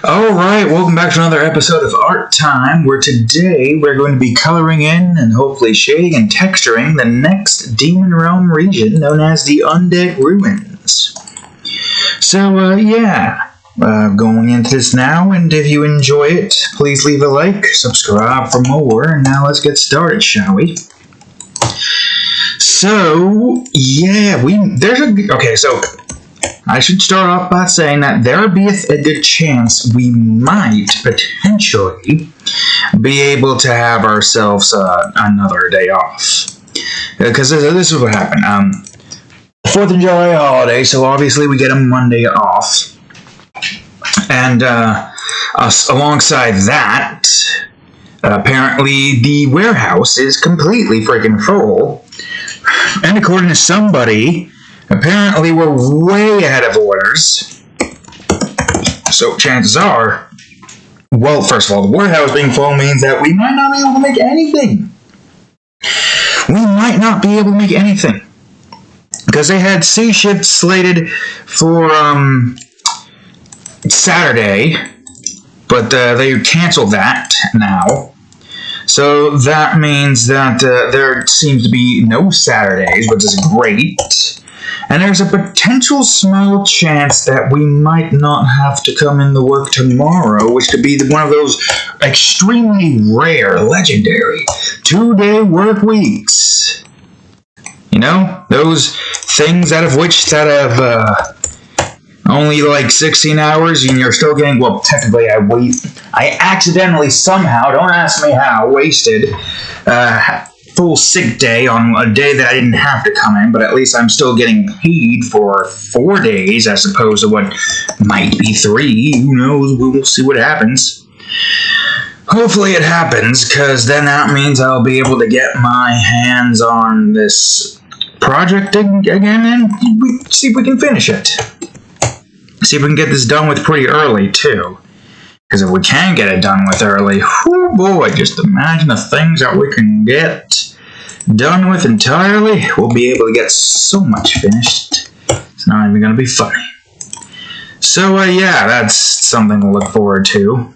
Alright, welcome back to another episode of Art Time, where today we're going to be coloring in and hopefully shading and texturing the next Demon Realm region known as the Undead Ruins. So, going into this now, and if you enjoy it, please leave a like, subscribe for more, and now let's get started, shall we? So, I should start off by saying that there would be a good chance we might potentially be able to have ourselves another day off. Because this is what happened. 4th of July holiday, so obviously we get a Monday off. And alongside that, apparently the warehouse is completely freaking full. And according to somebody, apparently we're way ahead of orders. So chances are, well, first of all, the warehouse being full means that we might not be able to make anything. Because they had C shift slated for Saturday, but they canceled that now. So that means that there seems to be no Saturdays, which is great. And there's a potential small chance that we might not have to come in to work tomorrow, which could be one of those extremely rare, legendary 2-day work weeks. You know, those things out of only like 16 hours, and you're still getting, well, technically I accidentally somehow, don't ask me how, wasted full sick day on a day that I didn't have to come in, but at least I'm still getting paid for 4 days as opposed to what might be 3. Who knows? We'll see what happens. Hopefully it happens, because then that means I'll be able to get my hands on this project again and see if we can finish it. See if we can get this done with pretty early, too. Because if we can get it done with early, oh boy, just imagine the things that we can get done with entirely. We'll be able to get so much finished. It's not even going to be funny. So, that's something to look forward to.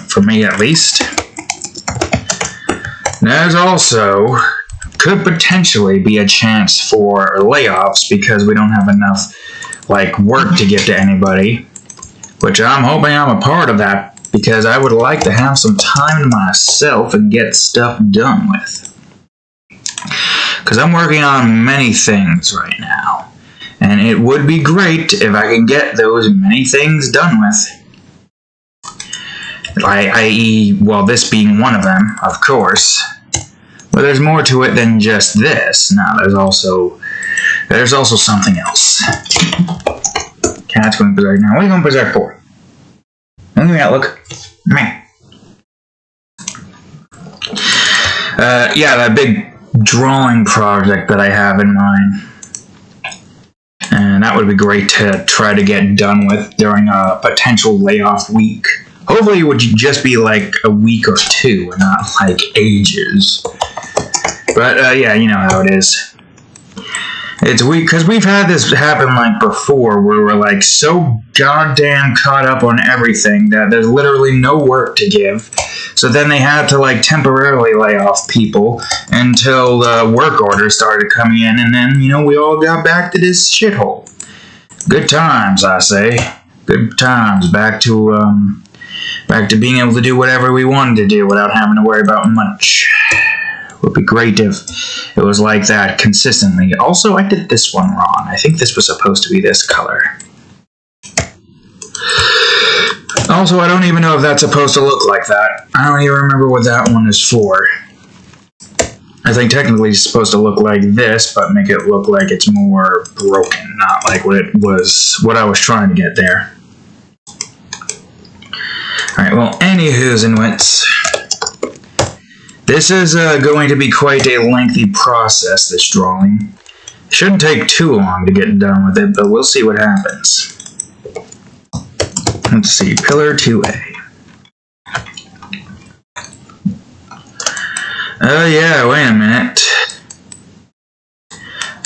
For me, at least. There's also could potentially be a chance for layoffs because we don't have enough work to give to anybody, which I'm hoping I'm a part of that because I would like to have some time to myself and get stuff done with. Because I'm working on many things right now, and it would be great if I can get those many things done with. I.e., well, this being one of them, of course. But there's more to it than just this. No, there's also something else. Cat's going berserk now. What are you going berserk for? Look at that look. Man. That big drawing project that I have in mind. And that would be great to try to get done with during a potential layoff week. Hopefully it would just be a week or 2 and not ages. But you know how it is. It's weird, because we've had this happen before, where we're so goddamn caught up on everything that there's literally no work to give. So then they had to temporarily lay off people until the work orders started coming in, and then, we all got back to this shithole. Good times, I say. Good times. Back to being able to do whatever we wanted to do without having to worry about much. Would be great if it was like that consistently. Also, I did this one wrong. I think this was supposed to be this color. Also, I don't even know if that's supposed to look like that. I don't even remember what that one is for. I think technically it's supposed to look like this, but make it look like it's more broken, not like what I was trying to get there. Alright, well, anywho's and wits. This is going to be quite a lengthy process, this drawing. Shouldn't take too long to get done with it, but we'll see what happens. Let's see, Pillar 2A. Oh yeah, wait a minute.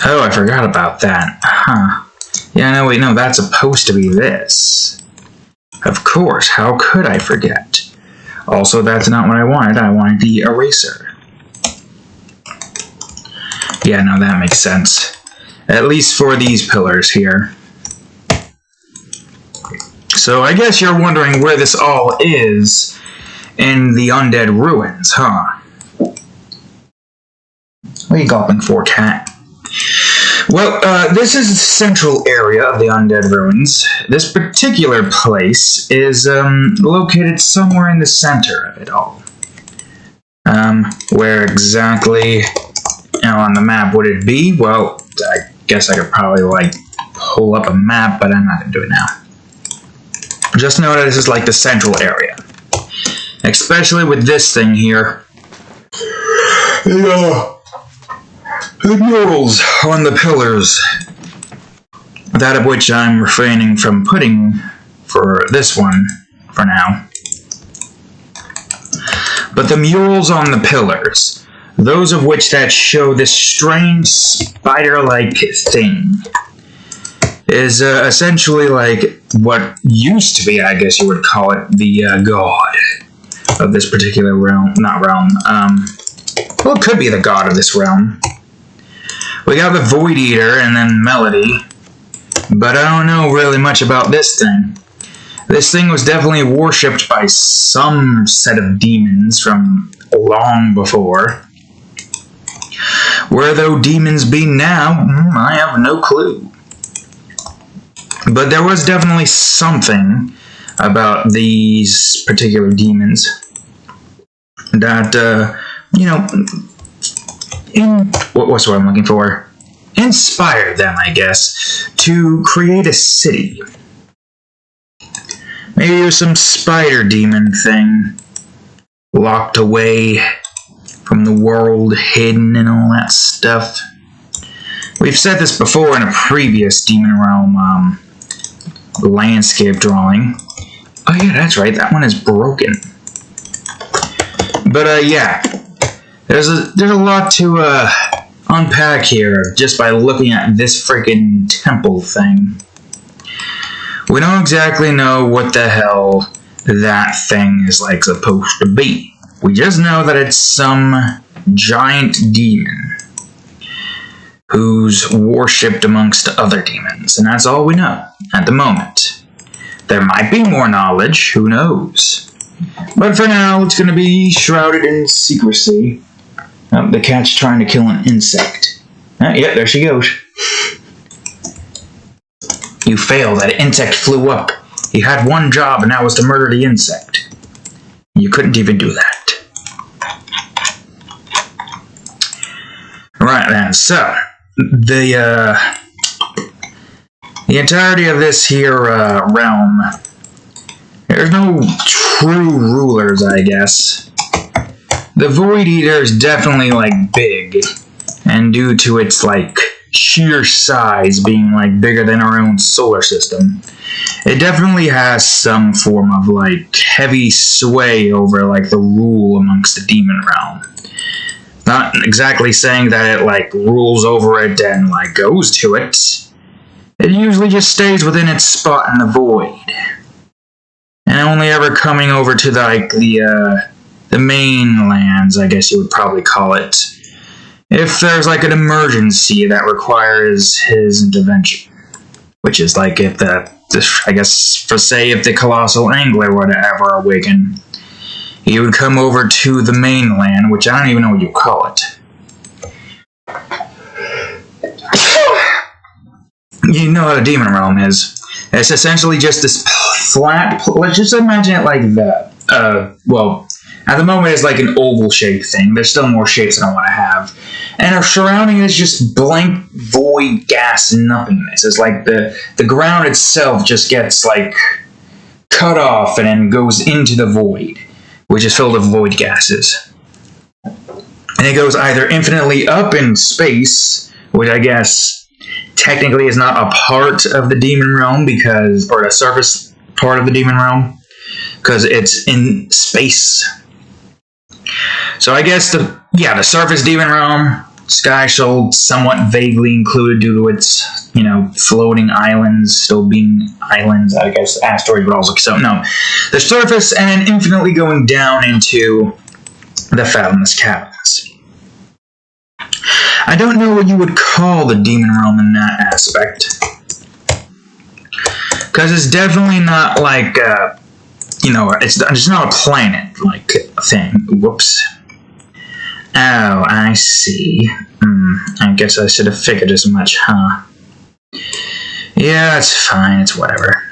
Oh, I forgot about that. Huh. Yeah, no, wait, no, that's supposed to be this. Of course, how could I forget? Also, that's not what I wanted. I wanted the eraser. Yeah, no, that makes sense. At least for these pillars here. So I guess you're wondering where this all is in the Undead Ruins, huh? What are you gulping for, cat? Well, this is the central area of the Undead Ruins. This particular place is located somewhere in the center of it all. Where exactly on the map would it be? Well, I guess I could probably, like, pull up a map, but I'm not going to do it now. Just know that this is like the central area. Especially with this thing here. The murals on the pillars. That of which I'm refraining from putting for this one for now. But the murals on the pillars, those of which that show this strange spider-like thing, is essentially like what used to be, I guess you would call it, the god of this particular realm. Not realm. Well, it could be the god of this realm. We got the Void Eater and then Melody, but I don't know really much about this thing. This thing was definitely worshipped by some set of demons from long before. Where those demons be now, I have no clue. But there was definitely something about these particular demons that, what's what I'm looking for? Inspired them, I guess, to create a city. Maybe there's some spider demon thing locked away from the world, hidden and all that stuff. We've said this before in a previous Demon Realm landscape drawing. Oh yeah, that's right, that one is broken. But yeah, there's a lot to unpack here just by looking at this freaking temple thing. We don't exactly know what the hell that thing is like supposed to be. We just know that it's some giant demon who's worshipped amongst other demons, and that's all we know at the moment. There might be more knowledge, who knows? But for now, it's going to be shrouded in secrecy. Oh, the cat's trying to kill an insect. Yeah, there she goes. You failed. That insect flew up. You had one job, and that was to murder the insect. You couldn't even do that. Right then, so the entirety of this here realm, there's no true rulers, I guess. The Void Eater is definitely like big, and due to its like sheer size being like bigger than our own solar system, it definitely has some form of like heavy sway over like the rule amongst the demon realm. Not exactly saying that it like rules over it and like goes to it. It usually just stays within its spot in the void, and only ever coming over to the mainlands, I guess you would probably call it, if there's like an emergency that requires his intervention. Which is like if I guess, for say, if the Colossal Angler were to ever awaken, he would come over to the mainland, which I don't even know what you call it. You know how the Demon Realm is. It's essentially just this flat, let's just imagine it like that. Well, at the moment it's like an oval-shaped thing. There's still more shapes that I want to have. And our surrounding is just blank, void, gas, nothingness. It's like the ground itself just gets like cut off and then goes into the void, which is filled with void gases. And it goes either infinitely up in space, which I guess technically is not a part of the Demon Realm, or the surface part of the Demon Realm, because it's in space. So I guess the surface Demon Realm, Sky Shoal somewhat vaguely included due to its, floating islands still being islands, I guess asteroid would also, so no. The surface and infinitely going down into the fathomless caverns. I don't know what you would call the demon realm in that aspect. Because it's definitely not like, it's not a planet-like thing. Whoops. Oh, I see. I guess I should have figured as much, huh? Yeah, it's fine, it's whatever.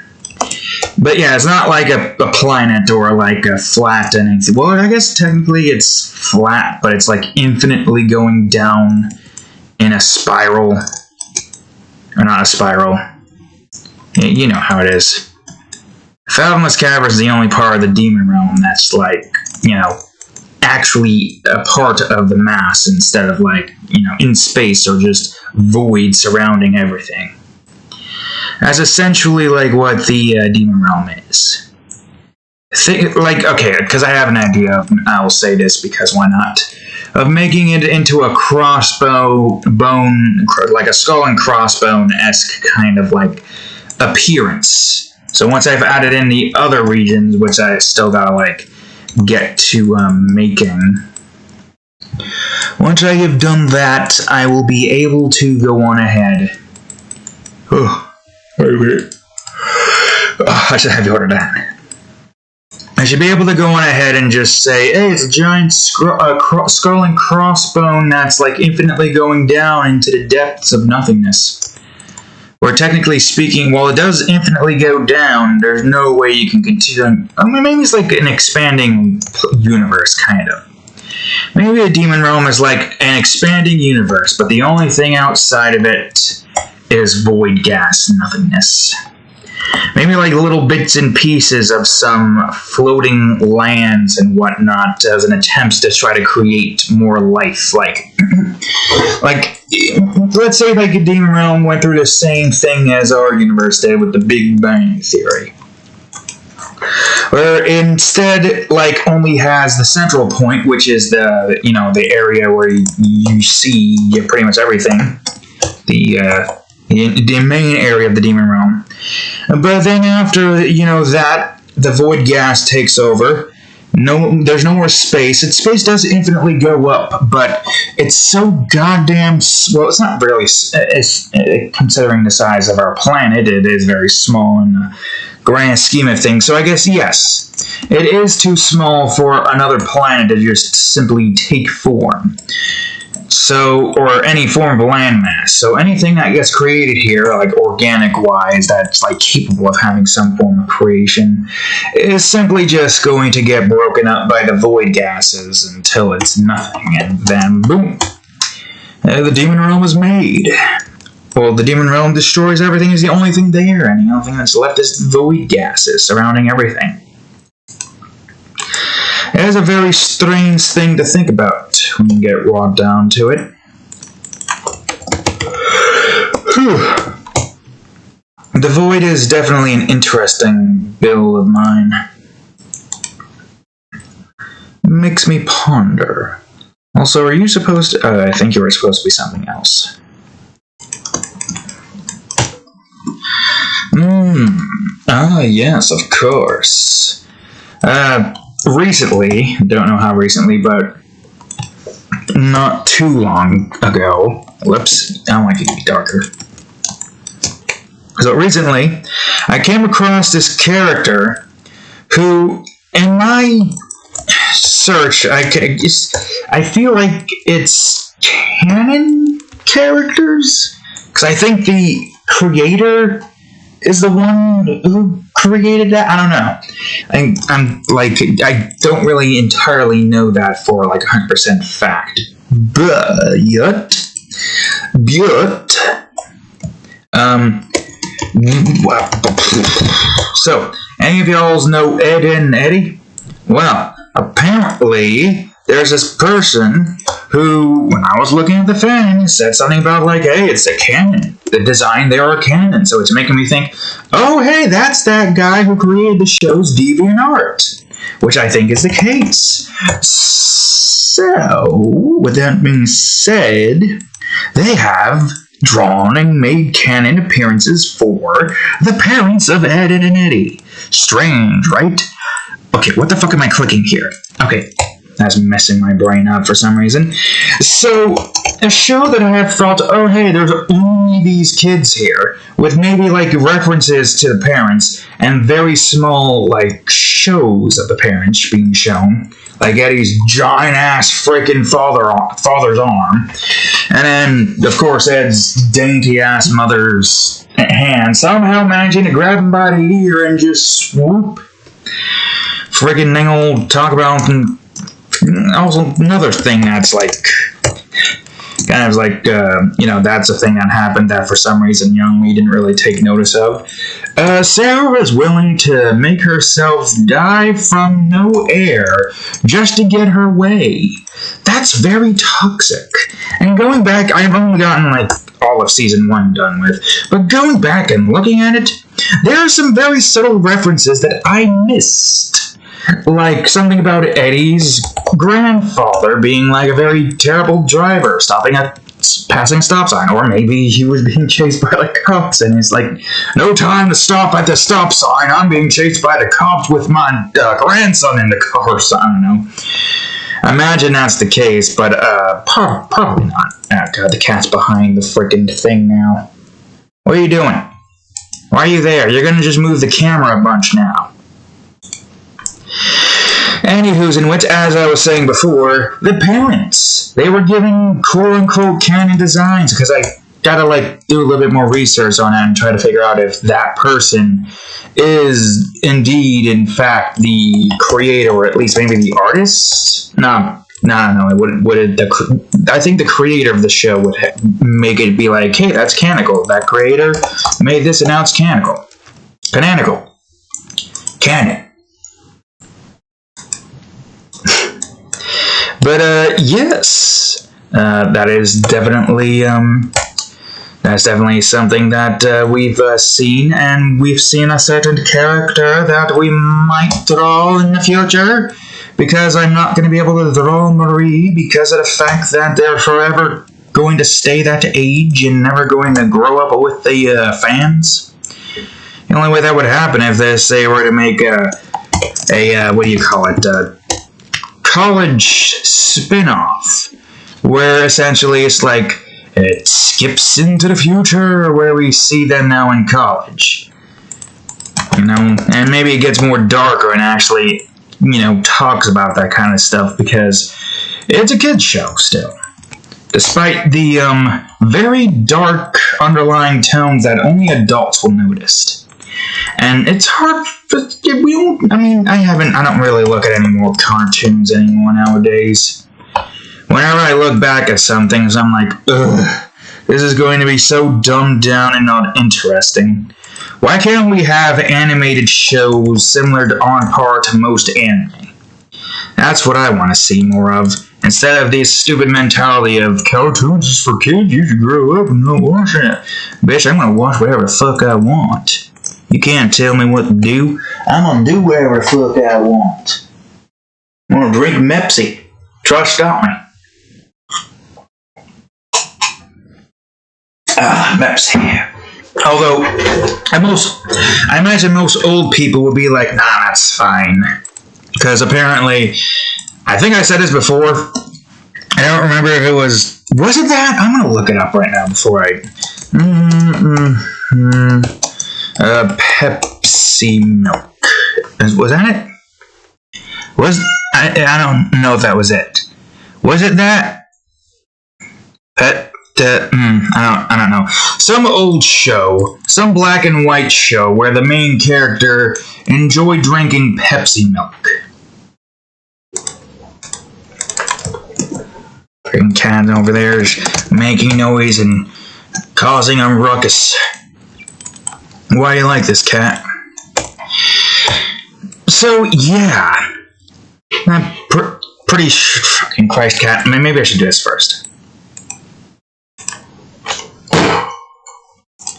But yeah, it's not like a planet or like a flat anything. Well, I guess technically it's flat, but it's like infinitely going down in a spiral. Or not a spiral. You know how it is. Fathomless Cavern is the only part of the demon realm that's like, actually a part of the mass instead of like, in space or just void surrounding everything. That's essentially like what the demon realm is. Because I have an idea of, I will say this because why not, of making it into a like a skull and crossbone-esque kind of like appearance. So once I've added in the other regions, which I still gotta like get to making, once I have done that, I will be able to go on ahead. I should have ordered that. I should be able to go on ahead and just say, hey, it's a giant skull and crossbone that's like infinitely going down into the depths of nothingness. Or technically speaking, while it does infinitely go down, there's no way you can continue. I mean, maybe it's like an expanding universe, kind of. Maybe a demon realm is like an expanding universe, but the only thing outside of it is void gas nothingness. Maybe like little bits and pieces of some floating lands and whatnot as an attempt to try to create more life. Like, let's say like a demon realm went through the same thing as our universe did with the Big Bang Theory. Where instead, like, only has the central point, which is the area where you see pretty much everything. The main area of the demon realm. But then after, that, the void gas takes over. There's no more space. Space does infinitely go up, but it's so goddamn... Well, it's not really... considering the size of our planet, it is very small in the grand scheme of things. So I guess, yes, it is too small for another planet to just simply take form. So, or any form of landmass. So anything that gets created here, like organic-wise, that's like capable of having some form of creation, is simply just going to get broken up by the void gases until it's nothing, and then boom, the demon realm is made. Well, the demon realm destroys everything, is the only thing there, and the only thing that's left is void gases surrounding everything. It is a very strange thing to think about when you get raw down to it. Whew. The void is definitely an interesting bill of mine. Makes me ponder. Also, are you supposed to... I think you were supposed to be something else. Yes, of course. Recently, don't know how recently, but not too long ago. Whoops, I want it to be darker. So recently, I came across this character who, in my search, I feel like it's canon characters? Because I think the creator is the one who created that. I don't know. I don't really entirely know that for like 100% fact. But so any of y'all know Ed and Eddie? Well, apparently there's this person who, when I was looking at the fan, said something about like, hey, it's a canon. The design there are canon, so it's making me think, oh, hey, that's that guy who created the show's DeviantArt, which I think is the case. So, with that being said, they have drawn and made canon appearances for the parents of Ed and Eddie. Strange, right? Okay, what the fuck am I clicking here? Okay, that's messing my brain up for some reason. So, a show that I have thought, oh hey, there's only these kids here, with maybe like references to the parents, and very small like shows of the parents being shown. Like Eddie's giant-ass freaking father's arm. And then, of course, Ed's dainty-ass mother's hand, somehow managing to grab him by the ear and just swoop. Friggin' thing old talk about. And also, another thing that's like, kind of like, that's a thing that happened that for some reason young me didn't really take notice of. Sarah was willing to make herself die from no air just to get her way. That's very toxic. And going back, I've only gotten like all of season 1 done with, but going back and looking at it, there are some very subtle references that I missed. Like something about Eddie's grandfather being like a very terrible driver, stopping at passing stop sign, or maybe he was being chased by like cops and it's like, no time to stop at the stop sign, I'm being chased by the cops with my grandson in the car, so I don't know. Imagine that's the case, but probably not. Oh god, the cat's behind the frickin' thing now. What are you doing? Why are you there? You're gonna just move the camera a bunch now. Anywho's in which, as I was saying before, the parents, they were given quote-unquote canon designs, because I gotta like do a little bit more research on that and try to figure out if that person is indeed, in fact, the creator, or at least maybe the artist. No. I think the creator of the show would make it be like, hey, that's canonical. That creator made this, and now it's canonical. Canonical. Canon. But yes, that is definitely that's definitely something that we've seen, and we've seen a certain character that we might draw in the future, because I'm not going to be able to draw Marie because of the fact that they're forever going to stay that age and never going to grow up with the fans. The only way that would happen if they say were to make a what do you call it? College spin-off, where essentially it's like it skips into the future where we see them now in college, and maybe it gets more darker and actually talks about that kind of stuff, because it's a kid's show still, despite the very dark underlying tones that only adults will notice. And it's hard. I don't really look at any more cartoons anymore nowadays. Whenever I look back at some things, I'm like, ugh, this is going to be so dumbed down and not interesting. Why can't we have animated shows similar to on par to most anime? That's what I want to see more of. Instead of this stupid mentality of cartoons is for kids, you should grow up and not watch it. Bitch, I'm gonna watch whatever the fuck I want. You can't tell me what to do. I'm gonna do whatever the fuck I want. I'm gonna drink Pepsi. Try to stop me. Pepsi. Although, I imagine most old people would be like, nah, that's fine. Because apparently, I think I said this before. I don't remember if it was it that? I'm gonna look it up right now before I... Pepsi milk. Was that it? I don't know if that was it. Was it that? I don't know. Some old show, some black and white show where the main character enjoyed drinking Pepsi milk. Freaking cat over there is making noise and causing a ruckus. Why do you like this, cat? So, yeah. Pretty fucking Christ, cat. Maybe I should do this first.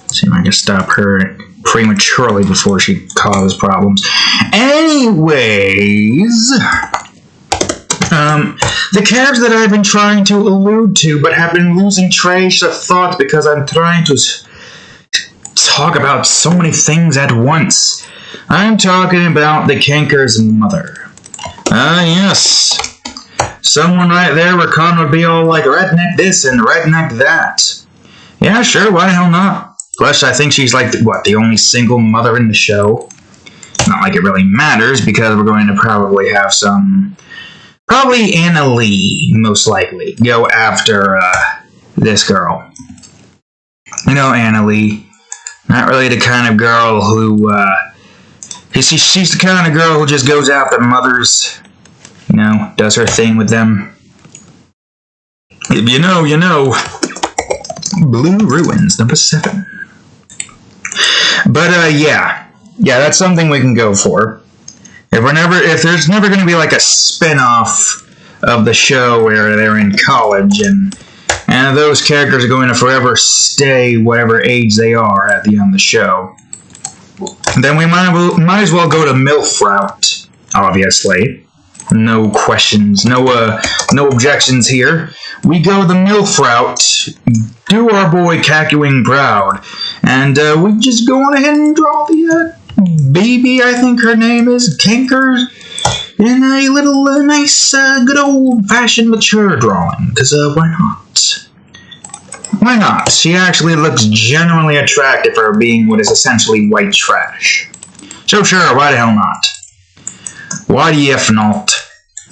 See if I can stop her prematurely before she causes problems. Anyways, The character that I've been trying to allude to, but have been losing trace of thought because I'm trying to talk about so many things at once. I'm talking about the Kanker's mother. Yes. Someone right there where Con would be all like, redneck this and redneck that. Yeah, sure, why the hell not? Plus, I think she's like, the only single mother in the show? Not like it really matters, because we're going to probably have some... Probably Anna Lee, most likely, go after this girl. You know, Anna Lee. Not really the kind of girl who... she's the kind of girl who just goes after mothers. You know, does her thing with them. If you know, you know. Blue Ruins, number 7. But, yeah. Yeah, that's something we can go for. If there's never going to be like a spin-off of the show where they're in college and those characters are going to forever stay whatever age they are at the end of the show, then we might as well go to MILF route, obviously. No questions, no objections here. We go the MILF route, do our boy Kakyoing proud, and we just go on ahead and draw the baby, I think her name is, Kanker, in a little nice, good old-fashioned mature drawing, because why not? Why not? She actually looks genuinely attractive for being what is essentially white trash. So sure, why the hell not? Why the F not?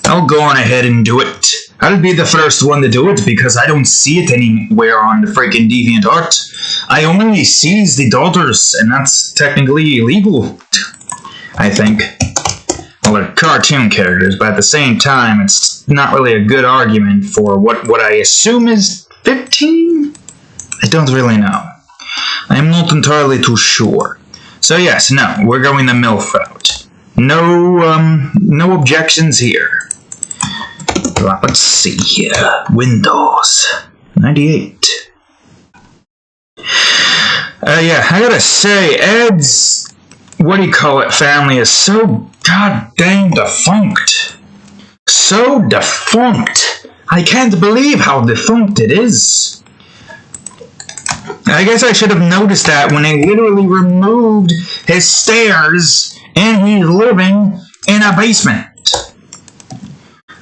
I'll go on ahead and do it. I'll be the first one to do it because I don't see it anywhere on the freaking DeviantArt. I only sees the daughters, and that's technically illegal, I think. Well, they're cartoon characters, but at the same time, it's not really a good argument for what I assume is 15? I don't really know. I'm not entirely too sure. So yes, no, we're going the MILF route. No objections here. Let's see here. Windows 98. Yeah, I gotta say, Ed's family is so goddamn defunct. So defunct. I can't believe how defunct it is. I guess I should have noticed that when they literally removed his stairs and he's living in a basement.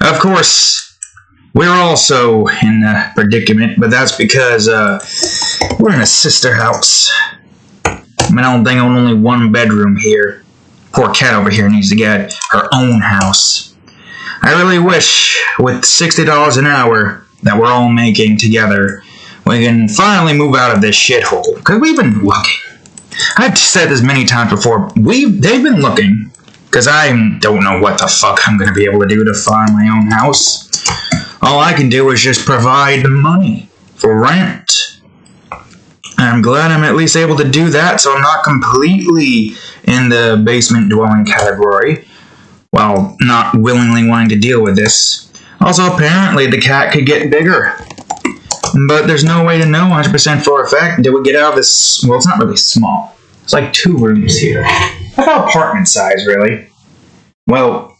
Of course, we're also in a predicament, but that's because we're in a sister house. I mean, I don't think I'm only one bedroom here. Poor cat over here needs to get her own house. I really wish, with $60 an hour that we're all making together, we can finally move out of this shithole. Because we've been looking. I've said this many times before. They've been looking. Because I don't know what the fuck I'm going to be able to do to find my own house. All I can do is just provide the money for rent. And I'm glad I'm at least able to do that, so I'm not completely in the basement dwelling category, while not willingly wanting to deal with this. Also, apparently the cat could get bigger. But there's no way to know 100% for a fact until we get out of this. Well, it's not really small. It's like 2 rooms here. About apartment size, really. Well,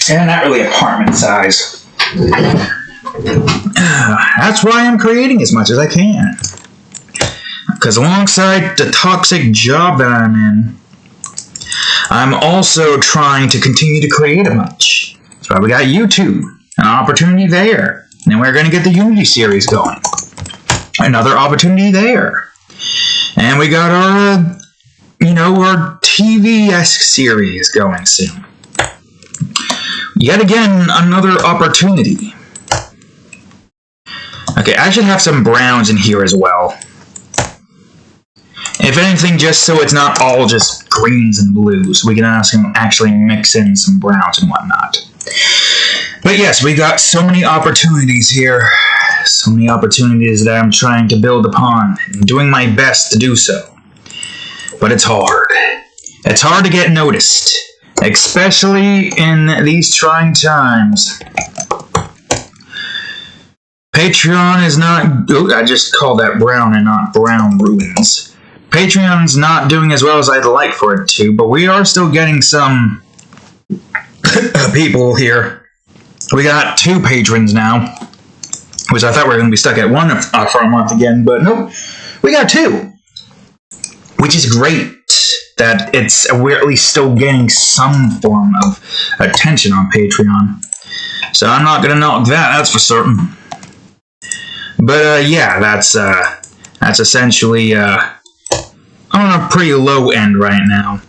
yeah, not really apartment size. That's why I'm creating as much as I can. Because alongside the toxic job that I'm in, I'm also trying to continue to create a bunch. That's why we got YouTube, an opportunity there. And we're going to get the Unity series going. Another opportunity there. And we got our, our TV-esque series going soon. Yet again, another opportunity. Okay, I should have some browns in here as well. If anything, just so it's not all just greens and blues. We can actually mix in some browns and whatnot. But yes, we got so many opportunities here. So many opportunities that I'm trying to build upon, and doing my best to do so. But it's hard. It's hard to get noticed, especially in these trying times. Patreon is not... Oh, I just called that brown and not brown ruins. Patreon's not doing as well as I'd like for it to, but we are still getting some people here. We got 2 patrons now, which I thought we were going to be stuck at 1 for a month again, but nope, we got 2, which is great that we're at least still getting some form of attention on Patreon. So I'm not going to knock that's for certain. But yeah, that's essentially on a pretty low end right now,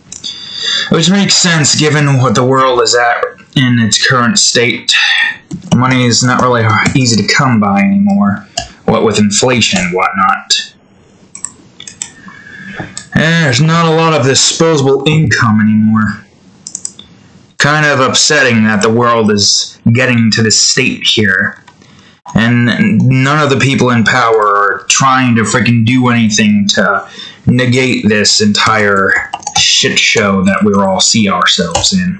which makes sense given what the world is at in its current state. Money is not really easy to come by anymore, what with inflation and whatnot. There's not a lot of disposable income anymore. Kind of upsetting that the world is getting to this state here. And none of the people in power are trying to freaking do anything to negate this entire shit show that we all see ourselves in.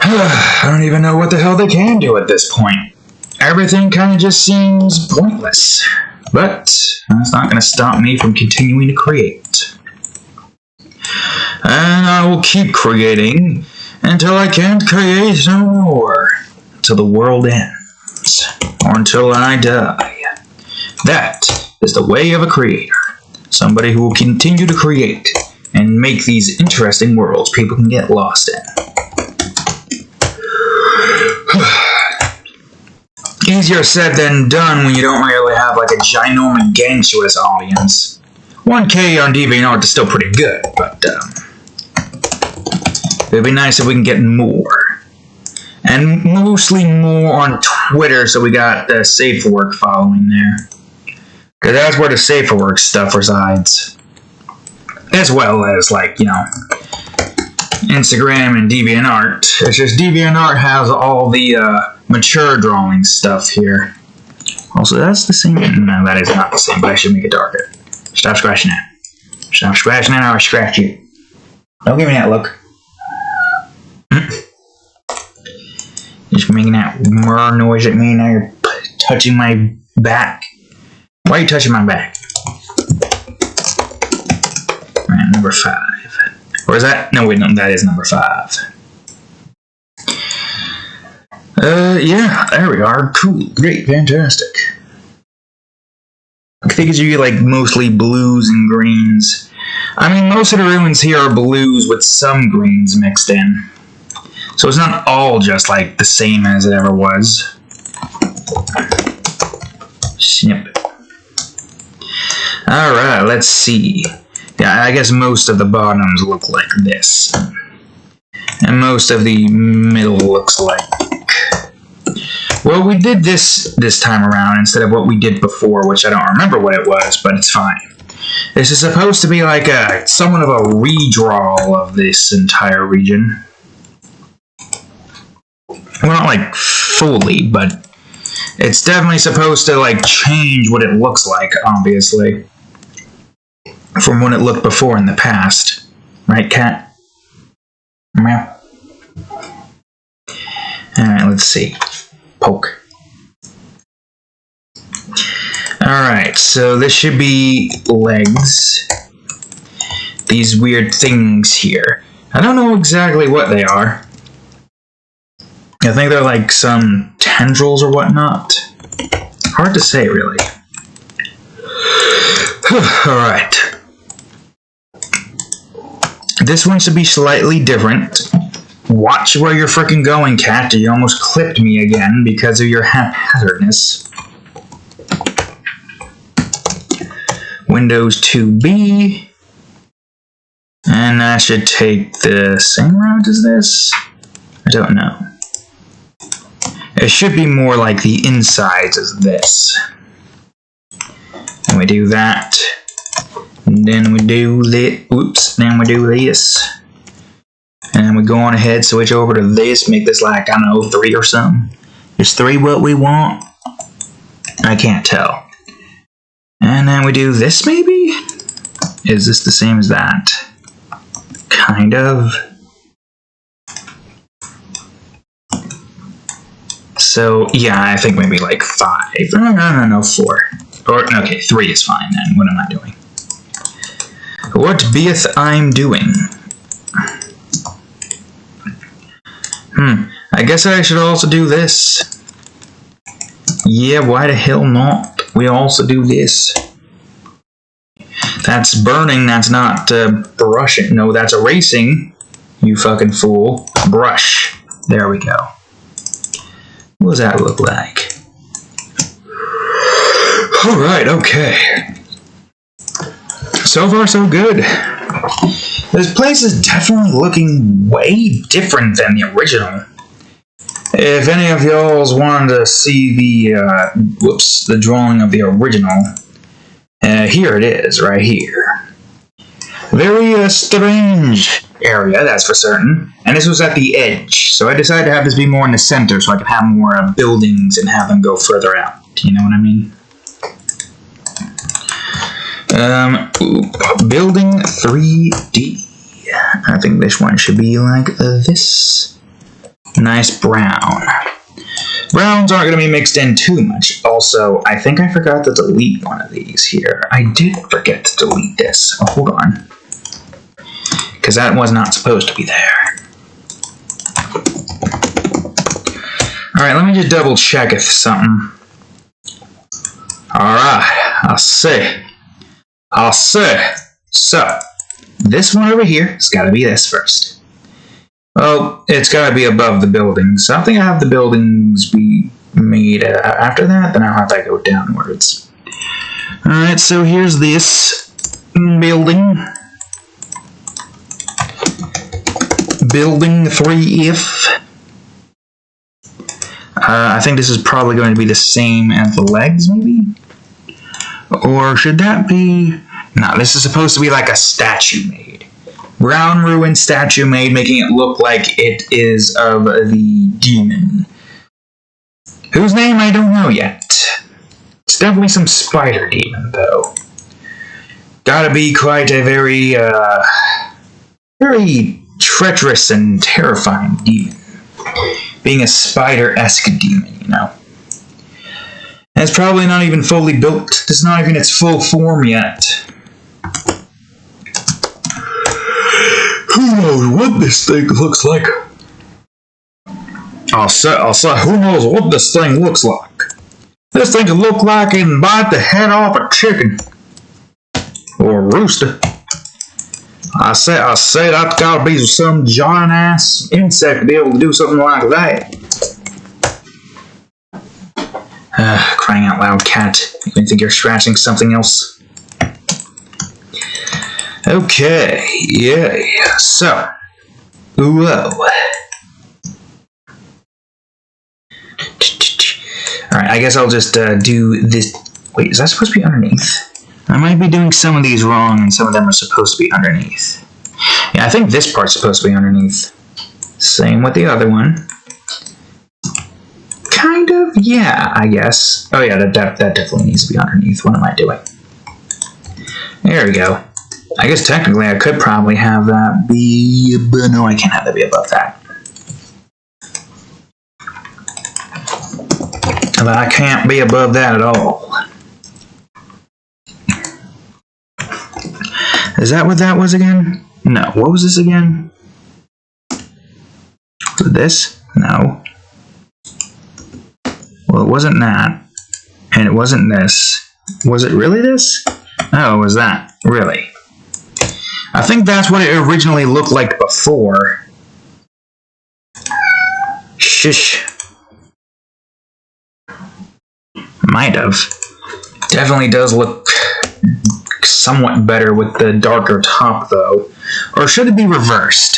I don't even know what the hell they can do at this point. Everything kind of just seems pointless. But that's not going to stop me from continuing to create. And I will keep creating until I can't create no more. Until the world ends. Or until I die. That is the way of a creator. Somebody who will continue to create and make these interesting worlds people can get lost in. Easier said than done when you don't really have like a ginormous gangsters audience. 1K on DeviantArt is still pretty good, but it'd be nice if we can get more. And mostly more on Twitter, so we got the Safe for Work following there. Because that's where the Safe for Work stuff resides. As well as, like, you know, Instagram and DeviantArt. It's just DeviantArt has all the mature drawing stuff here. Also, that's the same. No, that is not the same, but I should make it darker. Stop scratching that. Stop scratching that or I'll scratch you. Don't give me that look. Just making that murr noise at me. Now you're touching my back. Why are you touching my back? Alright, number 5. Or is that? No, wait, no, that is number 5. Yeah, there we are. Cool, great, fantastic. I think it's usually like mostly blues and greens. I mean, most of the ruins here are blues with some greens mixed in. So it's not all just like the same as it ever was. Snip. Alright, let's see. Yeah, I guess most of the bottoms look like this. And most of the middle looks like... Well, we did this time around instead of what we did before, which I don't remember what it was, but it's fine. This is supposed to be like somewhat of a redraw of this entire region. Well, not like fully, but it's definitely supposed to like change what it looks like, obviously, from what it looked before in the past. Right, cat? Meow. Alright, let's see. Poke. Alright, so this should be legs. These weird things here. I don't know exactly what they are. I think they're like some tendrils or whatnot. Hard to say, really. Alright. This one should be slightly different. Watch where you're frickin' going, cat. You almost clipped me again because of your haphazardness. Windows 2B. And that should take the same route as this? I don't know. It should be more like the insides as this. And we do that. And then we do this. Oops. Then we do this. And then we go on ahead, switch over to this, make this like, I don't know, 3 or something. Is 3 what we want? I can't tell. And then we do this, maybe? Is this the same as that? Kind of. So, yeah, I think maybe like 5. No, 4. Or, okay, 3 is fine then. What am I doing? What beeth I'm doing? I guess I should also do this. Yeah, why the hell not? We also do this. That's burning, that's not brushing. No, that's erasing. You fucking fool. Brush. There we go. What does that look like? Alright, okay. So far, so good. This place is definitely looking way different than the original. If any of y'all wanted to see the drawing of the original, here it is, right here. Very strange area, that's for certain. And this was at the edge, so I decided to have this be more in the center so I could have more buildings and have them go further out. You know what I mean? Building 3D. I think this one should be like this. Nice brown. Browns aren't going to be mixed in too much. Also, I think I forgot to delete one of these here. I did forget to delete this. Oh, hold on. Because that was not supposed to be there. Alright, let me just double check if something... Alright, I'll see. So, this one over here has got to be this first. Well, it's got to be above the buildings. So I think I have the buildings be made after that, then I'll have that go downwards. Alright, so here's this building. Building 3F. I think this is probably going to be the same as the legs, maybe? Or should that be... No, this is supposed to be like a statue made. Brown ruin statue made, making it look like it is of the demon. Whose name I don't know yet. It's definitely some spider demon, though. Gotta be quite a very, very treacherous and terrifying demon. Being a spider-esque demon, you know. And it's probably not even fully built. It's not even its full form yet. Who knows what this thing looks like? I'll say, who knows what this thing looks like? This thing could look like it can bite the head off a chicken. Or a rooster. I say that's gotta be some giant-ass insect to be able to do something like that. Crying out loud, cat. You think you're scratching something else? Okay, yeah. So, whoa. Alright, I guess I'll just do this. Wait, is that supposed to be underneath? I might be doing some of these wrong, and some of them are supposed to be underneath. Yeah, I think this part's supposed to be underneath. Same with the other one. Kind of, yeah, I guess. Oh yeah, that definitely needs to be underneath. What am I doing? There we go. I guess technically I could probably have that be... But no, I can't have that be above that. But I can't be above that at all. Is that what that was again? No. What was this again? Was it this? No. Well, it wasn't that. And it wasn't this. Was it really this? Oh, it was that. Really. I think that's what it originally looked like before. Shish. Might have. Definitely does look somewhat better with the darker top, though. Or should it be reversed?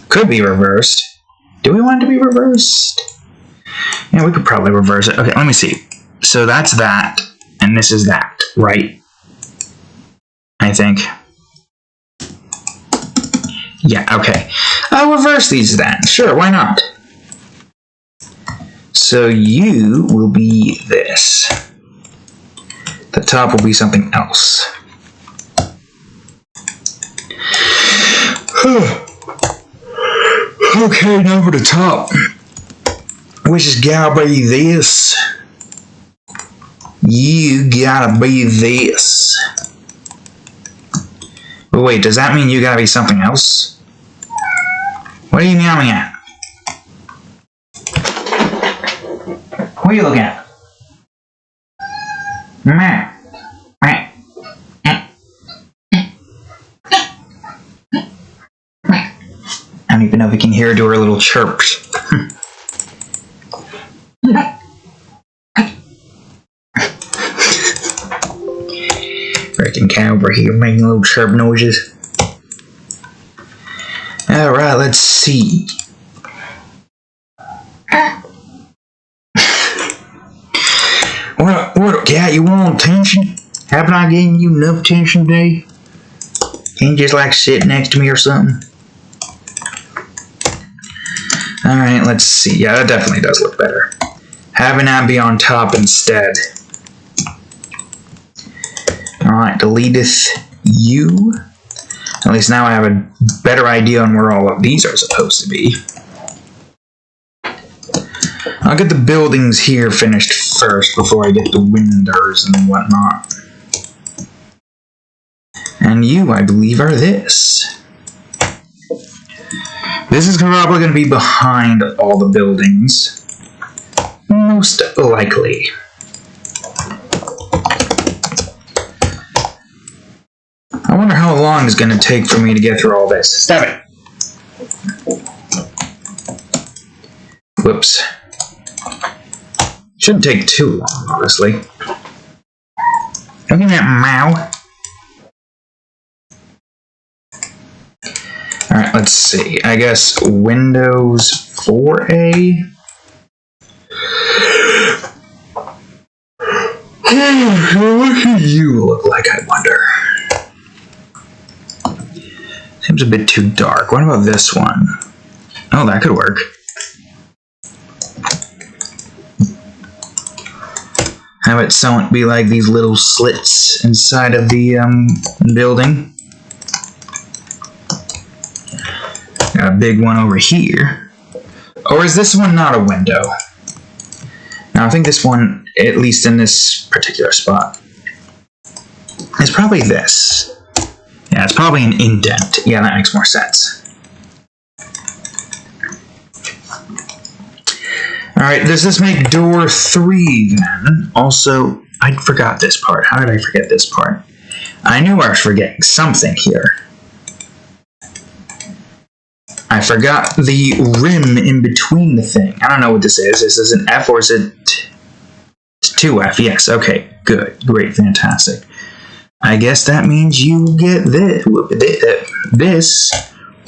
Could be reversed. Do we want it to be reversed? Yeah, we could probably reverse it. Okay, let me see. So that's that, and this is that, right? I think. Yeah, okay. I'll reverse these then. Sure, why not? So you will be this. The top will be something else. Okay, now for the top. Which has gotta be this. You gotta be this. But wait, does that mean you gotta be something else? What are you meowing at? are you looking at? I don't even know if you can hear her do her little chirps. Freaking cow over here making little chirp noises. Alright, let's see. What, cat, you want attention? Haven't I given you enough attention today? Can you just like sit next to me or something? Alright, let's see. Yeah, that definitely does look better. Having that be on top instead. Alright, deleteth you. At least now I have a better idea on where all of these are supposed to be. I'll get the buildings here finished first before I get the windows and whatnot. And you, I believe, are this. This is probably going to be behind all the buildings. Most likely. I wonder how long it's going to take for me to get through all this. Stop it! Whoops. Shouldn't take too long, honestly. Look at that mow. Alright, let's see. I guess Windows 4A. What do you look like, I wonder? Seems a bit too dark. What about this one? Oh, that could work. Have it somewhat be like these little slits inside of the building. Got a big one over here. Or is this one not a window? Now I think this one, at least in this particular spot, is probably this. Yeah, it's probably an indent. Yeah, that makes more sense. Alright, does this make door 3 then? Also, I forgot this part. How did I forget this part? I knew I was forgetting something here. I forgot the rim in between the thing. I don't know what this is. Is this an F or is it... It's 2F, yes. Okay, good. Great, fantastic. I guess that means you get this,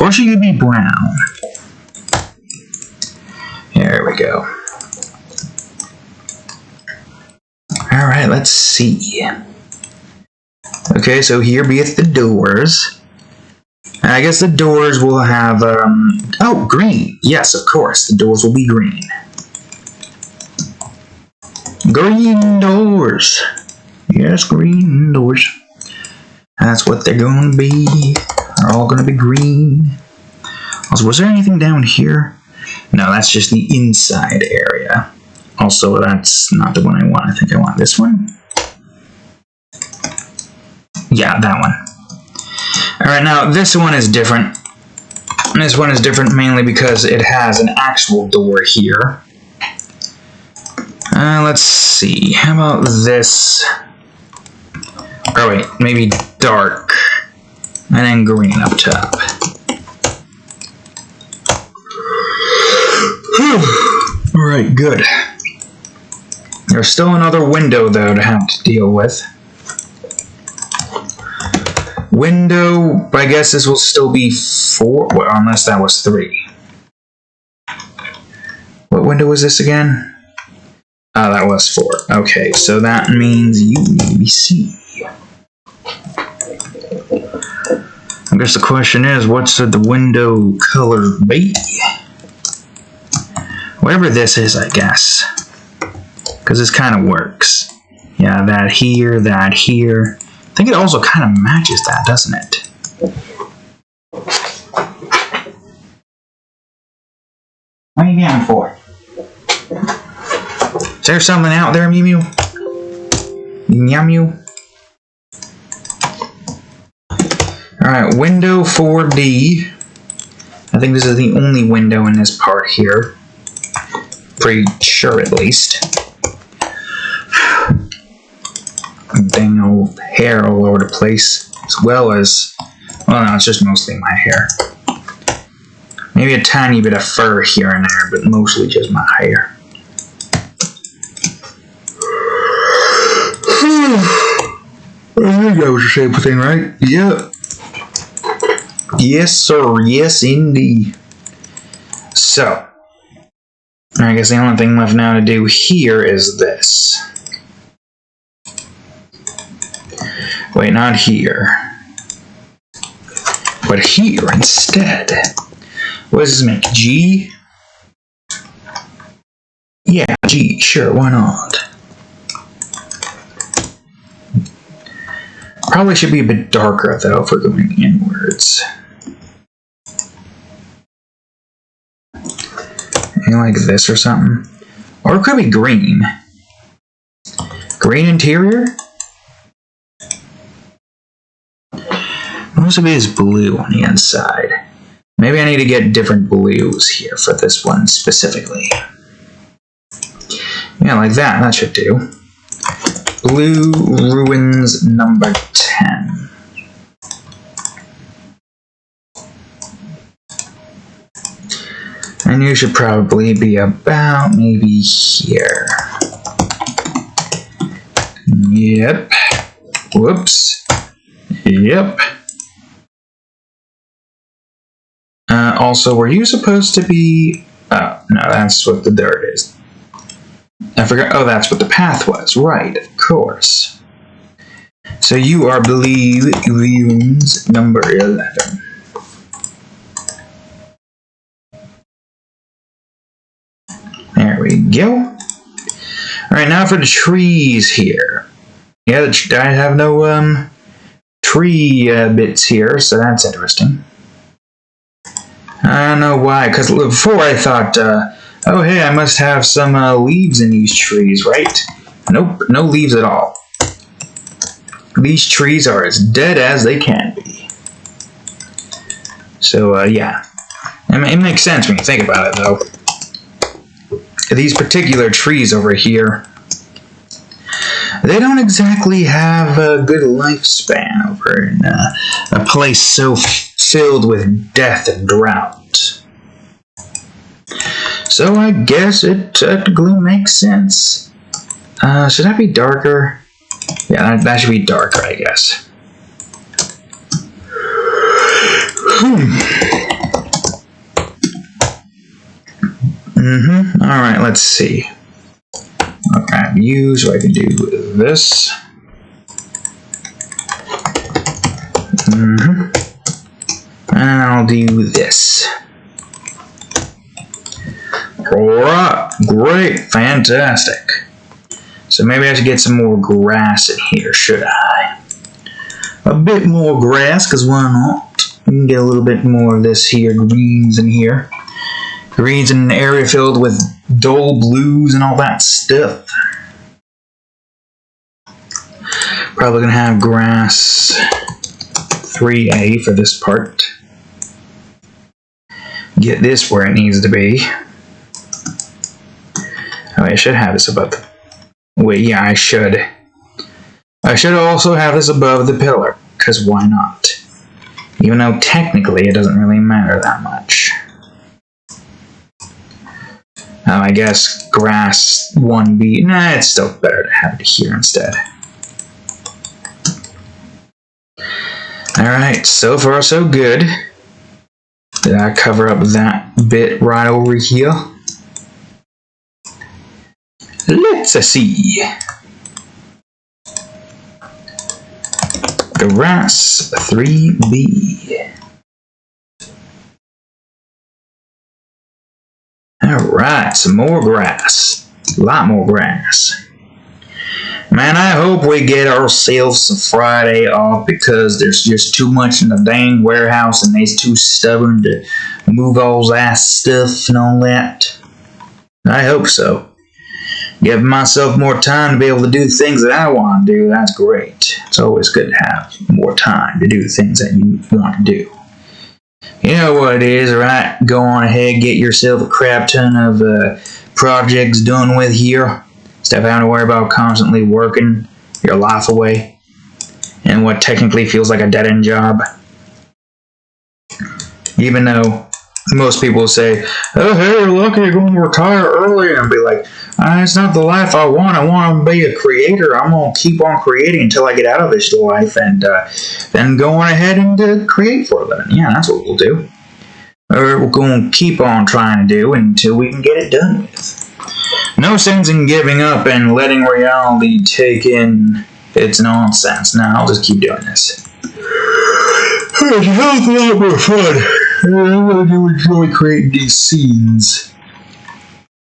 or she could be brown. There we go. Alright, let's see. Okay, so here beeth the doors. I guess the doors will have, oh, green. Yes, of course, the doors will be green. Green doors. Yes, green doors. That's what they're going to be. They're all going to be green. Also, was there anything down here? No, that's just the inside area. Also, that's not the one I want. I think I want this one. Yeah, that one. Alright, now this one is different. This one is different mainly because it has an actual door here. Let's see. How about this? Oh wait, maybe dark. And then green up top. Alright, good. There's still another window, though, to have to deal with. Window, I guess this will still be 4, well, unless that was 3. What window was this again? Oh, that was 4. Okay, so that means you need to see. I guess the question is, what should the window color be? Whatever this is, I guess. Because this kind of works. Yeah, that here, that here. I think it also kind of matches that, doesn't it? What are you going for? Is there something out there, Mew Mew? Mew Mew? Alright, window 4D. I think this is the only window in this part here. Pretty sure, at least. everything, all hair all over the place, as well as, well, no, it's just mostly my hair. Maybe a tiny bit of fur here and there, but mostly just my hair. I think that was the same thing, right? Yep. Yes, sir. Yes, indeed. So, I guess the only thing left now to do here is this. Wait, not here. But here instead. What does this make? G? Yeah, G. Sure, why not? Probably should be a bit darker, though, if we're going inwards. Maybe like this or something. Or it could be green. Green interior? Most of it is blue on the inside. Maybe I need to get different blues here for this one specifically. Yeah, like that. That should do. Blue Ruins number 10. And you should probably be about maybe here. Yep. Whoops. Yep. Also, were you supposed to be... Oh, no, that's what the dirt is. I forgot. Oh, that's what the path was. Right, of course. So you are Blue Ruins number 11. There we go. Alright, now for the trees here. Yeah, I have no tree bits here, so that's interesting. I don't know why, because before I thought, oh hey, I must have some leaves in these trees, right? Nope, no leaves at all. These trees are as dead as they can be. So, yeah. It makes sense when you think about it, though. These particular trees over here, they don't exactly have a good lifespan over in a place so filled with death and drought. So I guess it technically makes sense. Should that be darker? Yeah, that should be darker, I guess. Alright, let's see. I'll grab you so I can do this. And I'll do this. Alright, great, fantastic. So maybe I should get some more grass in here, should I? A bit more grass, because why not? We can get a little bit more of this here, greens in here. Greens in an area filled with dull blues and all that stuff. Probably gonna have grass 3A for this part. Get this where it needs to be. Oh, I should have this above the... Wait, yeah, I should. I should also have this above the pillar, because why not? Even though technically it doesn't really matter that much. I guess grass 1B. Nah, it's still better to have it here instead. Alright, so far so good. Did I cover up that bit right over here? Let's see. Grass 3B. Alright, some more grass. A lot more grass. Man, I hope we get ourselves a Friday off because there's just too much in the dang warehouse and they's too stubborn to move all that stuff and all that. I hope so. Give myself more time to be able to do things that I want to do, that's great. It's always good to have more time to do the things that you want to do. You know what it is, right? Go on ahead, get yourself a crap ton of projects done with here. Instead of having to worry about constantly working your life away in what technically feels like a dead-end job. Even though most people say, oh, hey, you're lucky you're going to retire early, and be like, it's not the life I want. I want to be a creator. I'm going to keep on creating until I get out of this life, and then go on ahead and create for a living. Yeah, that's what we'll do. Or we're going to keep on trying to do until we can get it done with. No sense in giving up and letting reality take in its nonsense. No, I'll just keep doing this. It's a hell of a lot more fun. I really do enjoy creating these scenes.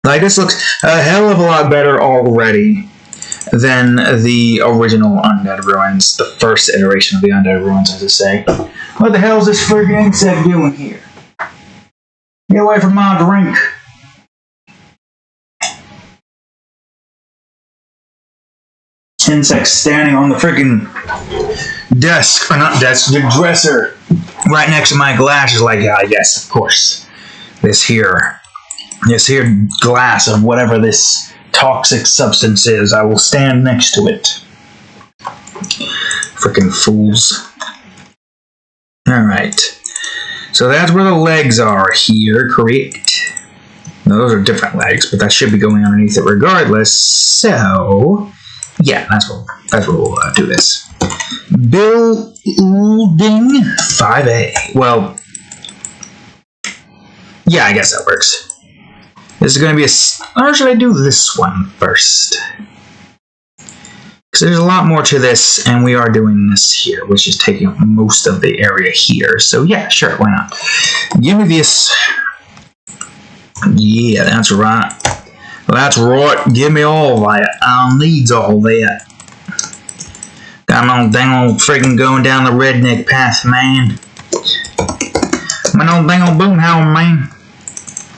Like, this looks a hell of a lot better already than the original Undead Ruins, the first iteration of the Undead Ruins, as I say. What the hell is this friggin' insect doing here? Get away from my drink. Insect standing on the freaking desk, or not desk, the dresser, right next to my glass is like, yeah, yes, of course. This here glass of whatever this toxic substance is, I will stand next to it. Freaking fools. Alright. So that's where the legs are here, correct? Those are different legs, but that should be going underneath it regardless. So, yeah, that's what we'll do this. Building 5A. Well, yeah, I guess that works. This is going to be or should I do this one first? Because there's a lot more to this, and we are doing this here, which is taking up most of the area here. So yeah, sure, why not? Give me this. Yeah, that's right. That's right. Give me all that. I needs all that. Got no dang old freaking going down the redneck path, man. My old dang old boomhauer, man.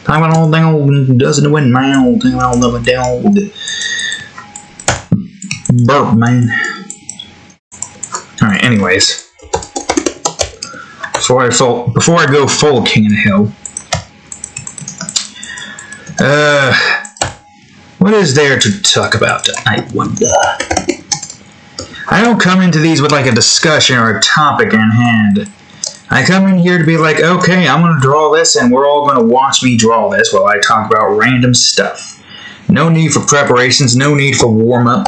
Talking about old dang old doesn't win, man. Old dang old dang old burp, man. Alright, anyways. Before I go full King of the Hill. What is there to talk about tonight, wonder? I don't come into these with like a discussion or a topic in hand. I come in here to be like, okay, I'm going to draw this, and we're all going to watch me draw this while I talk about random stuff. No need for preparations, no need for warm-up.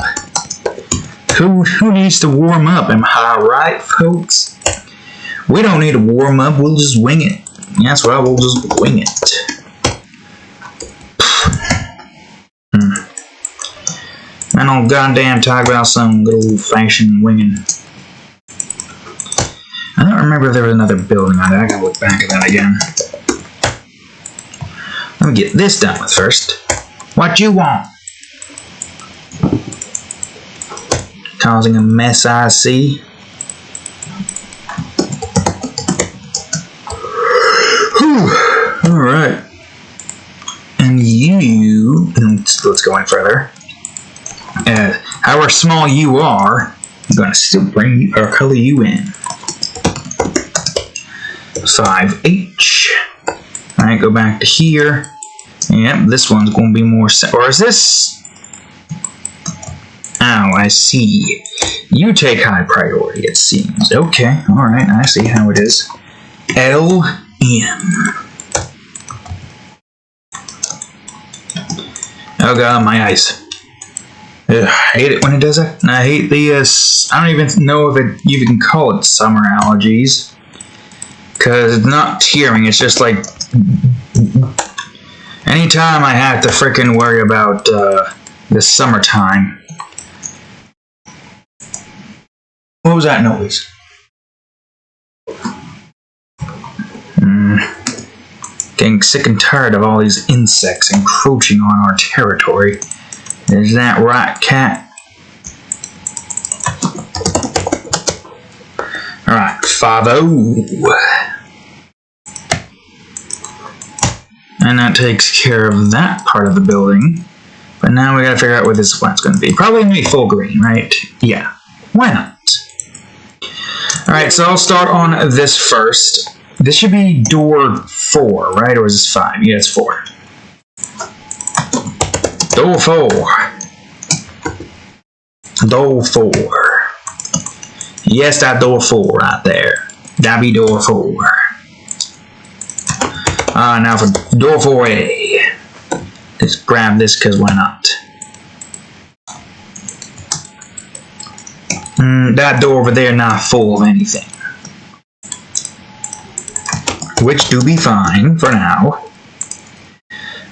Who needs to warm up? Am I right, folks? We don't need to warm up, we'll just wing it. That's right, we'll just wing it. I don't goddamn talk about some good old-fashioned winging. I don't remember if there was another building on it. I gotta look back at that again. Let me get this done with first. What you want? Causing a mess, I see. Whew. Alright. And let's go in further. However small you are, I'm going to still bring you, or color you in. 5H. Alright, go back to here. Yep, this one's going to be more... Or is this... Oh, I see. You take high priority, it seems. Okay, alright, I see how it is. LM. Oh god, my eyes. Ugh, I hate it when it does it. And I hate the, I don't even know if you can call it summer allergies. Because it's not tearing, it's just like... Anytime I have to frickin' worry about, the summertime. What was that noise? Getting sick and tired of all these insects encroaching on our territory. Is that right, cat? Alright, 5-0. And that takes care of that part of the building. But now we gotta figure out what this one's gonna be. Probably gonna be full green, right? Yeah. Why not? Alright, so I'll start on this first. This should be door 4, right? Or is this 5? Yeah, it's 4. Door 4. Door 4. Yes, that door 4 right there. That be door 4. Now for door 4A. Just grab this because why not? That door over there not full of anything. Which do be fine for now.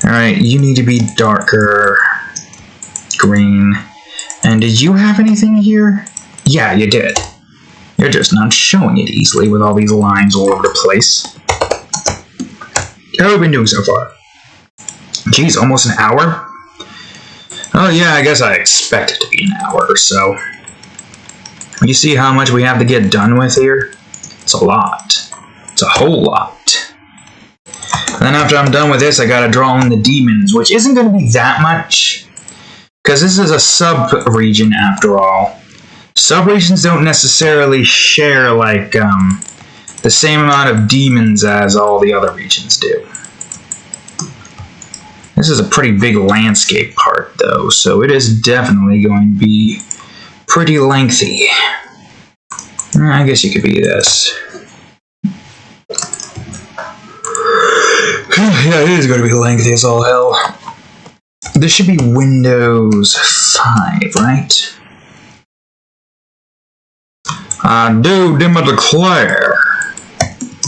Alright, you need to be darker green. And did you have anything here? Yeah, you did. You're just not showing it easily with all these lines all over the place. How have we been doing so far? Geez, almost an hour? Oh yeah, I guess I expect it to be an hour or so. You see how much we have to get done with here? It's a lot. It's a whole lot. And then after I'm done with this, I gotta draw in the demons, which isn't gonna be that much. Because this is a sub-region after all. Sub-regions don't necessarily share, like, the same amount of demons as all the other regions do. This is a pretty big landscape part, though, so it is definitely going to be pretty lengthy. I guess you could be this. Yeah, it is going to be lengthy as all hell. This should be Windows 5, right? I do declare.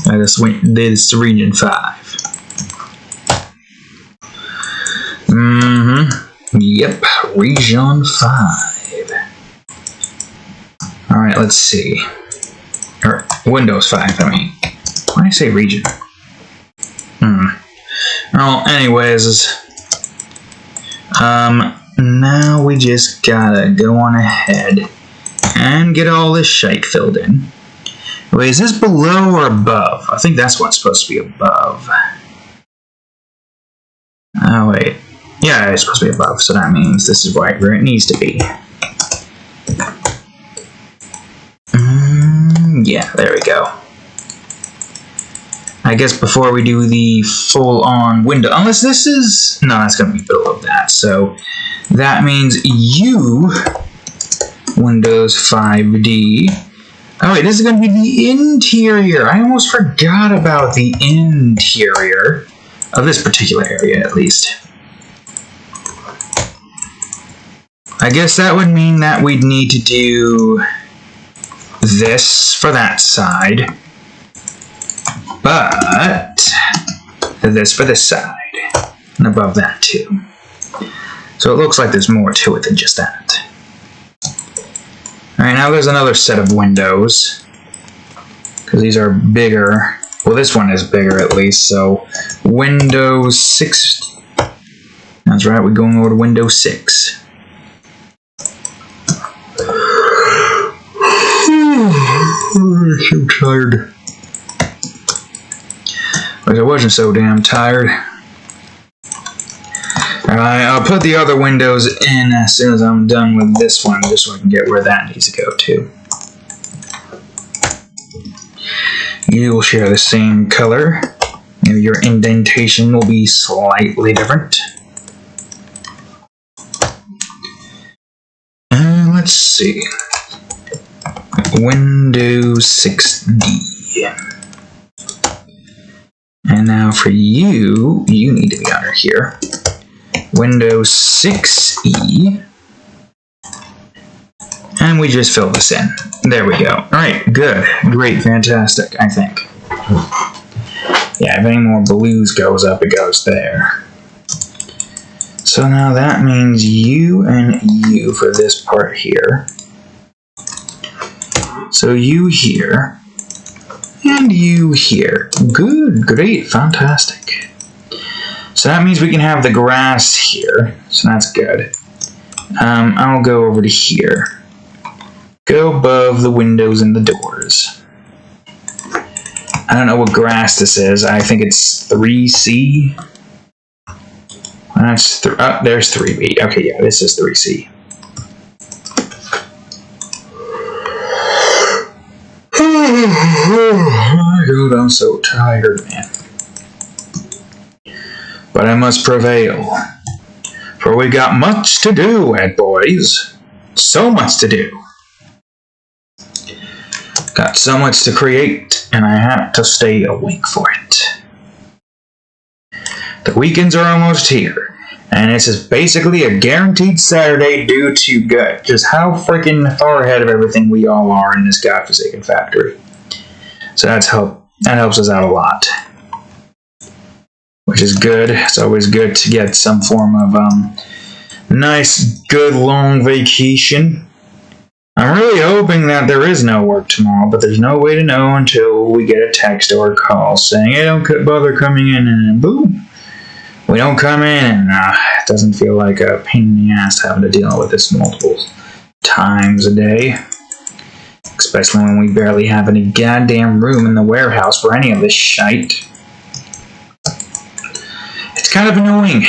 This is region 5. Yep, region 5. Alright, let's see. Or Windows 5, I mean. Why did I say region? Well, anyways, now we just gotta go on ahead and get all this shite filled in. Wait, is this below or above? I think that's what's supposed to be above. Oh, wait. Yeah, it's supposed to be above, so that means this is right where it needs to be. Yeah, there we go. I guess before we do the full-on window, unless this is... No, that's going to be below that, so that means you, Windows 5D. Oh wait, this is going to be the interior. I almost forgot about the interior of this particular area, at least. I guess that would mean that we'd need to do this for that side, but this for this side, and above that too. So it looks like there's more to it than just that. Alright, now there's another set of windows, because these are bigger. Well, this one is bigger at least, so Windows 6. That's right, we're going over to Windows 6. I'm so tired. But I wasn't so damn tired. Alright, I'll put the other windows in as soon as I'm done with this one, just so I can get where that needs to go to. You will share the same color. Your indentation will be slightly different. Let's see. Windows 6D. And now for you, you need to be under here. Windows 6E. And we just fill this in. There we go. Alright, good. Great, fantastic, I think. Yeah, if any more blues goes up, it goes there. So now that means you and you for this part here. So you here, and you here. Good, great, fantastic. So that means we can have the grass here, so that's good. I'll go over to here. Go above the windows and the doors. I don't know what grass this is. I think it's 3C. That's there's 3B. Okay, yeah, this is 3C. Oh my God, I'm so tired, man. But I must prevail, for we got much to do, boys. So much to do. Got so much to create, and I have to stay awake for it. The weekends are almost here, and this is basically a guaranteed Saturday due to just how freaking far ahead of everything we all are in this godforsaken factory. So that helps us out a lot, which is good. It's always good to get some form of nice, good long vacation. I'm really hoping that there is no work tomorrow, but there's no way to know until we get a text or a call saying, hey, don't bother coming in, and boom. We don't come in, and it doesn't feel like a pain in the ass having to deal with this multiple times a day. Especially when we barely have any goddamn room in the warehouse for any of this shite. It's kind of annoying.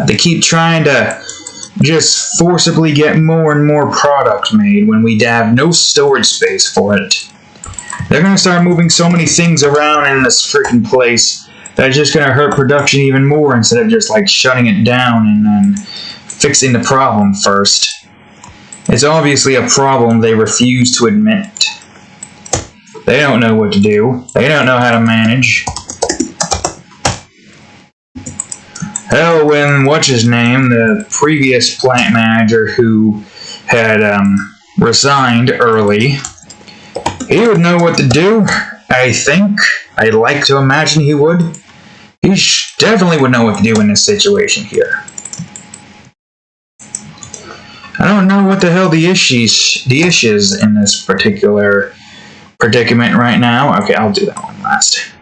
They keep trying to just forcibly get more and more product made when we have no storage space for it. They're going to start moving so many things around in this freaking place that it's just going to hurt production even more instead of just like shutting it down and then fixing the problem first. It's obviously a problem they refuse to admit. They don't know what to do. They don't know how to manage. Hell, when what's-his-name, the previous plant manager who had resigned early, he would know what to do, I think. I'd like to imagine he would. He definitely would know what to do in this situation here. I don't know what the hell the issues in this particular predicament right now. Okay, I'll do that one last.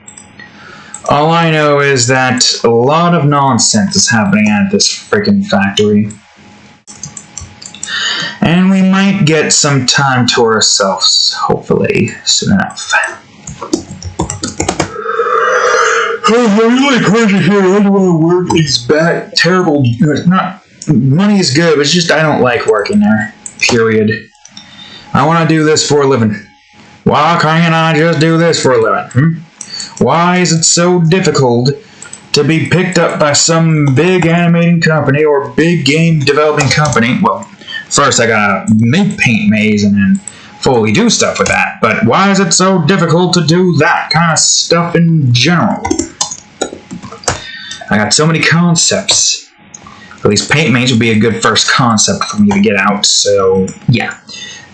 All I know is that a lot of nonsense is happening at this freaking factory. And we might get some time to ourselves, hopefully, soon enough. I'm really crazy here. I don't want to work these bad, terrible, money is good, but it's just I don't like working there, period. I want to do this for a living. Why can't I just do this for a living? Why is it so difficult to be picked up by some big animating company or big game developing company? Well, first I gotta make Paint Maze and then fully do stuff with that. But why is it so difficult to do that kind of stuff in general? I got so many concepts. At least Paint Maze would be a good first concept for me to get out. So, yeah.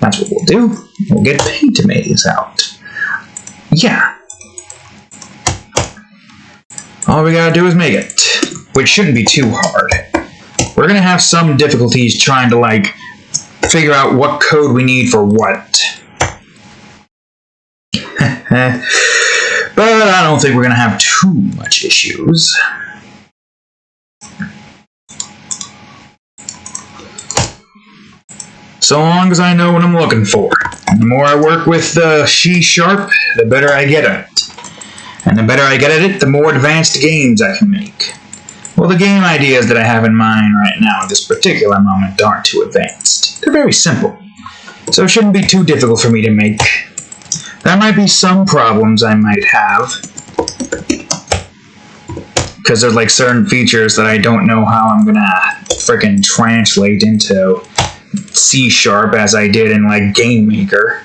That's what we'll do. We'll get Paint Maze out. Yeah. All we gotta do is make it. Which shouldn't be too hard. We're gonna have some difficulties trying to, like, figure out what code we need for what. But I don't think we're gonna have too much issues. So long as I know what I'm looking for. The more I work with C#, the better I get at it. And the better I get at it, the more advanced games I can make. Well, the game ideas that I have in mind right now at this particular moment aren't too advanced. They're very simple. So it shouldn't be too difficult for me to make. There might be some problems I might have. Because there's like certain features that I don't know how I'm gonna frickin' translate into C# as I did in like Game Maker.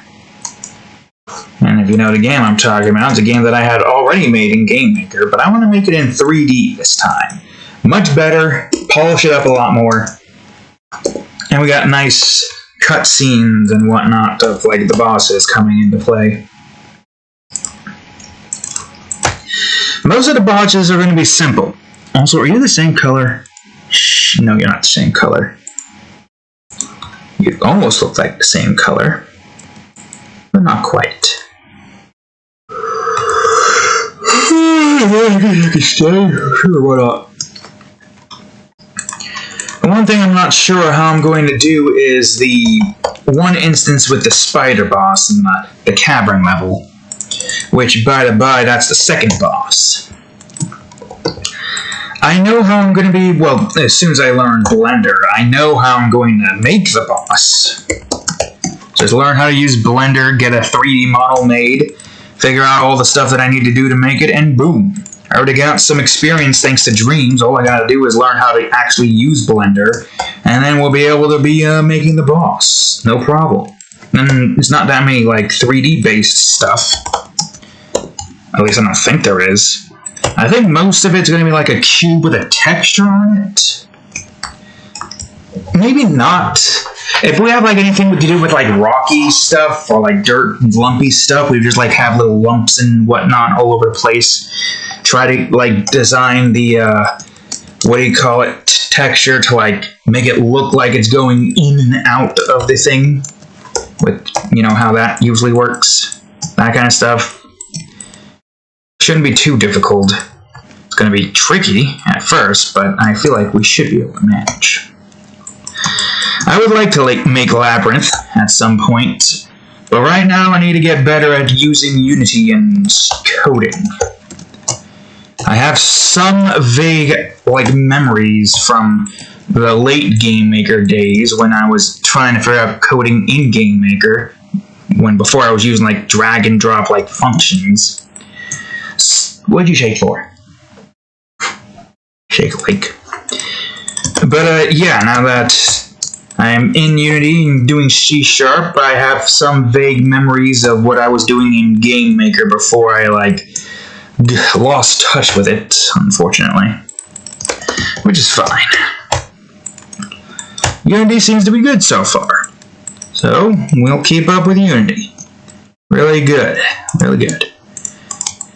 And if you know the game I'm talking about, it's a game that I had already made in Game Maker, but I want to make it in 3D this time. Much better, polish it up a lot more, and we got nice cutscenes and whatnot of like the bosses coming into play. Most of the bosses are going to be simple. Also, are you the same color? Shh, no, you're not the same color. You almost look like the same color, but not quite. I can stay. Sure, why not? The one thing I'm not sure how I'm going to do is the one instance with the spider boss in the cavern level, which, by the by, that's the second boss. I know how I'm going to be, well, as soon as I learn Blender, I know how I'm going to make the boss. Just learn how to use Blender, get a 3D model made, figure out all the stuff that I need to do to make it, and boom. I already got some experience thanks to Dreams. All I gotta do is learn how to actually use Blender, and then we'll be able to be making the boss. No problem. And it's not that many like 3D based stuff. At least I don't think there is. I think most of it's gonna be like a cube with a texture on it. Maybe not. If we have like anything we could do with like rocky stuff or like dirt lumpy stuff, we just like have little lumps and whatnot all over the place. Try to like design the what do you call it, texture to like make it look like it's going in and out of the thing. With, you know, how that usually works. That kind of stuff. Shouldn't be too difficult. It's going to be tricky at first, but I feel like we should be able to manage. I would like to like make Labyrinth at some point, but right now I need to get better at using Unity and coding. I have some vague like memories from the late Game Maker days when I was trying to figure out coding in Game Maker, before I was using like drag and drop like functions. What'd you shake for? Shake like. But yeah, now that I am in Unity and doing C#, I have some vague memories of what I was doing in Game Maker before I like lost touch with it, unfortunately. Which is fine. Unity seems to be good so far. So, we'll keep up with Unity. Really good. Really good.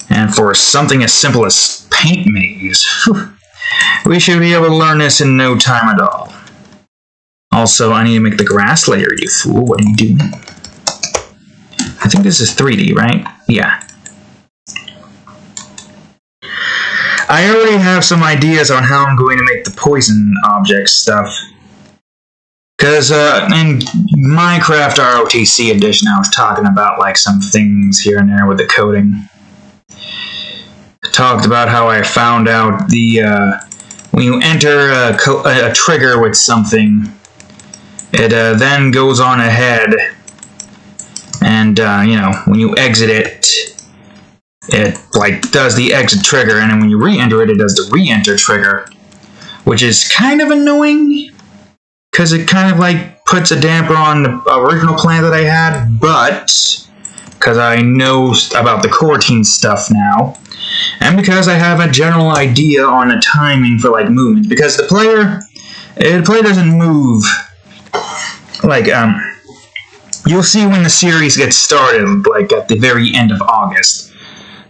And for something as simple as Paint Maze, we should be able to learn this in no time at all. Also, I need to make the grass layer, you fool. What are you doing? I think this is 3D, right? Yeah. I already have some ideas on how I'm going to make the poison object stuff. Because in Minecraft ROTC edition, I was talking about like some things here and there with the coding. I talked about how I found out the when you enter a trigger with something, it then goes on ahead, and you know, when you exit it, it like does the exit trigger, and then when you re-enter it, it does the re-enter trigger, which is kind of annoying. Because it kind of like puts a damper on the original plan that I had, but because I know about the coroutine stuff now, and because I have a general idea on the timing for like movement, because the player doesn't move like you'll see when the series gets started, like at the very end of August,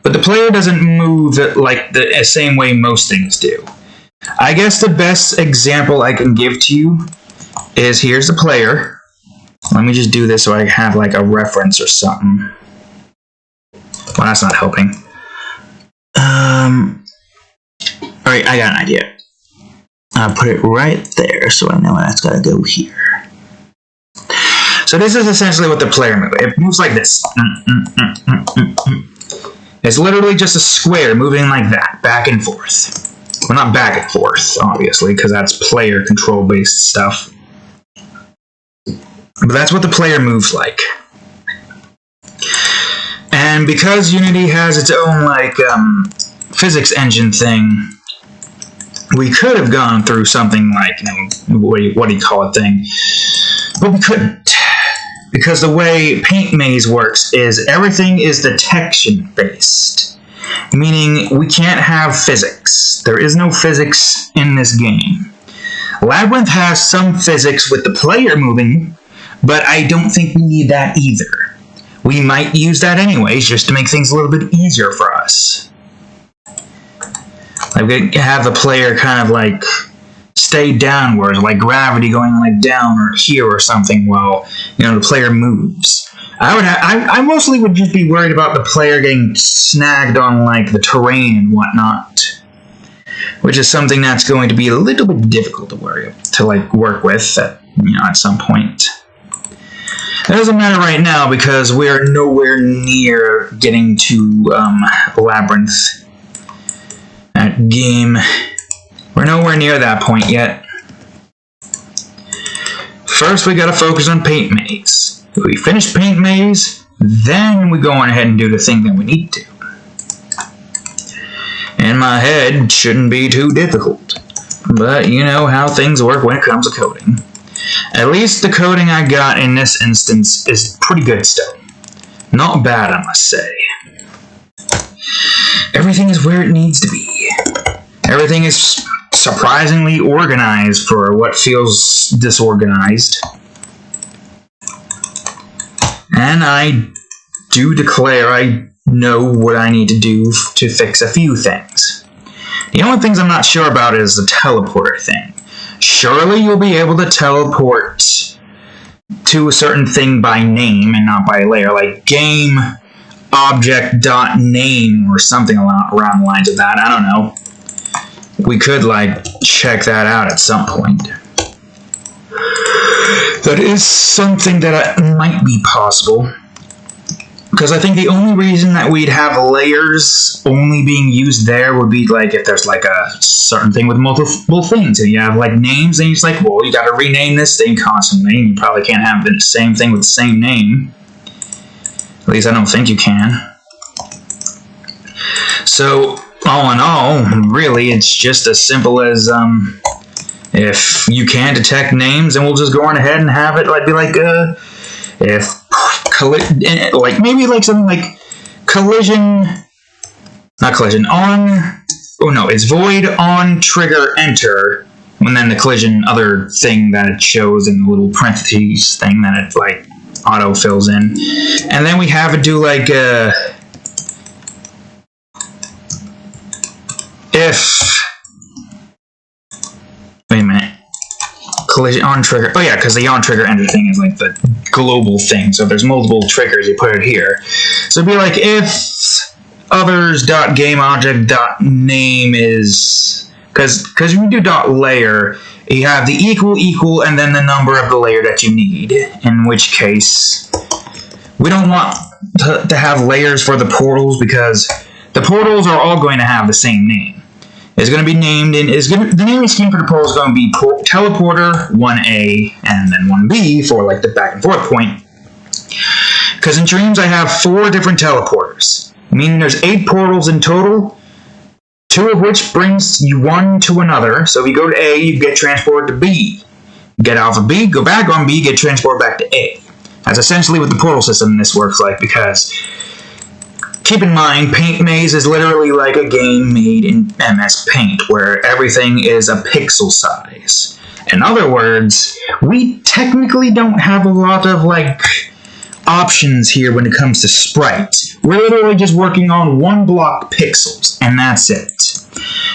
but the player doesn't move like the same way most things do. I guess the best example I can give to you is here's the player. Let me just do this so I have like a reference or something. Well, that's not helping. Alright, I got an idea. I'll put it right there so I know that's gotta go here. So this is essentially what the player moves. It moves like this. It's literally just a square moving like that, back and forth. Well, not back and forth, obviously, because that's player control-based stuff. But that's what the player moves like. And because Unity has its own, like, physics engine thing, we could have gone through something like, you know, what do you call it thing, but we couldn't. Because the way Paint Maze works is everything is detection-based. Meaning we can't have physics. There is no physics in this game. Labyrinth has some physics with the player moving, but I don't think we need that either. We might use that anyways, just to make things a little bit easier for us. Like we have the player kind of like stay downwards, like gravity going like down or here or something while, you know, the player moves. I mostly would just be worried about the player getting snagged on like the terrain and whatnot, which is something that's going to be a little bit difficult to work with at, you know, at some point. It doesn't matter right now because we're nowhere near getting to Labyrinth. That game, we're nowhere near that point yet. First, we gotta focus on Paint Maze. If we finish Paint Maze, then we go on ahead and do the thing that we need to. in my head shouldn't be too difficult. But you know how things work when it comes to coding. At least the coding I got in this instance is pretty good still. Not bad, I must say. Everything is where it needs to be. Everything is surprisingly organized for what feels disorganized. And I do declare I know what I need to do to fix a few things. The only things I'm not sure about is the teleporter thing. Surely you'll be able to teleport to a certain thing by name and not by layer, like game object.name or something around the lines of that. I don't know. We could, like, check that out at some point. That is something that might be possible. Because I think the only reason that we'd have layers only being used there would be, like, if there's, like, a certain thing with multiple things. And you have, like, names, and it's like, well, you gotta rename this thing constantly, and you probably can't have the same thing with the same name. At least I don't think you can. So, all in all, really, it's just as simple as, if you can detect names, then we'll just go on ahead and have it, like, be like, like, maybe, like, something like it's void on trigger enter, and then the collision other thing that it shows in the little parentheses thing that it, like, auto fills in. And then we have it do, like, wait a minute. Collision on trigger. Oh yeah, because the on trigger enter thing is like the global thing. So if there's multiple triggers, you put it here. So it'd be like if others.gameObject.name is, because when you do .layer, you have the equal and then the number of the layer that you need. In which case, we don't want to have layers for the portals because the portals are all going to have the same name. It's going to be named in, the naming scheme for the portal is going to be teleporter 1A and then 1B for, like, the back and forth point. Because in Dreams I have 4 different teleporters, meaning there's 8 portals in total, 2 of which brings you one to another. So if you go to A, you get transported to B. Get off of B, go back on B, get transported back to A. That's essentially what the portal system in this works like, because keep in mind, Paint Maze is literally like a game made in MS Paint, where everything is a pixel size. In other words, we technically don't have a lot of, like, options here when it comes to sprites. We're literally just working on 1 block pixels, and that's it.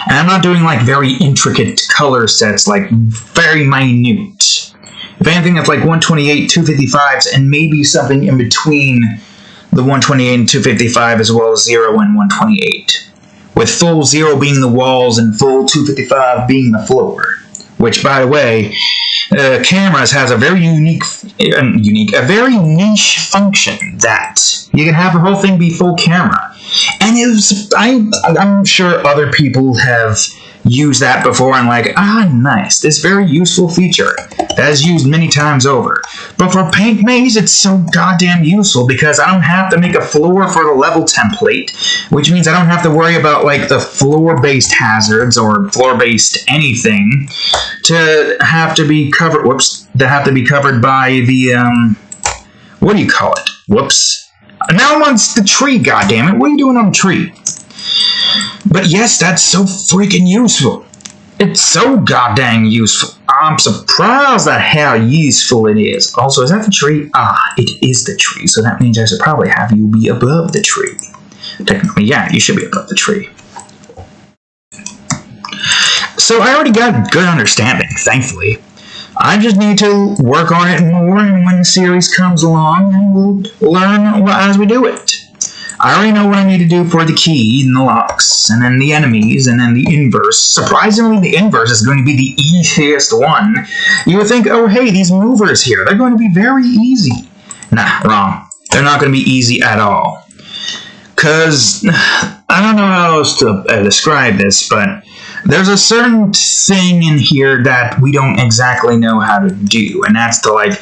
And I'm not doing, like, very intricate color sets, like, very minute. If anything, that's like 128, 255s, and maybe something in between the 128 and 255, as well as 0 and 128, with full 0 being the walls and full 255 being the floor. Which, by the way, Cameras has a very a very niche function that you can have the whole thing be full camera. And I'm sure other people have used that before and like, nice, this very useful feature that is used many times over. But for Paint Maze, it's so goddamn useful because I don't have to make a floor for the level template, which means I don't have to worry about like the floor-based hazards or floor-based anything to have to be covered. To be covered by the what do you call it? Whoops. Now I'm on the tree. Goddammit! What are you doing on the tree? But yes, that's so freaking useful. It's so goddamn useful. I'm surprised at how useful it is. Also, is that the tree? It is the tree. So that means I should probably have you be above the tree. Technically, yeah, you should be above the tree. So I already got a good understanding, thankfully. I just need to work on it more, and when the series comes along, and we'll learn as we do it. I already know what I need to do for the key, and the locks, and then the enemies, and then the inverse. Surprisingly, the inverse is going to be the easiest one. You would think, oh hey, these movers here, they're going to be very easy. Nah, wrong. They're not going to be easy at all. Because, I don't know how else to describe this, but there's a certain thing in here that we don't exactly know how to do, and that's to like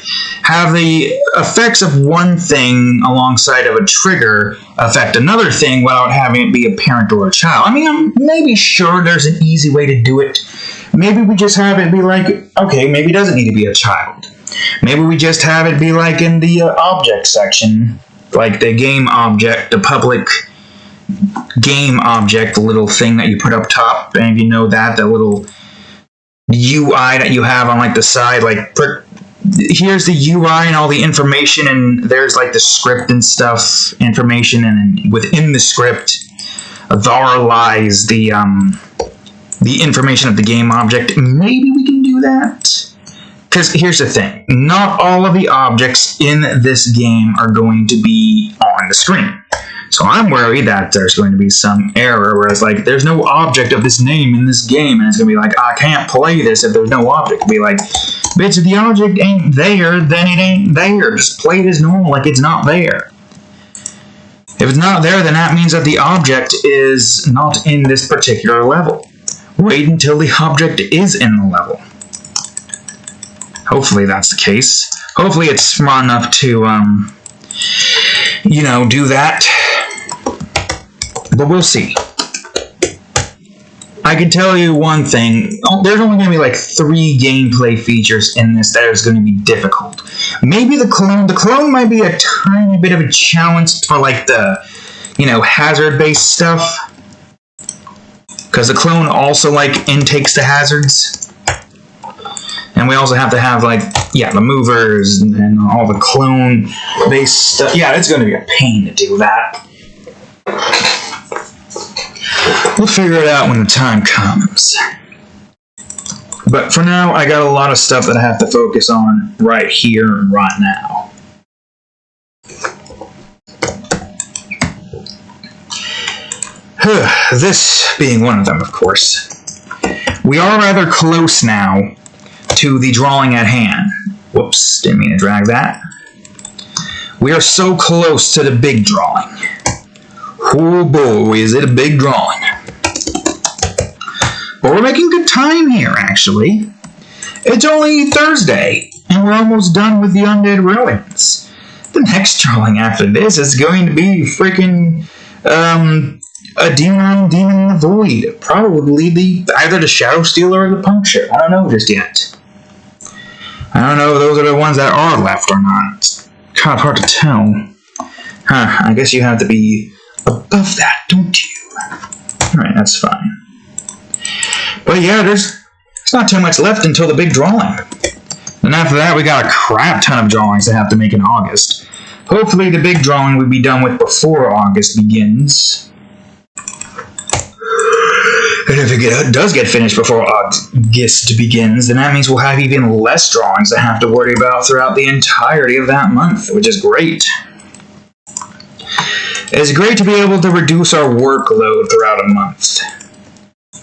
have the effects of one thing alongside of a trigger affect another thing without having it be a parent or a child. I mean, I'm maybe sure there's an easy way to do it. Maybe we just have it be like, okay, maybe it doesn't need to be a child. Maybe we just have it be like in the object section, like the game object, the public game object, the little thing that you put up top, and you know that, the little UI that you have on like the side, like here's the UI and all the information, and there's like the script and stuff, information, and within the script, there lies the information of the game object. Maybe we can do that. Because here's the thing, not all of the objects in this game are going to be on the screen. So I'm worried that there's going to be some error where it's like, there's no object of this name in this game, and it's going to be like, I can't play this if there's no object. It'll be like, bitch, if the object ain't there, then it ain't there. Just play it as normal, like it's not there. If it's not there, then that means that the object is not in this particular level. Wait until the object is in the level. Hopefully that's the case. Hopefully it's smart enough to, do that. But we'll see. I can tell you one thing. There's only going to be like 3 gameplay features in this that is going to be difficult. Maybe the clone. The clone might be a tiny bit of a challenge for like the, hazard-based stuff. Because the clone also like intakes the hazards. And we also have to have, the movers and all the clone-based stuff. Yeah, it's going to be a pain to do that. We'll figure it out when the time comes. But for now, I got a lot of stuff that I have to focus on right here and right now. This being one of them, of course. We are rather close now to the drawing at hand. Whoops, didn't mean to drag that. We are so close to the big drawing. Oh boy, is it a big drawing. But we're making good time here, actually. It's only Thursday, and we're almost done with the Undead Ruins. The next drawing after this is going to be freaking, a demon in the void. Probably either the Shadow Stealer or the Puncture. I don't know just yet. I don't know if those are the ones that are left or not. It's kind of hard to tell. I guess you have to be above that, don't you? Alright, that's fine. But yeah, there's not too much left until the big drawing. And after that, we got a crap ton of drawings to have to make in August. Hopefully the big drawing will be done with before August begins. And if it does get finished before August begins, then that means we'll have even less drawings to have to worry about throughout the entirety of that month, which is great. It's great to be able to reduce our workload throughout a month.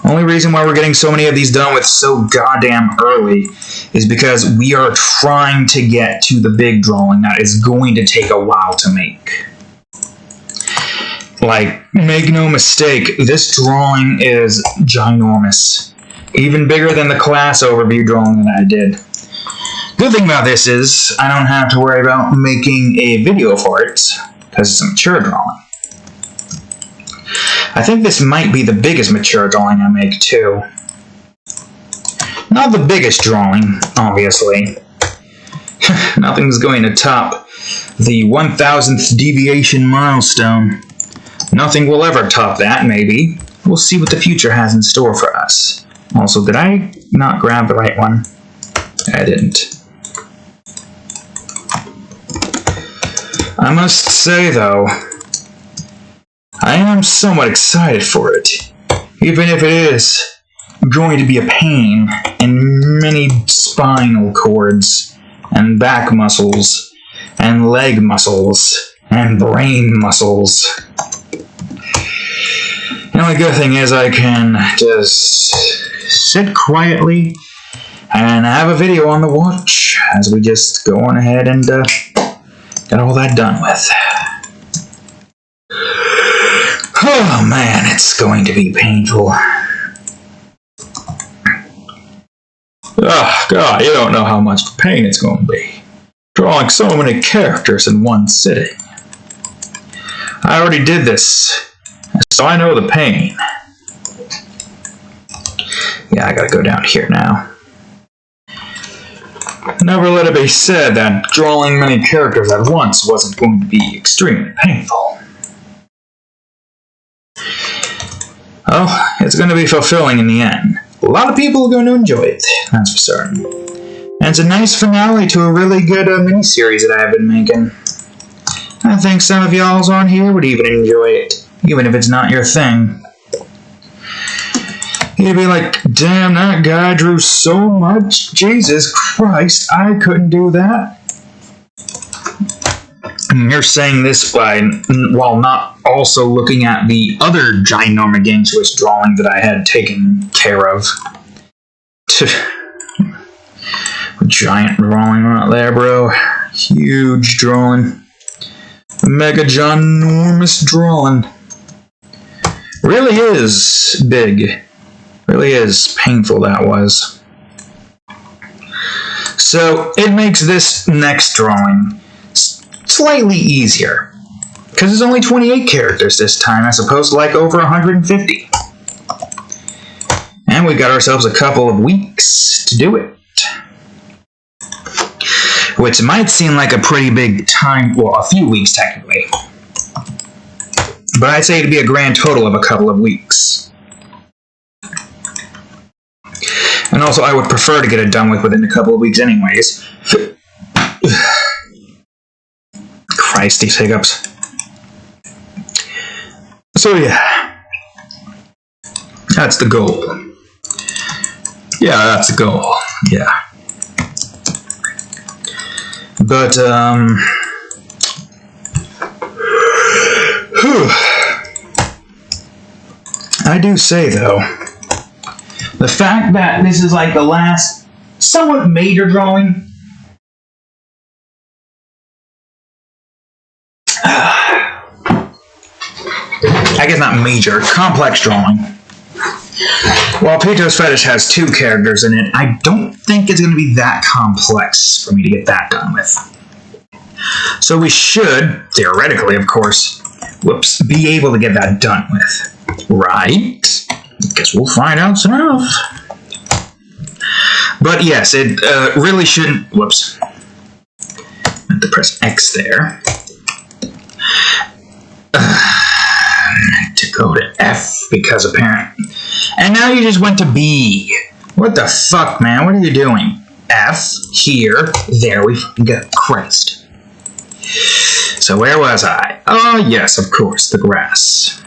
Only reason why we're getting so many of these done with so goddamn early is because we are trying to get to the big drawing that is going to take a while to make. Like, make no mistake, this drawing is ginormous. Even bigger than the class overview drawing that I did. Good thing about this is, I don't have to worry about making a video for it, because it's a mature drawing. I think this might be the biggest mature drawing I make, too. Not the biggest drawing, obviously. Nothing's going to top the 1000th deviation milestone. Nothing will ever top that, maybe. We'll see what the future has in store for us. Also, did I not grab the right one? I didn't. I must say, though, I am somewhat excited for it. Even if it is going to be a pain in many spinal cords, and back muscles, and leg muscles, and brain muscles. The only good thing is I can just sit quietly and have a video on the watch as we just go on ahead and get all that done with. Oh man, it's going to be painful. Oh, God, you don't know how much pain it's going to be. Drawing so many characters in one sitting. I already did this, so I know the pain. Yeah, I gotta go down here now. Never let it be said that drawing many characters at once wasn't going to be extremely painful. Oh, it's going to be fulfilling in the end. A lot of people are going to enjoy it, that's for certain. And it's a nice finale to a really good miniseries that I've been making. I think some of y'all on here would even enjoy it, even if it's not your thing. You'd be like, damn, that guy drew so much. Jesus Christ, I couldn't do that. And you're saying this while not also looking at the other ginormous Gangsters drawing that I had taken care of. Giant drawing right there, bro. Huge drawing. Mega ginormous drawing. Really is big. Really is painful, that was. So it makes this next drawing slightly easier, because there's only 28 characters this time as opposed to like over 150. And we got ourselves a couple of weeks to do it, which might seem like a pretty big time, well, a few weeks technically, but I'd say it'd be a grand total of a couple of weeks. And also, I would prefer to get it done within a couple of weeks anyways. Christ, these hiccups. So yeah. That's the goal. Yeah, that's the goal. Yeah. But, I do say, though, the fact that this is like the last somewhat major drawing, I guess not major, complex drawing. While Pito's Fetish has 2 characters in it, I don't think it's going to be that complex for me to get that done with. So we should, theoretically of course, be able to get that done with. Right? Guess we'll find out soon enough. But yes, it really shouldn't... Whoops. I have to press X there. To go to F because apparently... And now you just went to B. What the fuck, man? What are you doing? F, here, there we fucking go. Christ. So where was I? Oh, yes, of course, the grass.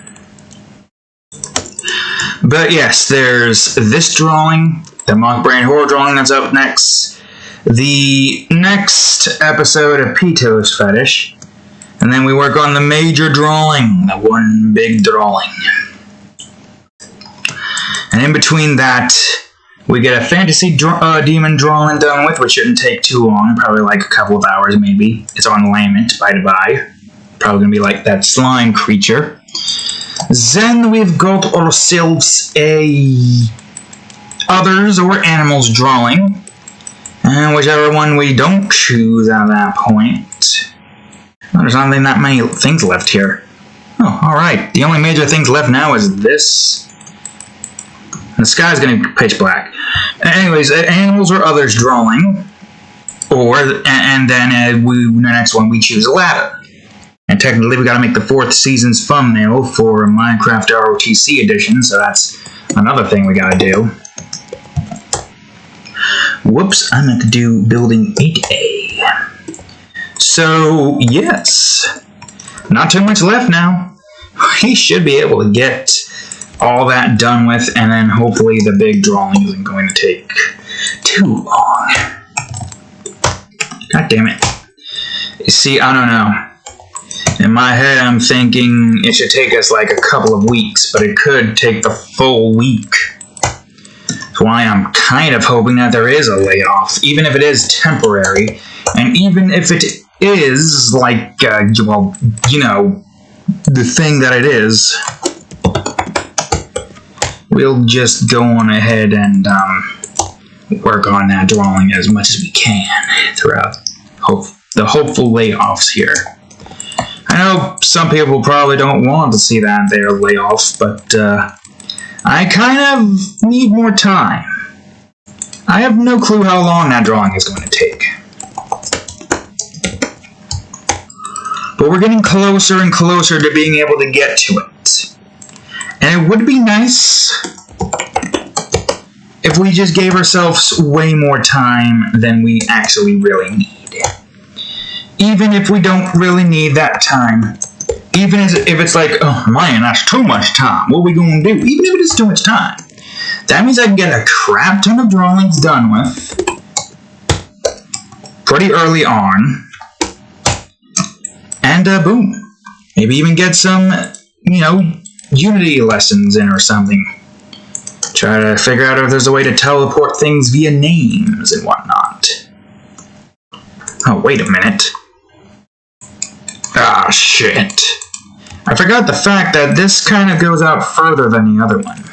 But yes, there's this drawing, the Mock Brain Horror drawing that's up next, the next episode of Pito's Fetish, and then we work on the major drawing, the one big drawing. And in between that, we get a fantasy demon drawing done with, which shouldn't take too long, probably like a couple of hours maybe. It's on Lament, by the by. Probably gonna be like that slime creature. Then we've got ourselves a others or animals drawing, and whichever one we don't choose at that point. Oh, there's not that many things left here. Oh, alright. The only major things left now is this. The sky's getting pitch black. Anyways, animals or others drawing, and then the next one we choose a ladder. And technically we gotta make the 4th season's thumbnail for Minecraft ROTC edition, so that's another thing we gotta do. Whoops, I meant to do building 8A. So, yes. Not too much left now. We should be able to get all that done with, and then hopefully the big drawing isn't going to take too long. God damn it. You see, I don't know. In my head, I'm thinking it should take us like a couple of weeks, but it could take the full week. That's why I'm kind of hoping that there is a layoff, even if it is temporary, and even if it is like, well, you know, the thing that it is, we'll just go on ahead and work on that drawing as much as we can throughout the hopeful layoffs here. I know some people probably don't want to see that there layoff, but I kind of need more time. I have no clue how long that drawing is going to take. But we're getting closer and closer to being able to get to it. And it would be nice if we just gave ourselves way more time than we actually really need. Even if we don't really need that time. Even if it's like, oh man, that's too much time. What are we going to do? Even if it is too much time. That means I can get a crap ton of drawings done with pretty early on. And boom. Maybe even get some, Unity lessons in or something. Try to figure out if there's a way to teleport things via names and whatnot. Oh, wait a minute. Ah, shit. I forgot the fact that this kind of goes out further than the other one.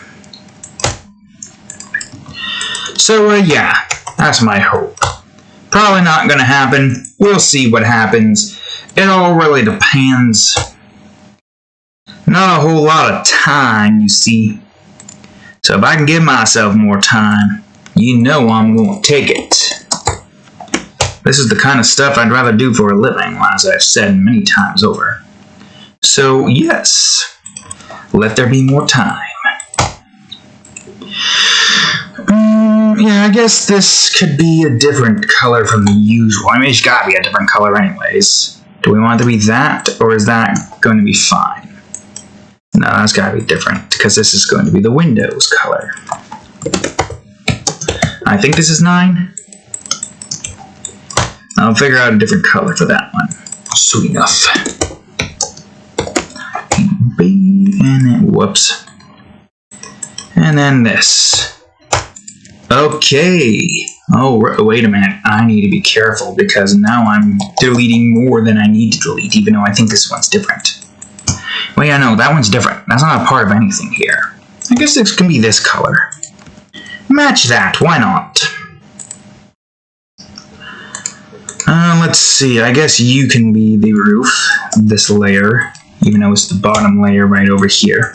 So, yeah, that's my hope. Probably not gonna happen. We'll see what happens. It all really depends. Not a whole lot of time, you see. So if I can give myself more time, you know I'm going to take it. This is the kind of stuff I'd rather do for a living, as I've said many times over. So, yes, let there be more time. Yeah, I guess this could be a different color from the usual. I mean, it's got to be a different color anyways. Do we want it to be that, or is that going to be fine? No, that's got to be different, because this is going to be the Windows color. I think this is 9. I'll figure out a different color for that one. Sweet enough. And then, whoops. And then this. Okay. Oh, wait a minute. I need to be careful, because now I'm deleting more than I need to delete, even though I think this one's different. Well, yeah, no, that one's different. That's not a part of anything here. I guess this can be this color. Match that, why not? Let's see, I guess you can be the roof, this layer, even though it's the bottom layer right over here.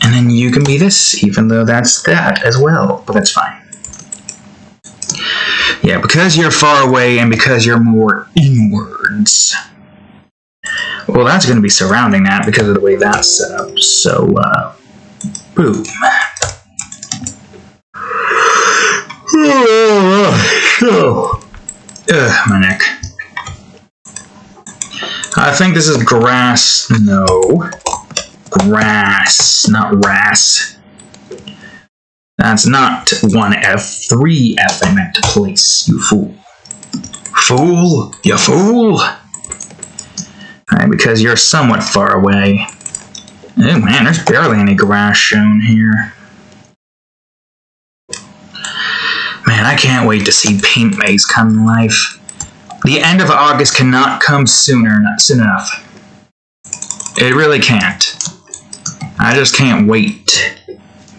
And then you can be this, even though that's that as well, but that's fine. Yeah, because you're far away and because you're more inwards. Well, that's going to be surrounding that because of the way that's set up. So, boom. My neck. I think this is grass. No. Grass, not ras. That's not 1F, 3F I meant to place, you fool. Fool, you fool. Alright, because you're somewhat far away. Oh man, there's barely any grass shown here. Man, I can't wait to see Paint Maze come to life. The end of August cannot come soon enough. It really can't. I just can't wait.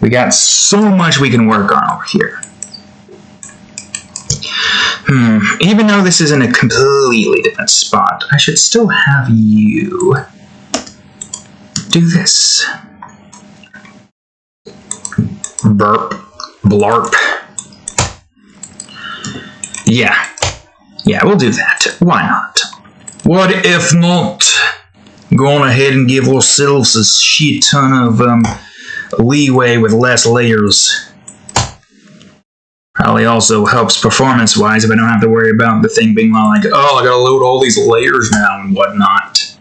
We got so much we can work on over here. Even though this is in a completely different spot, I should still have you do this. Burp. Blarp. Yeah, we'll do that. Why not? What if not? Going ahead and give ourselves a shit ton of leeway with less layers. Probably also helps performance-wise if I don't have to worry about the thing being like, oh, I gotta load all these layers now and whatnot.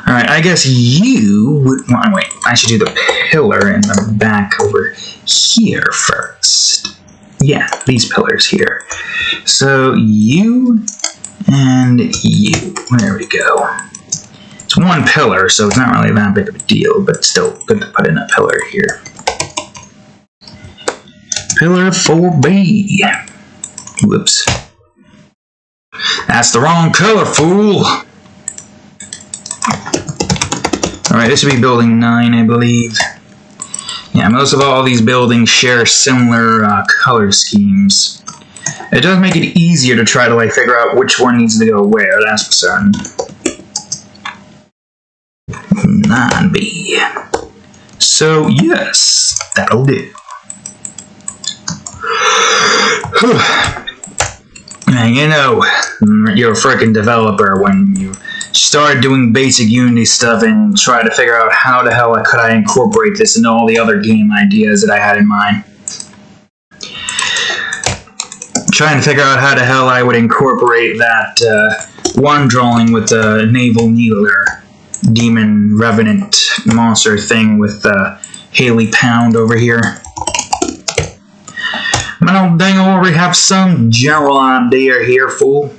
Alright, I guess you would... Wait, I should do the pillar in the back over here first. Yeah, these pillars here. So, you and you. There we go. It's one pillar, so it's not really that big of a deal, but still good to put in a pillar here. Pillar 4B. Whoops. That's the wrong color, fool! Alright, this would be building 9, I believe. Yeah, most of all these buildings share similar color schemes. It does make it easier to try to like figure out which one needs to go where, that's for certain. 9B. So, yes, that'll do. And you know, you're a freaking developer when you start doing basic Unity stuff and try to figure out how the hell could I incorporate this into all the other game ideas that I had in mind. Trying to figure out how the hell I would incorporate that one drawing with the naval needler, demon revenant monster thing with Haley Pound over here. Well, dang, I already have some general idea here, fool.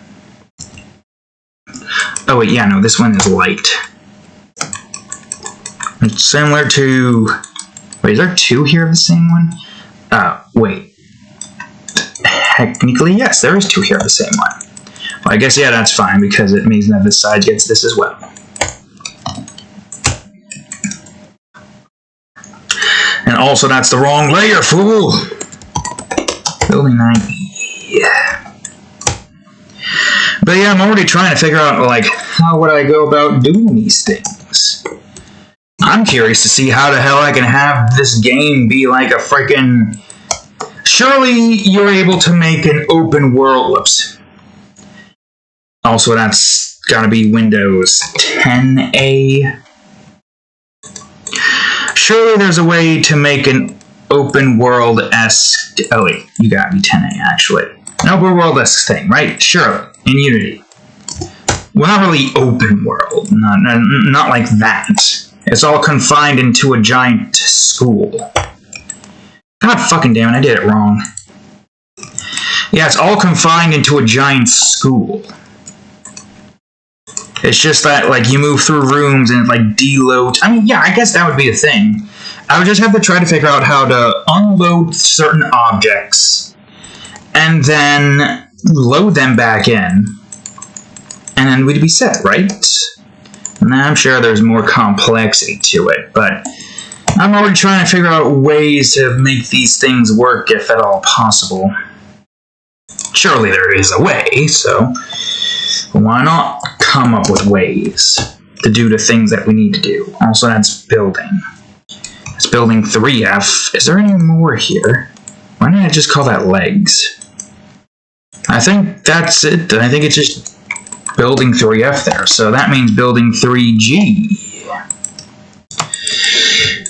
Oh wait, yeah, no, this one is light. It's similar to... Wait, is there two here of the same one? Wait. Technically, yes, there is two here of the same one. Well, I guess, yeah, that's fine, because it means that this side gets this as well. And also, that's the wrong layer, fool! Building 9. Yeah. But yeah, I'm already trying to figure out, like, how would I go about doing these things? I'm curious to see how the hell I can have this game be like a freaking... Surely you're able to make an open world... Whoops. Also, that's gotta be Windows 10A. Surely there's a way to make an open world-esque... Oh wait, you gotta be 10A, actually. An open world-esque thing, right? Surely. In Unity. Well, not really open world. Not like that. It's all confined into a giant school. God fucking damn it, I did it wrong. Yeah, it's all confined into a giant school. It's just that, like, you move through rooms and it, like, deloads. I mean, yeah, I guess that would be a thing. I would just have to try to figure out how to unload certain objects and then load them back in. And then we'd be set, right? And I'm sure there's more complexity to it, but I'm already trying to figure out ways to make these things work, if at all possible. Surely there is a way, so why not come up with ways to do the things that we need to do? Also, that's building. It's building 3F. Is there any more here? Why didn't I just call that legs? I think that's it. I think it's just building 3F there, so that means building 3G.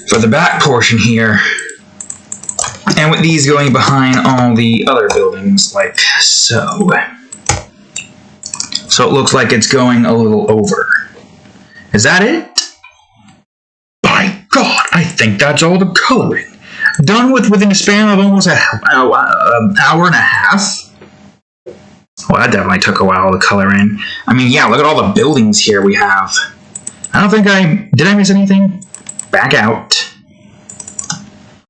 For the back portion here. And with these going behind all the other buildings, like so. So it looks like it's going a little over. Is that it? By God, I think that's all the coloring. Done within a span of almost an hour and a half. Well, that definitely took a while to color in. I mean, yeah, look at all the buildings here we have. I don't think did I miss anything? Back out.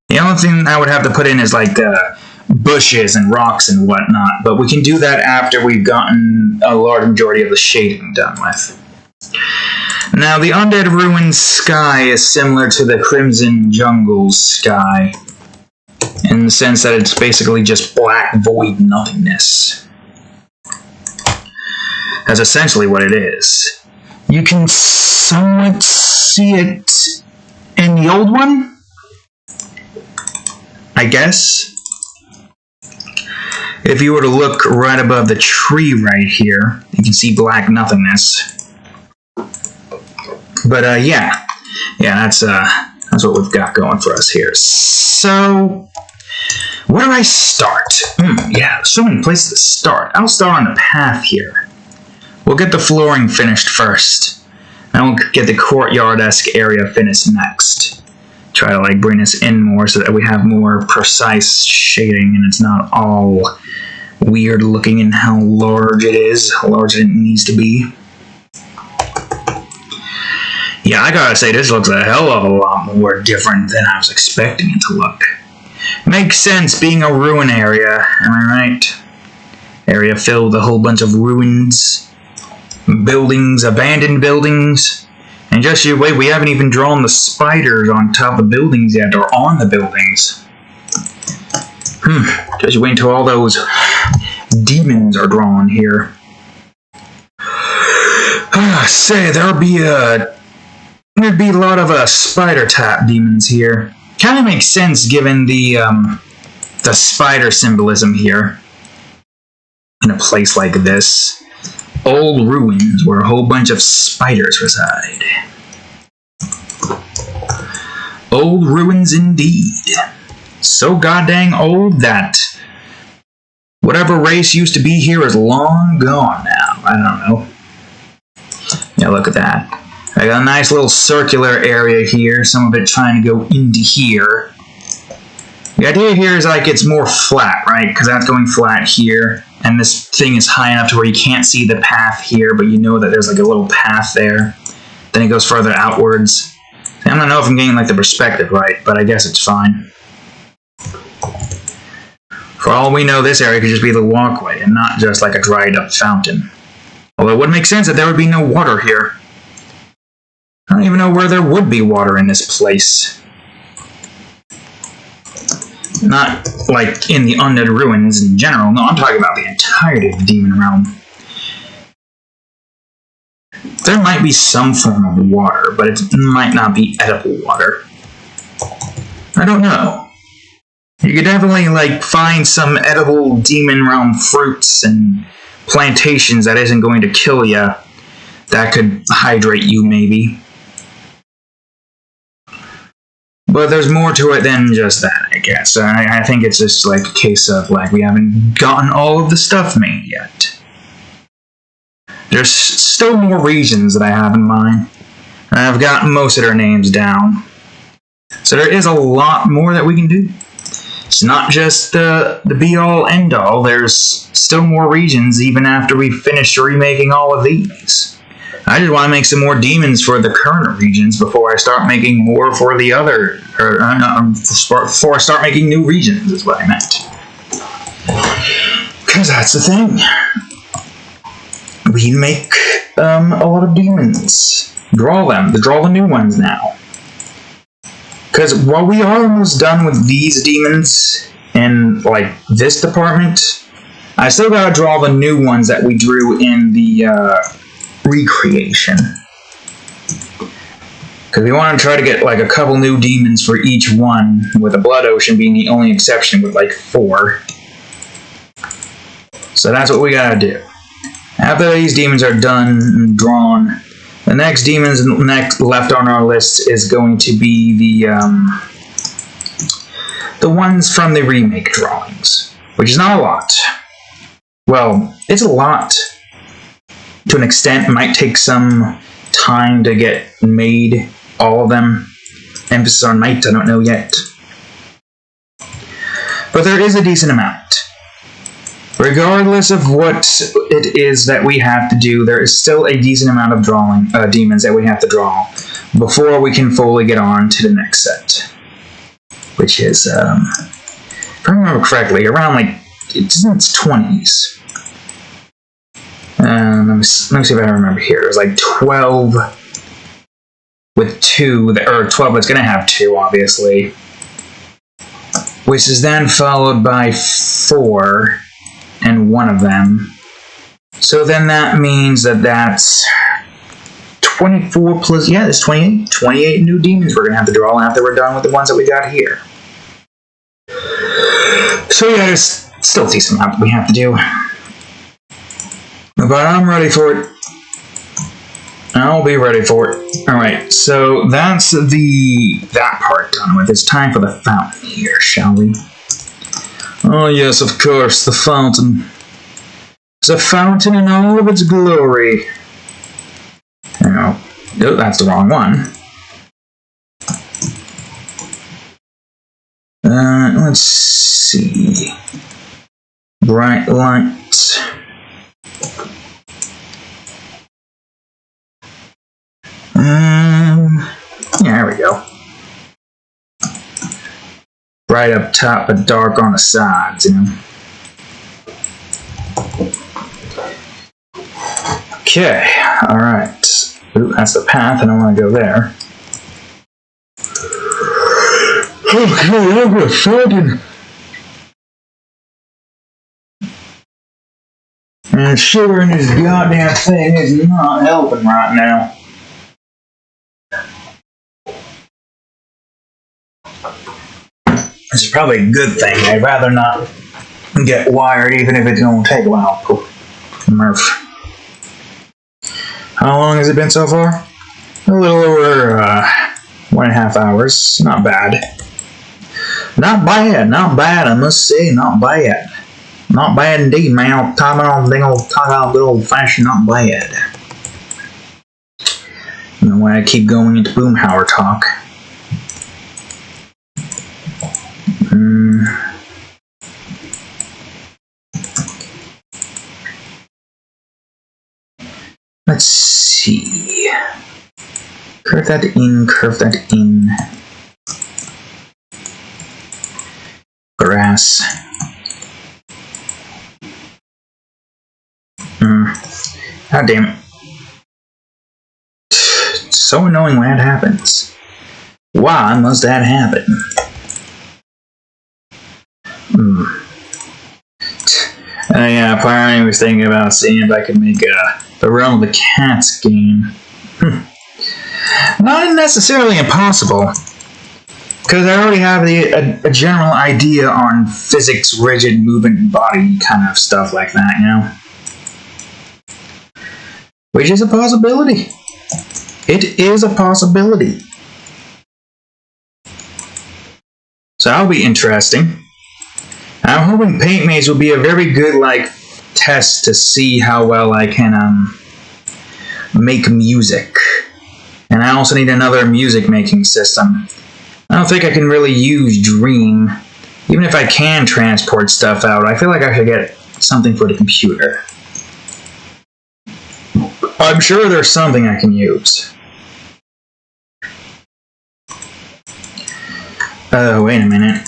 The only thing I would have to put in is, like, bushes and rocks and whatnot, but we can do that after we've gotten a large majority of the shading done with. Now, the Undead Ruins sky is similar to the Crimson Jungle's sky, in the sense that it's basically just black void nothingness. That's essentially what it is. You can somewhat see it in the old one, I guess. If you were to look right above the tree right here, you can see black nothingness. But yeah, that's what we've got going for us here. So, where do I start? Yeah, so many places to start. I'll start on the path here. We'll get the flooring finished first. Then we'll get the courtyard-esque area finished next. Try to, like, bring us in more so that we have more precise shading and it's not all weird looking in how large it is, how large it needs to be. Yeah, I gotta say, this looks a hell of a lot more different than I was expecting it to look. Makes sense, being a ruin area, am I right? Area filled with a whole bunch of ruins, buildings, abandoned buildings. And just you wait, we haven't even drawn the spiders on top of buildings yet, or on the buildings. Just you wait until all those demons are drawn here. Say, there'd be a lot of spider type demons here. Kind of makes sense given the spider symbolism here. In a place like this, old ruins where a whole bunch of spiders reside. Old ruins indeed. So goddamn old that whatever race used to be here is long gone now. I don't know. Yeah, look at that. I got a nice little circular area here, some of it trying to go into here. The idea here is like it's more flat, right? Because that's going flat here, and this thing is high enough to where you can't see the path here, but you know that there's like a little path there. Then it goes further outwards. I don't know if I'm getting like the perspective right, but I guess it's fine. For all we know, this area could just be the walkway, and not just like a dried up fountain. Although it would make sense that there would be no water here. I don't even know where there would be water in this place. Not like in the Undead Ruins in general. No, I'm talking about the entirety of the Demon Realm. There might be some form of water, but it might not be edible water. I don't know. You could definitely like find some edible Demon Realm fruits and plantations that isn't going to kill you. That could hydrate you, maybe. But there's more to it than just that, I guess. I think it's just like a case of like we haven't gotten all of the stuff made yet. There's still more regions that I have in mind. And I've got most of their names down. So there is a lot more that we can do. It's not just the be-all, end-all. There's still more regions even after we finish remaking all of these. I just want to make some more demons for the current regions before I start making more for the other, before I start making new regions, is what I meant. Because that's the thing. We make a lot of demons. Draw the new ones now. Because while we are almost done with these demons in like this department, I still gotta draw the new ones that we drew in the recreation. Because we want to try to get like a couple new demons for each one, with the Blood Ocean being the only exception with like 4. So that's what we gotta do. After these demons are done and drawn, the next demons left on our list is going to be the ones from the remake drawings, which is not a lot. Well, it's a lot to an extent. It might take some time to get made, all of them. Emphasis on might, I don't know yet. But there is a decent amount. Regardless of what it is that we have to do, there is still a decent amount of drawing demons that we have to draw before we can fully get on to the next set. Which is, if I remember correctly, around like, it's 20s. Let me see if I remember here. It was like 12 with 2, or 12 that's going to have 2, obviously. Which is then followed by 4 and 1 of them. So then that means that that's 24 plus, yeah, it's 28. 28 new demons we're going to have to draw after we're done with the ones that we got here. So yeah, there's still a decent amount that we have to do. But I'm ready for it. I'll be ready for it. Alright, so that's that part done with. It's time for the fountain here, shall we? Oh yes, of course, the fountain. It's a fountain in all of its glory. Oh, that's the wrong one. Let's see. Bright light. Yeah, there we go. Bright up top, but dark on the sides, you know. Okay, alright. Ooh, that's the path, and I want to go there. Okay, I'm a second. And sugar in this goddamn thing is not helping right now. This is probably a good thing. I'd rather not get wired, even if it's going to take a while. Murph. How long has it been so far? A little over 1.5 hours. Not bad. Not bad, I must say, not bad. Not bad indeed, man. I'm talking about good old fashioned, not bad. You know why I keep going into Boomhauer talk? Let's see. Curve that in, curve that in. Grass. God damn it. It's so annoying when that happens. Why must that happen? Yeah, finally was thinking about seeing if I could make the Realm of the Cats game. Not necessarily impossible, because I already have a general idea on physics, rigid movement, body kind of stuff like that, you know? Which is a possibility. It is a possibility. So that'll be interesting. I'm hoping Paint Maze will be a very good, test to see how well I can, make music. And I also need another music making system. I don't think I can really use Dream. Even if I can transport stuff out, I feel like I should get something for the computer. I'm sure there's something I can use. Oh, wait a minute.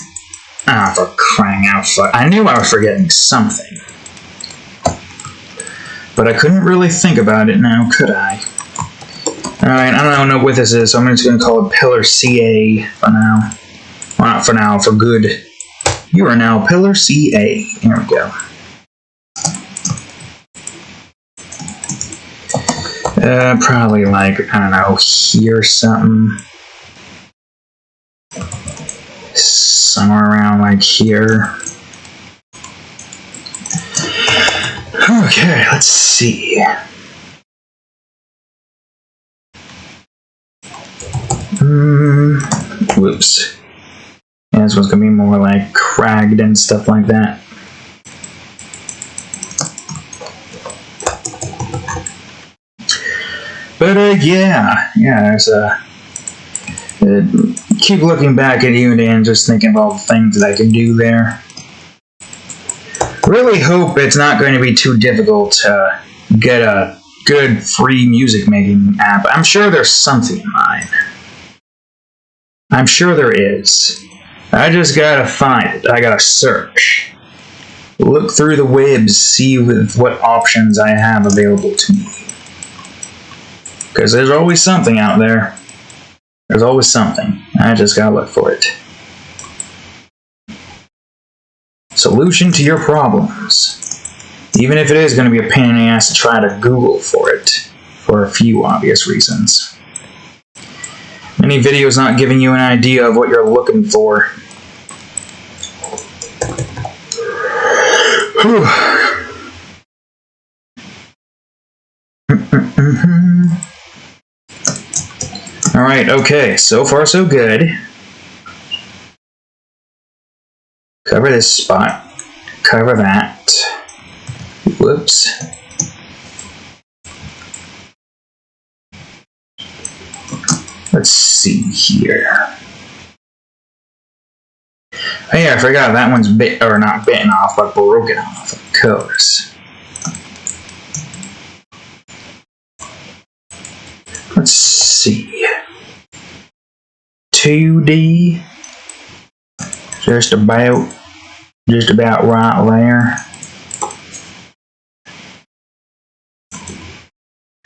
Ah, for crying out loud. I knew I was forgetting something. But I couldn't really think about it now, could I? Alright, I don't know what this is, so I'm just going to call it Pillar CA for now. Well, not for now, for good. You are now Pillar CA. Here we go. Probably I don't know, here something. Somewhere around here. Okay, let's see. Whoops. Yeah, this one's gonna be more cragged and stuff like that. But yeah, there's keep looking back at Unity and just thinking of all the things that I can do there. Really hope it's not going to be too difficult to get a good free music making app. I'm sure there's something in mind. I'm sure there is. I just gotta find it. I gotta search. Look through the webs, see what options I have available to me. Because there's always something out there. There's always something. I just gotta look for it. Solution to your problems. Even if it is going to be a pain in the ass to try to Google for it, for a few obvious reasons. Any video's not giving you an idea of what you're looking for. Alright, okay, so far so good. Cover this spot. Cover that. Whoops. Let's see here. Oh yeah, I forgot that one's not bitten off, but broken off, of course. Let's see. 2D. Just about right there.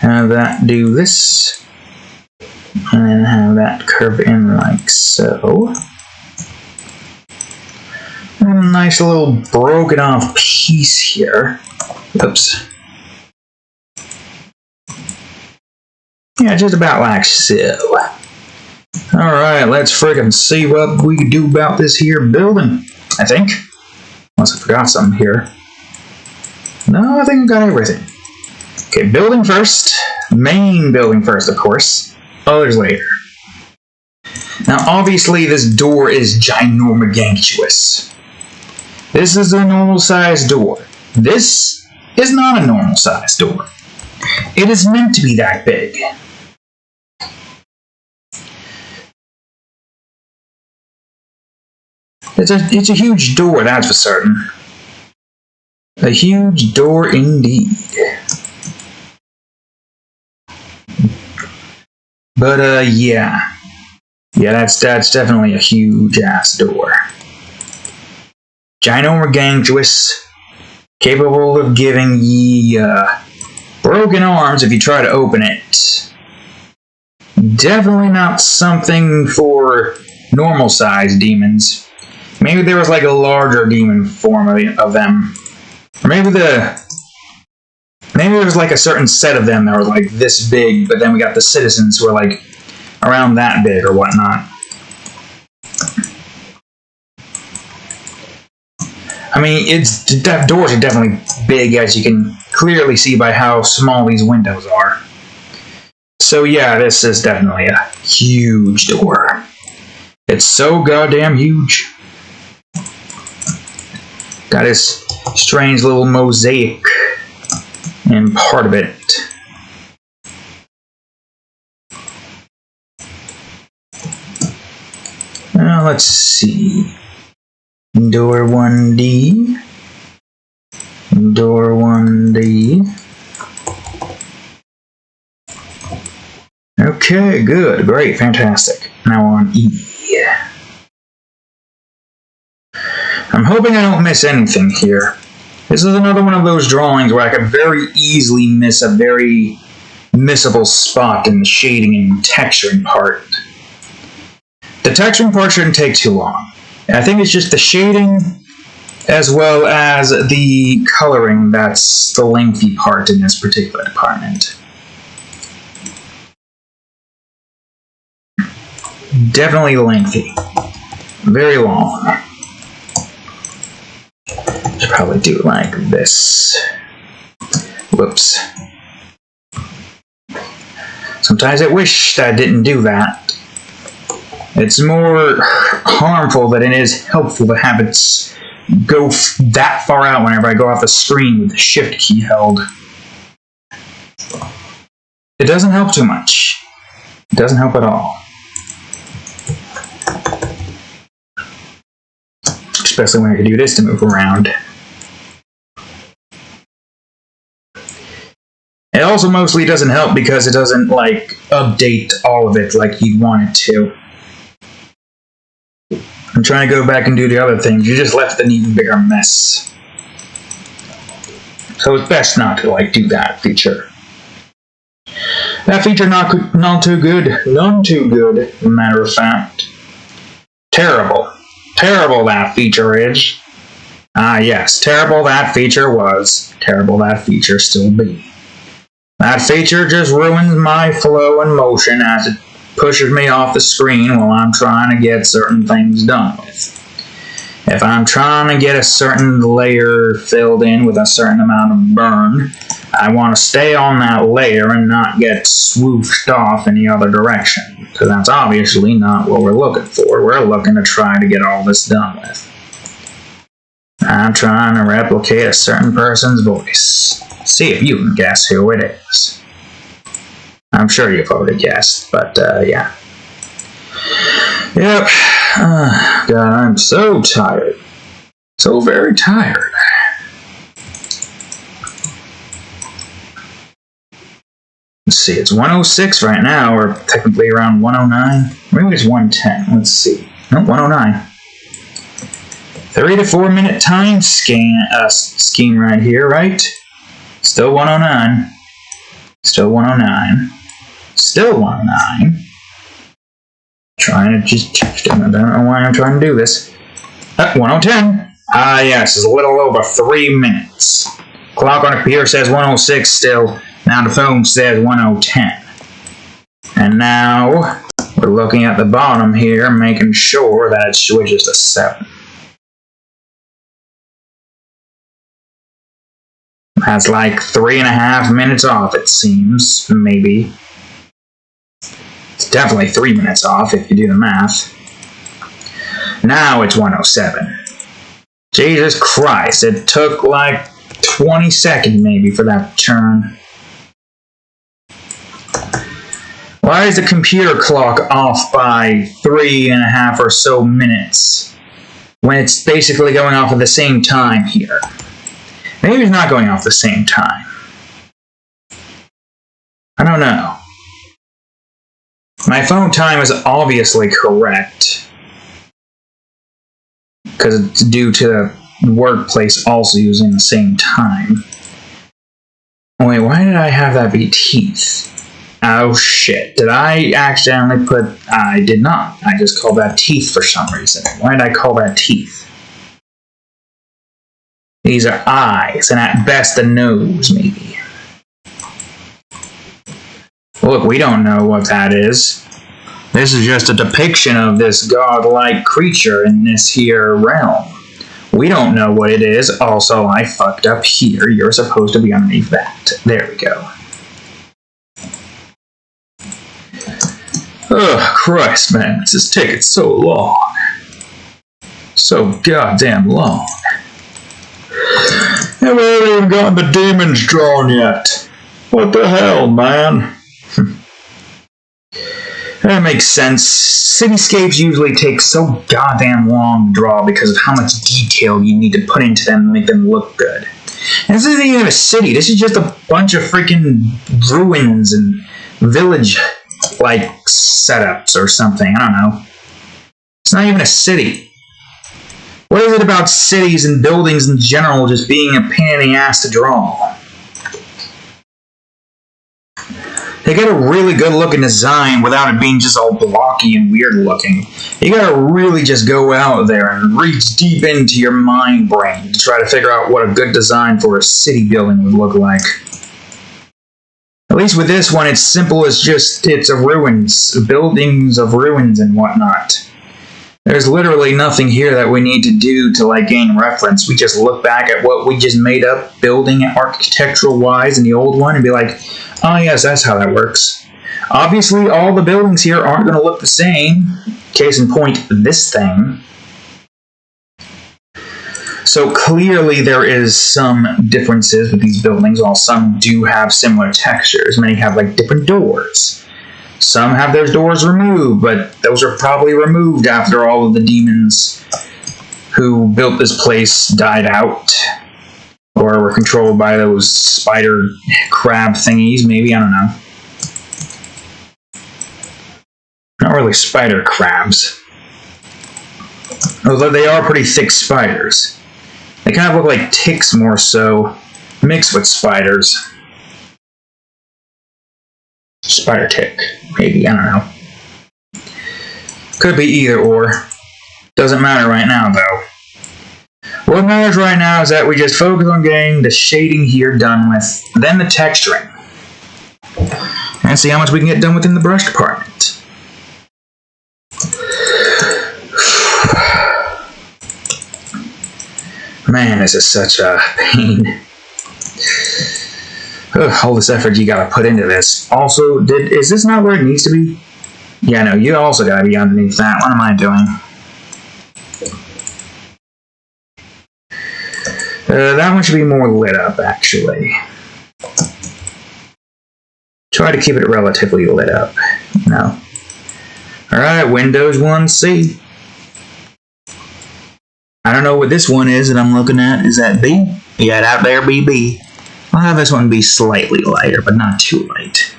have that do this, and then have that curve in like so. And a nice little broken off piece here. Oops. Yeah, just about like so. Alright, let's friggin' see what we can do about this here building, I think. Unless I forgot something here. No, I think I got everything. Okay, building first. Main building first, of course. Others later. Now, obviously, this door is ginormous. This is a normal-sized door. This is not a normal-sized door. It is meant to be that big. It's a huge door, that's for certain. A huge door indeed. But, yeah. Yeah, that's definitely a huge-ass door. Ginormous, capable of giving ye, broken arms if you try to open it. Definitely not something for normal-sized demons. Maybe there was like a larger demon form of them. Or maybe there was like a certain set of them that were like this big, but then we got the citizens who were like around that big or whatnot. I mean, doors are definitely big, as you can clearly see by how small these windows are. So yeah, this is definitely a huge door. It's so goddamn huge. Got this strange little mosaic in part of it. Now let's see. Door 1D. Door 1D. Okay, good, great, fantastic. Now on E. I'm hoping I don't miss anything here. This is another one of those drawings where I could very easily miss a very missable spot in the shading and texturing part. The texturing part shouldn't take too long. I think it's just the shading as well as the coloring that's the lengthy part in this particular department. Definitely lengthy. Very long. Should probably do it like this. Whoops. Sometimes I wish I didn't do that. It's more harmful than it is helpful to have it go that far out whenever I go off the screen with the shift key held. It doesn't help too much. It doesn't help at all. Especially when I can do this to move around. It also mostly doesn't help because it doesn't, like, update all of it like you'd want it to. I'm trying to go back and do the other things. You just left an even bigger mess. So it's best not to, like, do that feature. That feature not too good. None too good, as a matter of fact. Terrible. Terrible that feature is. Ah, yes. Terrible that feature was. Terrible that feature still be. That feature just ruins my flow and motion as it pushes me off the screen while I'm trying to get certain things done with. If I'm trying to get a certain layer filled in with a certain amount of burn, I want to stay on that layer and not get swooshed off in the other direction, because that's obviously not what we're looking for. We're looking to try to get all this done with. I'm trying to replicate a certain person's voice. See if you can guess who it is. I'm sure you've already guessed, but yeah. Yep. God, I'm so tired. So very tired. Let's see, it's 1:06 right now, or technically around 1:09. Maybe it's 1:10. Let's see. No, 1:09. 3 to 4 minute time scheme right here, right? Still 1:09. Still 109. Still 109. Trying to just change them. I don't know why I'm trying to do this. 1010. Ah, yes, it's a little over 3 minutes. Clock on the computer says 106 still. Now the phone says 1010. And now we're looking at the bottom here, making sure that it switches to 7. That's like 3.5 minutes off, it seems. Maybe. It's definitely 3 minutes off if you do the math. Now it's 107. Jesus Christ, it took like 20 seconds maybe for that turn. Why is the computer clock off by 3.5 or so minutes when it's basically going off at the same time here? Maybe it's not going off the same time. I don't know. My phone time is obviously correct because it's due to the workplace also using the same time. Wait, why did I have that be teeth? Oh shit, did I accidentally put... I did not. I just called that teeth for some reason. Why did I call that teeth? These are eyes, and at best a nose, maybe. Look, we don't know what that is. This is just a depiction of this godlike creature in this here realm. We don't know what it is. Also, I fucked up here. You're supposed to be underneath that. There we go. Ugh, Christ, man. This is taking so long. So goddamn long. And we haven't even gotten the demons drawn yet. What the hell, man? That makes sense. Cityscapes usually take so goddamn long to draw because of how much detail you need to put into them to make them look good. And this isn't even a city. This is just a bunch of freaking ruins and village-like setups or something. I don't know. It's not even a city. What is it about cities and buildings in general just being a pain in the ass to draw? They get a really good looking design without it being just all blocky and weird looking. You gotta really just go out there and reach deep into your mind brain to try to figure out what a good design for a city building would look like. At least with this one, it's simple as just, it's a ruins, buildings of ruins and whatnot. There's literally nothing here that we need to do to like gain reference. We just look back at what we just made up, building architectural wise in the old one, and be like, oh yes, that's how that works. Obviously, all the buildings here aren't going to look the same. Case in point, this thing. So clearly there is some differences with these buildings, while some do have similar textures. Many have like different doors. Some have their doors removed, but those are probably removed after all of the demons who built this place died out. Or were controlled by those spider crab thingies, maybe, I don't know. Not really spider crabs. Although they are pretty thick spiders. They kind of look like ticks more so, mixed with spiders. Spider tick, maybe, I don't know. Could be either or. Doesn't matter right now, though. What matters right now is that we just focus on getting the shading here done with, then the texturing. And see how much we can get done within the brush department. Man, this is such a pain. Ugh, all this effort you gotta put into this. Also, is this not where it needs to be? Yeah, no, you also gotta be underneath that. What am I doing? That one should be more lit up, actually. Try to keep it relatively lit up. No. Alright, Windows 1C. I don't know what this one is that I'm looking at. Is that B? Yeah, that there be B. I'll have this one be slightly lighter, but not too light.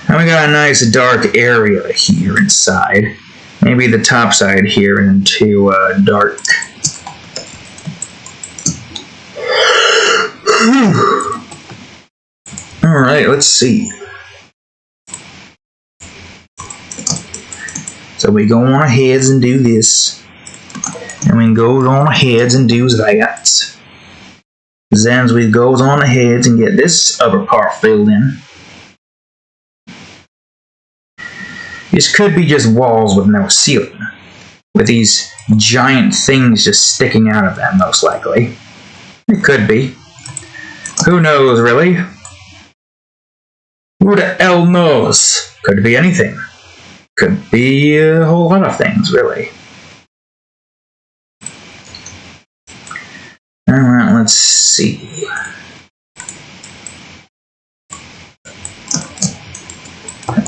And we got a nice dark area here inside. Maybe the top side here into dark. Alright, let's see. So we go on ahead and do this. And we go on ahead and do that. Then we go on ahead and get this upper part filled in. This could be just walls with no ceiling, with these giant things just sticking out of them, most likely. It could be. Who knows, really? Who the hell knows? Could be anything. Could be a whole lot of things, really. Alright, let's see.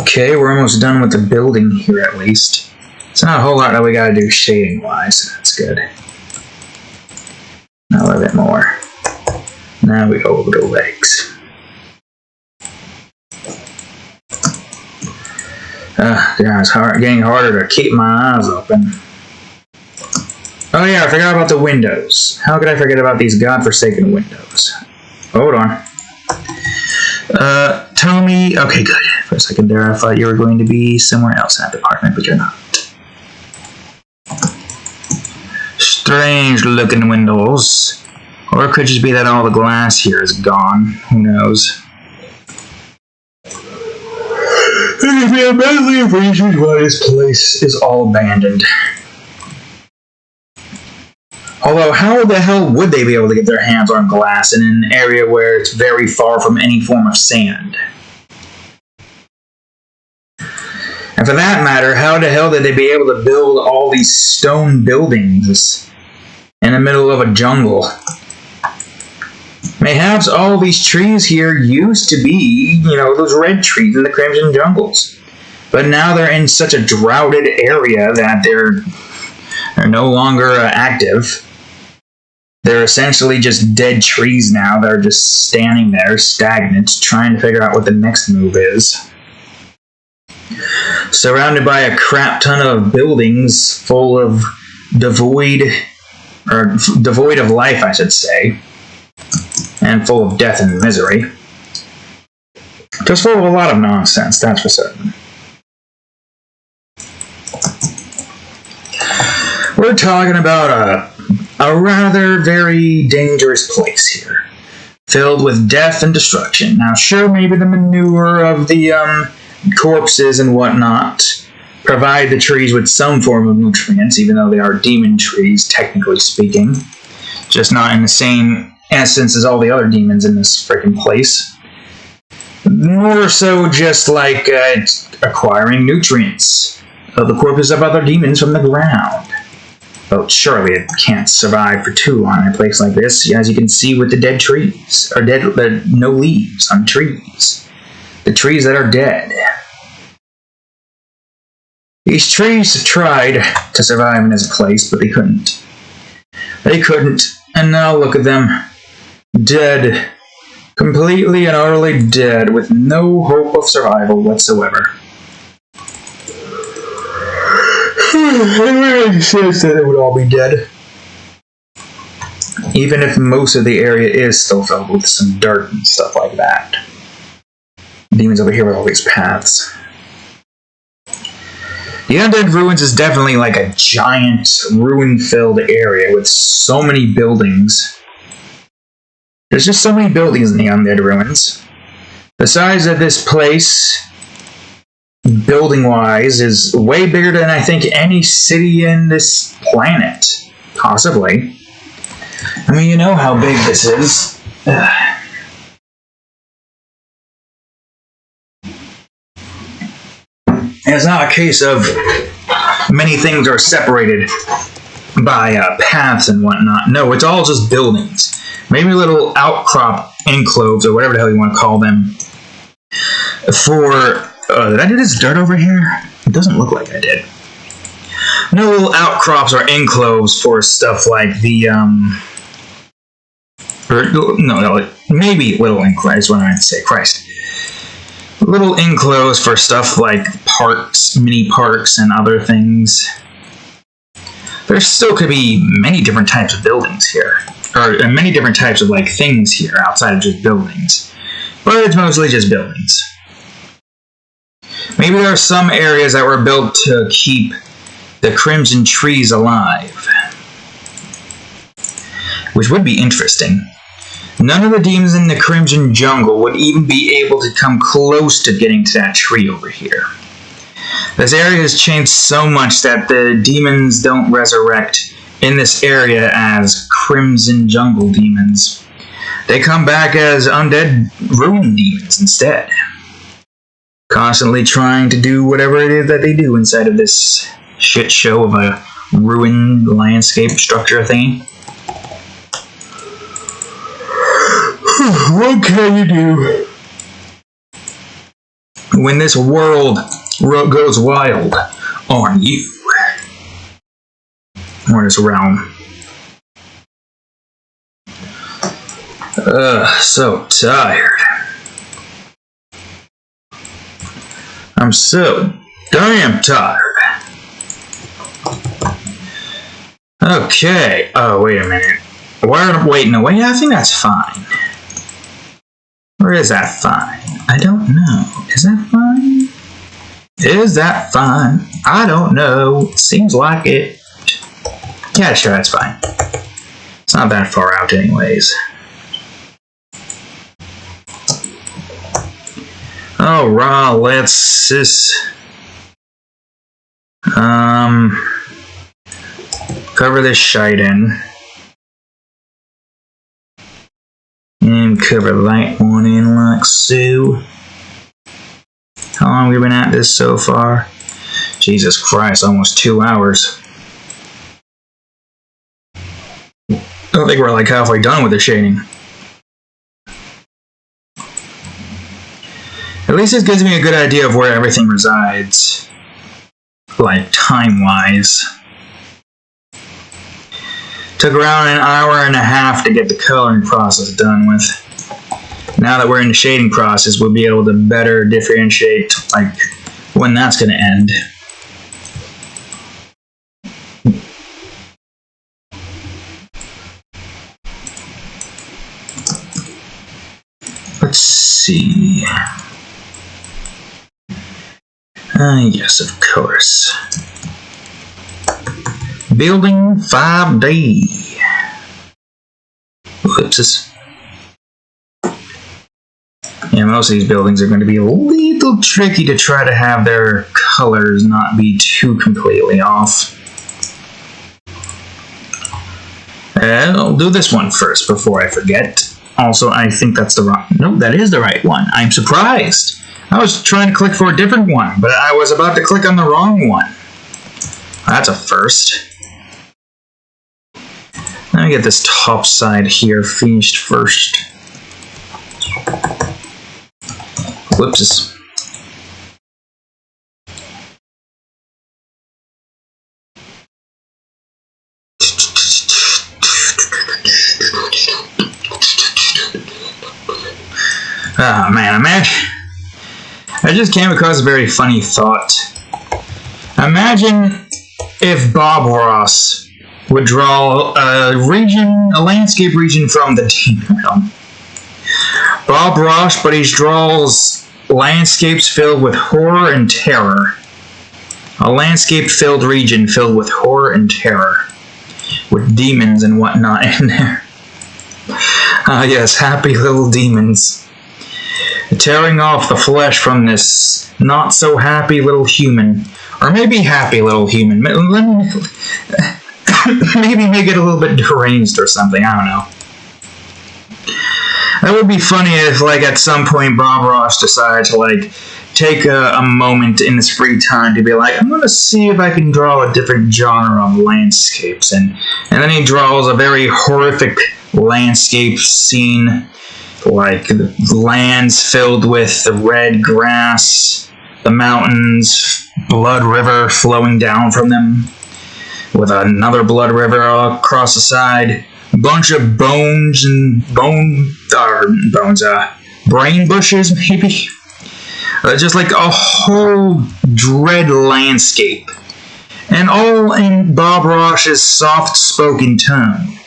Okay, we're almost done with the building here at least. It's not a whole lot that we gotta do shading-wise, so that's good. A little bit more. Now we go over the legs. Yeah, it's getting harder to keep my eyes open. Oh yeah, I forgot about the windows. How could I forget about these godforsaken windows? Hold on. Tell me... Okay, good. For a second there, I thought you were going to be somewhere else in that department, but you're not. Strange looking windows. Or it could just be that all the glass here is gone. Who knows? It could be a medley of reasons why this place is all abandoned. Although, how the hell would they be able to get their hands on glass in an area where it's very far from any form of sand? And for that matter, how the hell did they be able to build all these stone buildings in the middle of a jungle? Mayhaps all these trees here used to be, you know, those red trees in the Crimson Jungles. But now they're in such a droughted area that they're no longer active. They're essentially just dead trees now that are just standing there, stagnant, trying to figure out what the next move is. Surrounded by a crap ton of buildings full of devoid of life, I should say, and full of death and misery. Just full of a lot of nonsense, that's for certain. We're talking about a rather very dangerous place here, filled with death and destruction. Now, sure, maybe the manure of the corpses and whatnot provide the trees with some form of nutrients, even though they are demon trees, technically speaking. Just not in the same essence as all the other demons in this freaking place. More so just like acquiring nutrients of the corpses of other demons from the ground. But surely it can't survive for too long in a place like this, as you can see with the dead trees, or no leaves on trees. The trees that are dead. These trees have tried to survive in this place, but they couldn't. They couldn't, and now look at them. Dead. Completely and utterly dead, with no hope of survival whatsoever. It really makes sense that it would all be dead. Even if most of the area is still filled with some dirt and stuff like that. Demons over here with all these paths. The Undead Ruins is definitely like a giant, ruin-filled area with so many buildings. There's just so many buildings in the Undead Ruins. The size of this place, building-wise, is way bigger than I think any city in this planet. Possibly. I mean, you know how big this is. And it's not a case of many things are separated by paths and whatnot. No, it's all just buildings. Maybe little outcrop enclaves, or whatever the hell you want to call them. For... did I do this dirt over here? It doesn't look like I did. No little outcrops or enclaves for stuff like the, maybe little enclaves, what I meant to say, Christ. Little enclosed for stuff like parks, mini parks, and other things. There still could be many different types of buildings here. Or many different types of, like, things here outside of just buildings. but it's mostly just buildings. Maybe there are some areas that were built to keep the crimson trees alive, which would be interesting. None of the demons in the Crimson Jungle would even be able to come close to getting to that tree over here. This area has changed so much that the demons don't resurrect in this area as Crimson Jungle demons. They come back as Undead Ruin demons instead. Constantly trying to do whatever it is that they do inside of this shit show of a ruined landscape structure thing. What can you do when this world goes wild on you? Or this realm. So tired. I'm so damn tired. Okay. Oh, wait a minute. Wait, no, wait, I think that's fine. Or is that fine? I don't know. Is that fine? Is that fine? I don't know. Seems like it. Yeah, sure, that's fine. It's not that far out anyways. Alright, let's just... cover this shite in. And cover that one in like so. How long have we been at this so far? Jesus Christ, almost 2 hours. I don't think we're like halfway done with the shading. At least it gives me a good idea of where everything resides. Like, time-wise. Took around an hour and a half to get the coloring process done with. Now that we're in the shading process, we'll be able to better differentiate, like, when that's going to end. Let's see. Yes, of course. Building 5D. Ellipsis. Yeah, most of these buildings are going to be a little tricky to try to have their colors not be too completely off. I'll do this one first before I forget. Also, I think that's the wrong... Nope, that is the right one. I'm surprised. I was trying to click for a different one, but I was about to click on the wrong one. That's a first. Let me get this top side here finished first. Whoops. Oh man, I just came across a very funny thought. Imagine if Bob Ross would draw a landscape region from the Demon Realm. Bob Ross, but he draws landscapes filled with horror and terror. A landscape-filled region filled with horror and terror. With demons and whatnot in there. Ah yes, happy little demons. Tearing off the flesh from this not-so-happy little human. Or maybe happy little human. Maybe make it a little bit deranged or something, I don't know. That would be funny if, like, at some point Bob Ross decided to, like, take a moment in his free time to be like, I'm going to see if I can draw a different genre of landscapes. And then he draws a very horrific landscape scene, like lands filled with the red grass, the mountains, blood river flowing down from them, with another blood river across the side, bunch of bones and brain bushes maybe, just like a whole dread landscape, and all in Bob Ross's soft-spoken tone.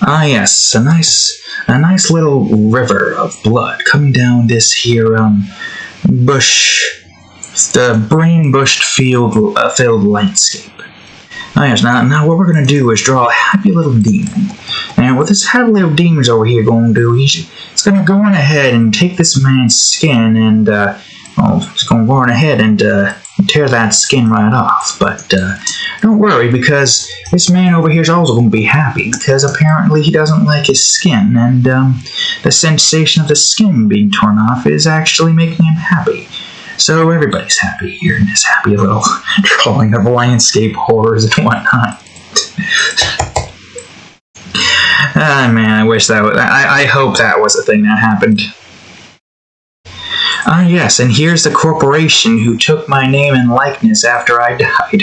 Ah, yes, a nice little river of blood coming down this here, bush, the brain-bushed filled landscape. Oh yes, now what we're gonna do is draw a happy little demon. And what this happy little demon's over here gonna do, he's gonna go on ahead and take this man's skin and, he's gonna go on ahead and, tear that skin right off. But, don't worry, because this man over here is also gonna be happy, because apparently he doesn't like his skin, and, the sensation of the skin being torn off is actually making him happy. So everybody's happy here in this happy little drawing of landscape horrors and whatnot. Ah, man, I wish that was... I hope that was a thing that happened. Ah, yes, and here's the corporation who took my name and likeness after I died.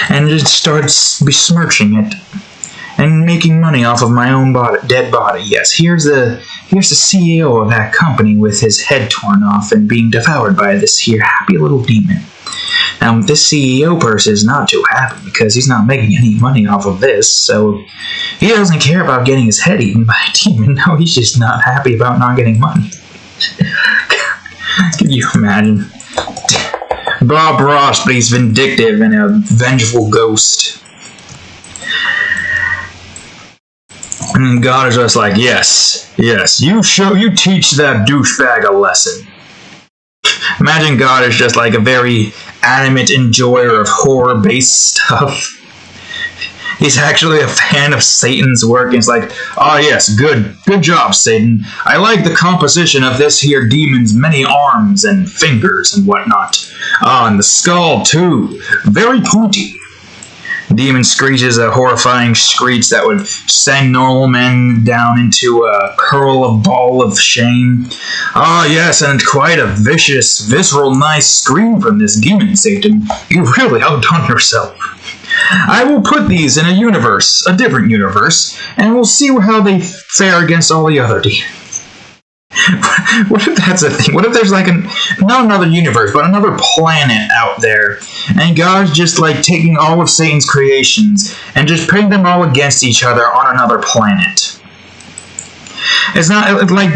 And just starts besmirching it. And making money off of my own dead body. Yes, here's the CEO of that company with his head torn off and being devoured by this here happy little demon. Now, this CEO person is not too happy because he's not making any money off of this, so he doesn't care about getting his head eaten by a demon. No, he's just not happy about not getting money. Can you imagine? Bob Ross, but he's vindictive and a vengeful ghost. And God is just like, yes, you teach that douchebag a lesson. Imagine God is just like a very adamant enjoyer of horror-based stuff. He's actually a fan of Satan's work, and he's like, ah, yes, good job, Satan. I like the composition of this here demon's many arms and fingers and whatnot. Ah, and the skull, too. Very pointy. Demon screeches a horrifying screech that would send normal men down into a ball of shame. Ah, yes, and quite a vicious, visceral, nice scream from this demon, Satan. You really outdone yourself. I will put these in a different universe, and we'll see how they fare against all the other demons. What if that's a thing? What if there's like not another universe, but another planet out there, and God's just like taking all of Satan's creations and just putting them all against each other on another planet? It's not like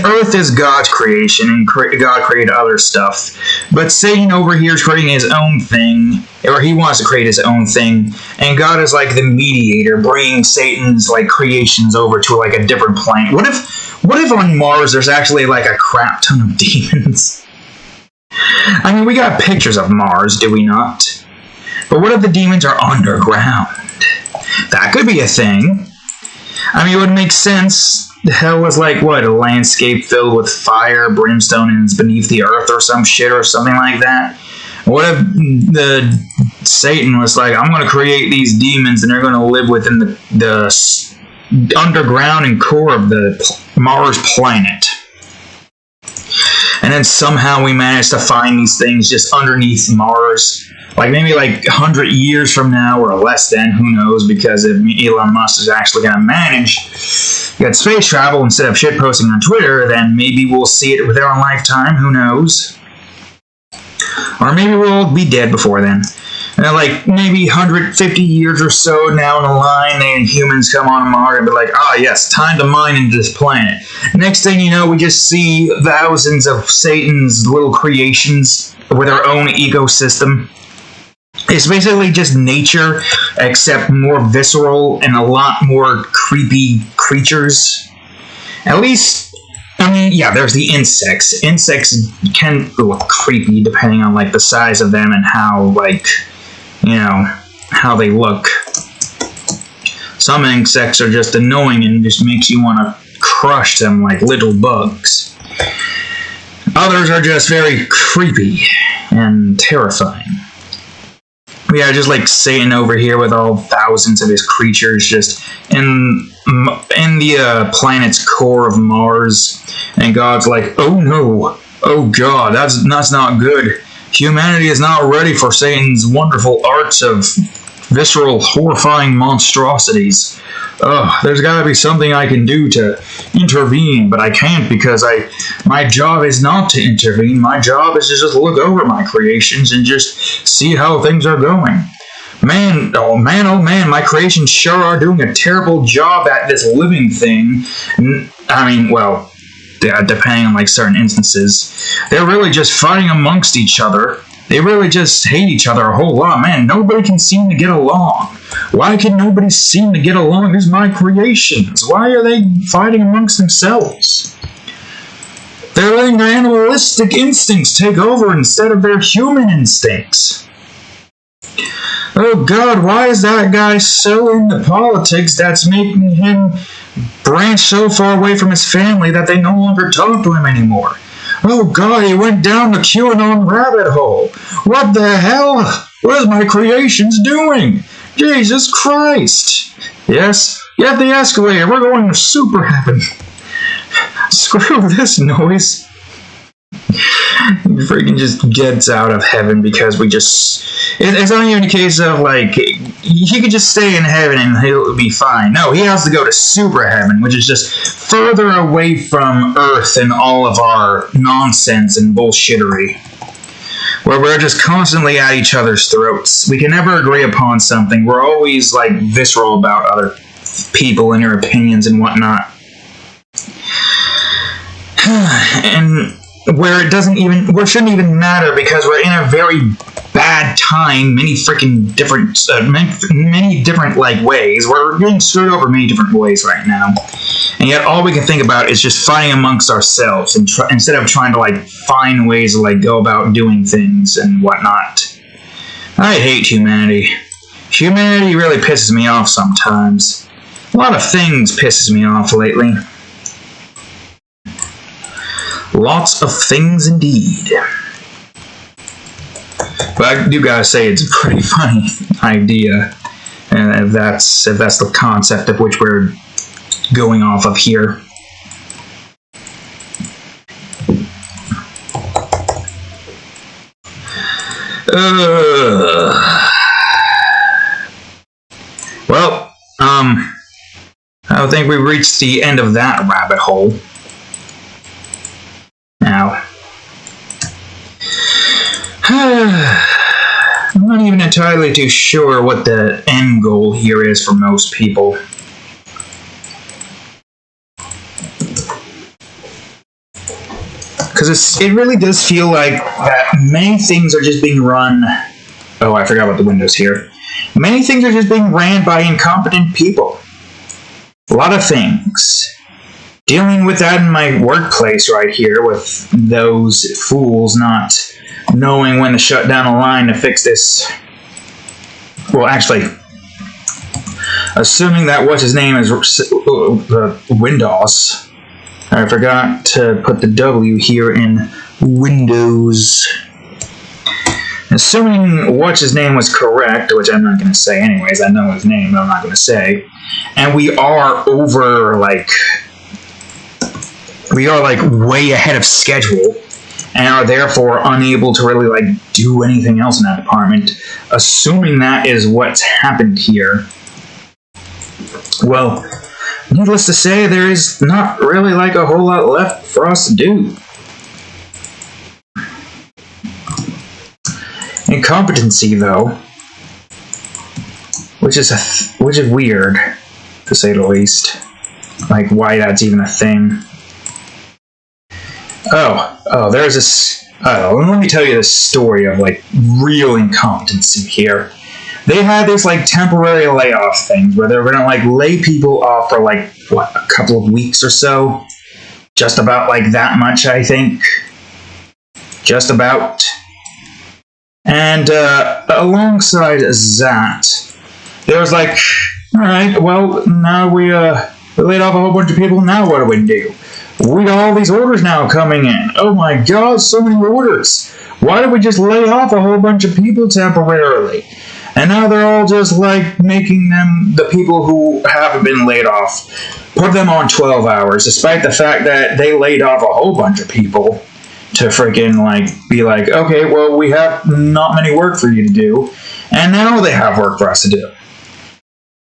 Earth is God's creation, and God created other stuff, but Satan over here is creating his own thing, or he wants to create his own thing, and God is like the mediator, bringing Satan's like creations over to like a different planet. What if on Mars there's actually like a crap ton of demons? I mean, we got pictures of Mars, do we not? But what if the demons are underground? That could be a thing. I mean, it would make sense. The hell was like, what, a landscape filled with fire, brimstone, and it's beneath the earth or some shit or something like that? What if the Satan was like, I'm going to create these demons and they're going to live within the underground and core of the Mars planet. And then somehow we managed to find these things just underneath Mars. Like maybe like 100 years from now or less than, who knows, because if Elon Musk is actually going to manage get space travel instead of shitposting on Twitter, then maybe we'll see it within our lifetime, who knows. Or maybe we'll be dead before then. And like maybe 150 years or so now in the line, and humans come on Mars and be like, ah, yes, time to mine into this planet. Next thing you know, we just see thousands of Satan's little creations with our own ecosystem. It's basically just nature, except more visceral and a lot more creepy creatures. At least, I mean, yeah, there's the insects. Insects can look creepy depending on like the size of them and how, like, you know, how they look. Some insects are just annoying and just makes you want to crush them like little bugs. Others are just very creepy and terrifying. Yeah, just like Satan over here with all thousands of his creatures just in the planet's core of Mars. And God's like, oh no, oh God, that's not good. Humanity is not ready for Satan's wonderful arts of visceral, horrifying monstrosities. There's got to be something I can do to intervene, but I can't because my job is not to intervene. My job is to just look over my creations and just see how things are going. Man, oh man, my creations sure are doing a terrible job at this living thing. I mean, well, depending on like certain instances, they're really just fighting amongst each other. They really just hate each other a whole lot. Man, nobody can seem to get along. Why can nobody seem to get along? These are my creations. Why are they fighting amongst themselves? They're letting their animalistic instincts take over instead of their human instincts. Oh God, why is that guy so into politics that's making him branch so far away from his family that they no longer talk to him anymore? Oh God, he went down the QAnon rabbit hole. What the hell? What is my creations doing? Jesus Christ. Yes, get the escalator. We're going to super heaven. Screw this noise. He freaking just gets out of heaven because we just... It's not even a case of, like, he could just stay in heaven and he'll be fine. No, he has to go to super heaven, which is just further away from Earth and all of our nonsense and bullshittery, where we're just constantly at each other's throats. We can never agree upon something. We're always, like, visceral about other people and their opinions and whatnot. And where it shouldn't even matter because we're in a very bad time, many different like ways. We're getting screwed over many different ways right now, and yet all we can think about is just fighting amongst ourselves, and instead of trying to like find ways to like go about doing things and whatnot. I hate humanity. Humanity really pisses me off sometimes. A lot of things pisses me off lately. Lots of things indeed. But I do gotta say it's a pretty funny idea. And if that's the concept of which we're going off of here. Well, I think we reached the end of that rabbit hole. Now, I'm not even entirely too sure what the end goal here is for most people. Because it really does feel like that many things are just being run... Oh, I forgot about the windows here. Many things are just being ran by incompetent people. A lot of things. Dealing with that in my workplace right here, with those fools not knowing when to shut down a line to fix this. Well, actually, assuming that what's his name is Windows. I forgot to put the W here in Windows. Assuming what's his name was correct, which I'm not going to say anyways, I know his name, but I'm not going to say. And we are over, like... We are, like, way ahead of schedule, and are therefore unable to really, like, do anything else in that department. Assuming that is what's happened here. Well, needless to say, there is not really, like, a whole lot left for us to do. Incompetency, though, which is weird, to say the least. Like, why that's even a thing. Oh, there's this... let me tell you this story of, like, real incompetency here. They had this, like, temporary layoff thing where they were gonna, like, lay people off for, like, what, a couple of weeks or so? Just about, like, that much, I think. Just about. And, alongside that, there was, like, alright, well, now we laid off a whole bunch of people, now what do we do? We got all these orders now coming in. Oh my God, so many orders. Why don't we just lay off a whole bunch of people temporarily? And now they're all just like making them, the people who haven't been laid off, put them on 12 hours, despite the fact that they laid off a whole bunch of people to freaking like be like, okay, well, we have not many work for you to do. And now they have work for us to do.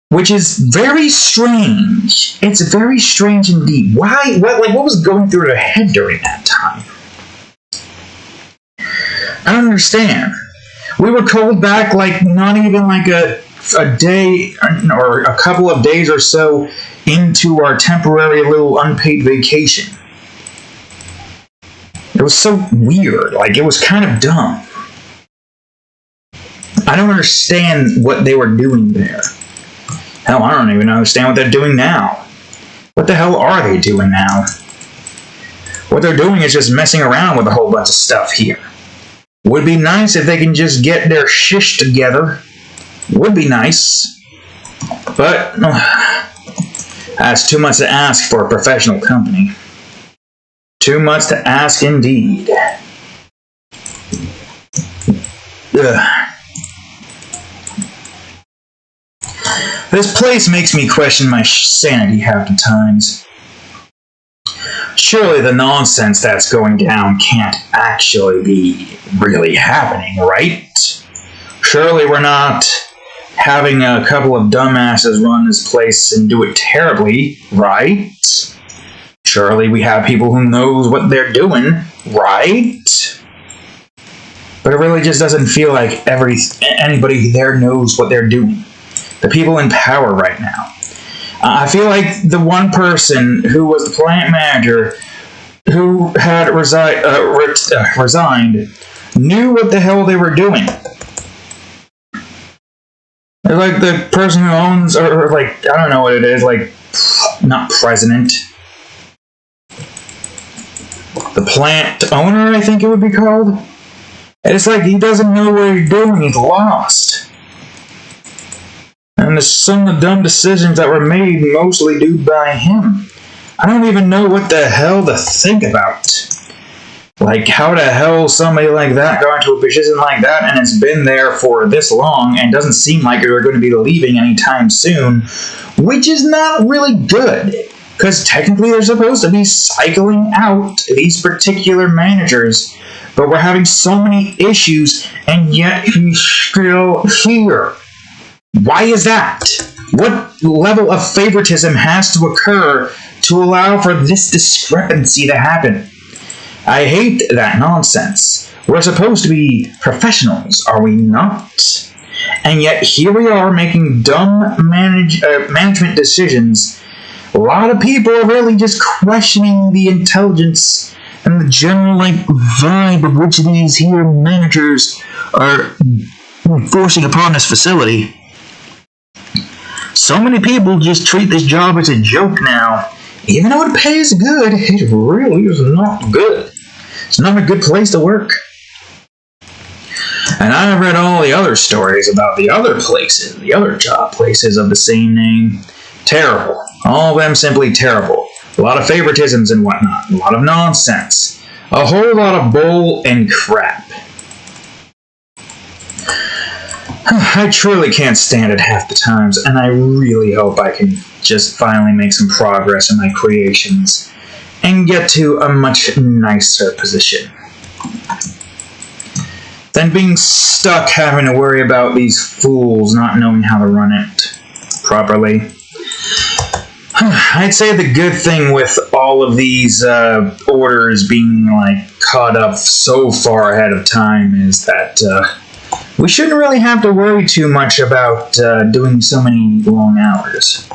Which is very strange. It's very strange indeed. Why? What was going through their head during that time? I don't understand. We were called back like not even like a day or a couple of days or so into our temporary little unpaid vacation. It was so weird. Like, it was kind of dumb. I don't understand what they were doing there. Hell, I don't even understand what they're doing now. What the hell are they doing now? What they're doing is just messing around with a whole bunch of stuff here. Would be nice if they can just get their shish together. Would be nice. But that's too much to ask for a professional company. Too much to ask indeed. Ugh. This place makes me question my sanity half the times. Surely the nonsense that's going down can't actually be really happening, right? Surely we're not having a couple of dumbasses run this place and do it terribly, right? Surely we have people who knows what they're doing, right? But it really just doesn't feel like anybody there knows what they're doing. The people in power right now. I feel like the one person who was the plant manager who had resigned knew what the hell they were doing. They're like the person who owns, or like, I don't know what it is, like, not president. The plant owner, I think it would be called. And it's like he doesn't know what he's doing, he's lost. And some of the dumb decisions that were made mostly due by him. I don't even know what the hell to think about. Like, how the hell somebody like that got into a position like that and it's been there for this long and doesn't seem like they're going to be leaving anytime soon, which is not really good. Because technically they're supposed to be cycling out these particular managers, but we're having so many issues and yet he's still here. Why is that? What level of favoritism has to occur to allow for this discrepancy to happen? I hate that nonsense. We're supposed to be professionals, are we not? And yet here we are making dumb management decisions. A lot of people are really just questioning the intelligence and the general vibe of which these here managers are forcing upon this facility. So many people just treat this job as a joke now. Even though it pays good, it really is not good. It's not a good place to work. And I've read all the other stories about the other places, the other job places of the same name. Terrible. All of them simply terrible. A lot of favoritisms and whatnot. A lot of nonsense. A whole lot of bull and crap. I truly can't stand it half the times, and I really hope I can just finally make some progress in my creations and get to a much nicer position than being stuck having to worry about these fools not knowing how to run it properly. I'd say the good thing with all of these orders being caught up so far ahead of time is that we shouldn't really have to worry too much about doing so many long hours.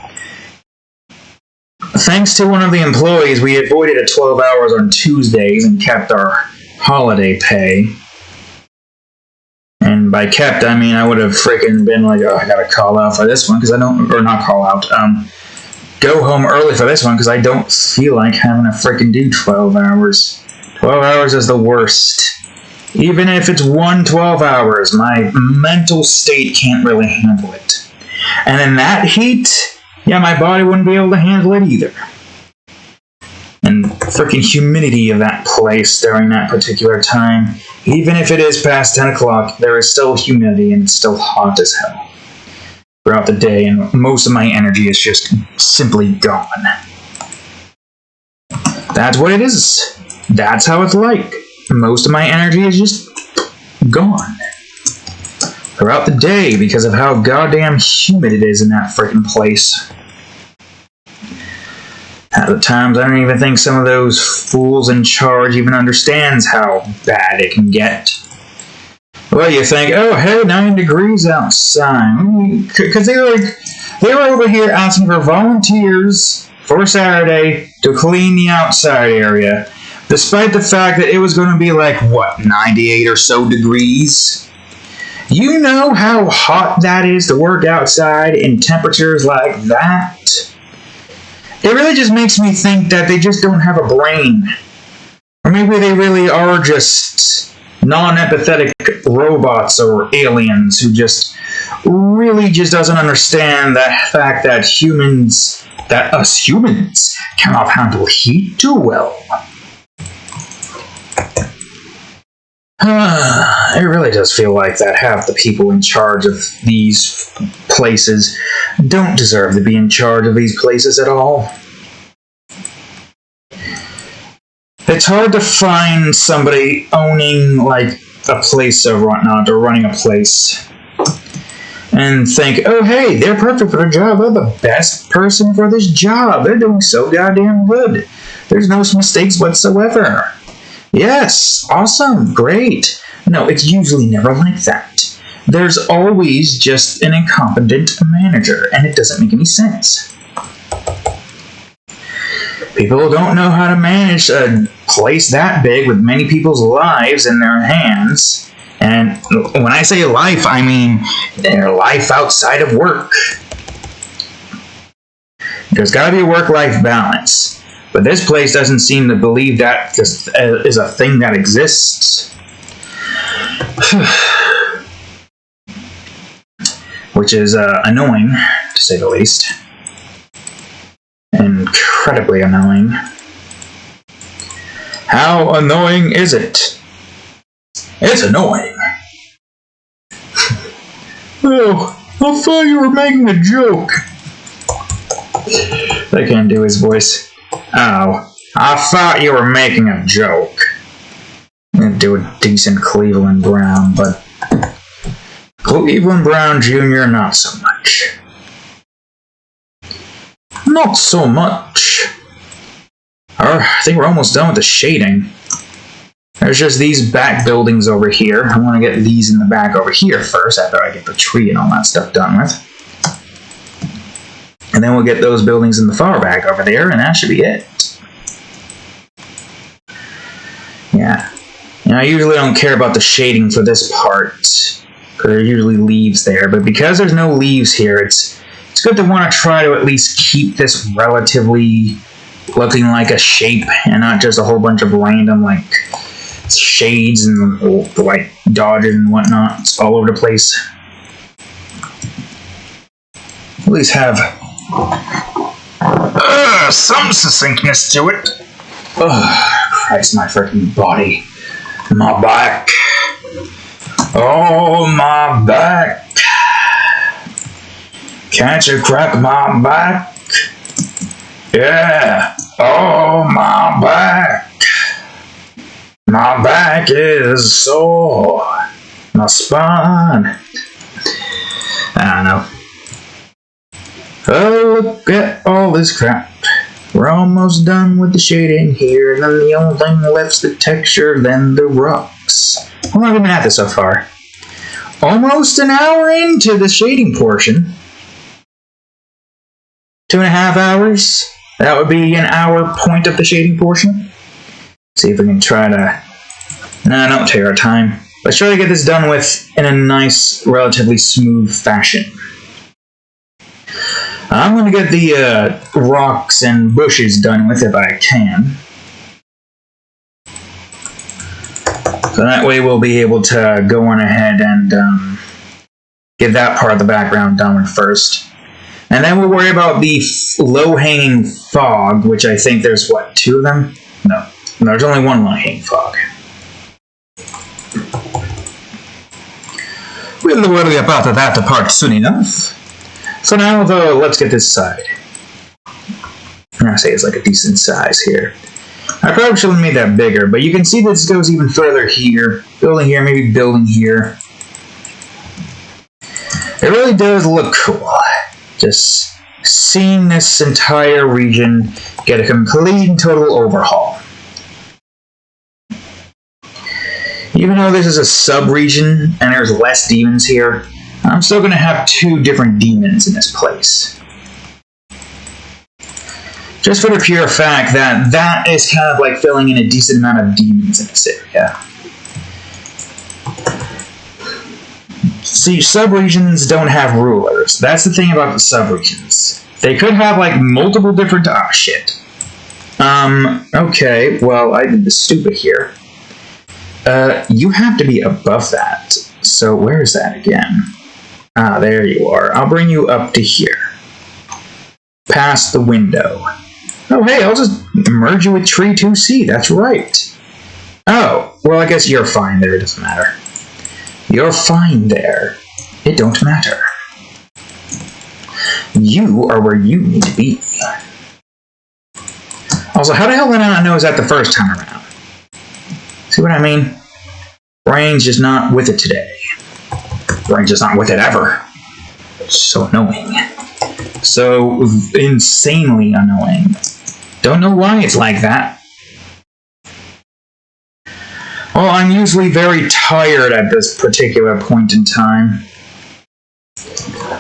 Thanks to one of the employees, we avoided 12 hours on Tuesdays and kept our holiday pay. And by kept, I mean I would have freaking been like, oh, I gotta call out for this one, because I don't, or not call out, go home early for this one, because I don't feel like having to freaking do 12 hours. 12 hours is the worst. Even if it's 12 hours, my mental state can't really handle it. And in that heat, yeah, my body wouldn't be able to handle it either. And freaking humidity of that place during that particular time, even if it is past 10 o'clock, there is still humidity and it's still hot as hell throughout the day, and most of my energy is just simply gone. That's what it is. That's how it's like. Most of my energy is just gone throughout the day because of how goddamn humid it is in that freaking place. At the times, I don't even think some of those fools in charge even understands how bad it can get. Well, you think, oh, hey, 9 degrees outside. Because they were over here asking for volunteers for Saturday to clean the outside area, despite the fact that it was going to be like, what, 98 or so degrees? You know how hot that is to work outside in temperatures like that? It really just makes me think that they just don't have a brain. Or maybe they really are just non-empathetic robots or aliens who just really just doesn't understand the fact that us humans cannot handle heat too well. It really does feel like that half the people in charge of these places don't deserve to be in charge of these places at all. It's hard to find somebody owning, like, a place or whatnot, or running a place, and think, oh, hey, they're perfect for the job. They're the best person for this job. They're doing so goddamn good. There's no mistakes whatsoever. Yes, awesome, great. No, it's usually never like that. There's always just an incompetent manager, and it doesn't make any sense. People don't know how to manage a place that big with many people's lives in their hands. And when I say life, I mean their life outside of work. There's got to be a work-life balance. But this place doesn't seem to believe that just is a thing that exists. Which is annoying, to say the least. Incredibly annoying. How annoying is it? It's annoying. Oh, I thought you were making a joke. I can't do his voice. Oh, I thought you were making a joke. I'd do a decent Cleveland Brown, but Cleveland Brown Jr. not so much. Not so much. I think we're almost done with the shading. There's just these back buildings over here. I want to get these in the back over here first, after I get the tree and all that stuff done with. And then we'll get those buildings in the far back over there, and that should be it. Yeah. You know, I usually don't care about the shading for this part, because there are usually leaves there, but because there's no leaves here, it's good to want to try to at least keep this relatively looking like a shape, and not just a whole bunch of random, like, shades and, like, dodges and whatnot all over the place. At least have some succinctness to it. Christ, my freaking body. My back. Oh, my back. Can't you crack my back? Yeah. Oh, my back. My back is sore. My spine. I don't know. Oh, look at all this crap. We're almost done with the shading here, and then the only thing left's the texture, then the rocks. How long have we been at this so far? Almost an hour into the shading portion. 2.5 hours. That would be an hour point of the shading portion. See if we can try to... Nah, don't take our time. Let's try to get this done with in a nice, relatively smooth fashion. I'm going to get the rocks and bushes done with if I can. So that way we'll be able to go on ahead and get that part of the background done with first. And then we'll worry about the low-hanging fog, which I think there's, what, 2 of them? No, there's only one low-hanging fog. We'll worry about that part soon enough. So now, though, let's get this side. I'm going to say it's like a decent size here. I probably should have made that bigger, but you can see this goes even further here. Building here, maybe building here. It really does look cool. Just seeing this entire region get a complete and total overhaul. Even though this is a sub-region and there's less demons here, I'm still going to have 2 different demons in this place. Just for the pure fact that that is kind of like filling in a decent amount of demons in this area. See, sub-regions don't have rulers. That's the thing about the sub-regions. They could have like multiple different... Ah, shit. Okay, well, I did the stupid here. You have to be above that. So where is that again? Ah, there you are. I'll bring you up to here. Past the window. Oh, hey, I'll just merge you with tree 2C. That's right. Oh, well, I guess you're fine there. It doesn't matter. You're fine there. It don't matter. You are where you need to be. Also, how the hell did I not notice that the first time around? See what I mean? Brain's just not with it today. Brain's just not with it ever. So annoying. So insanely annoying. Don't know why it's like that. Well, I'm usually very tired at this particular point in time.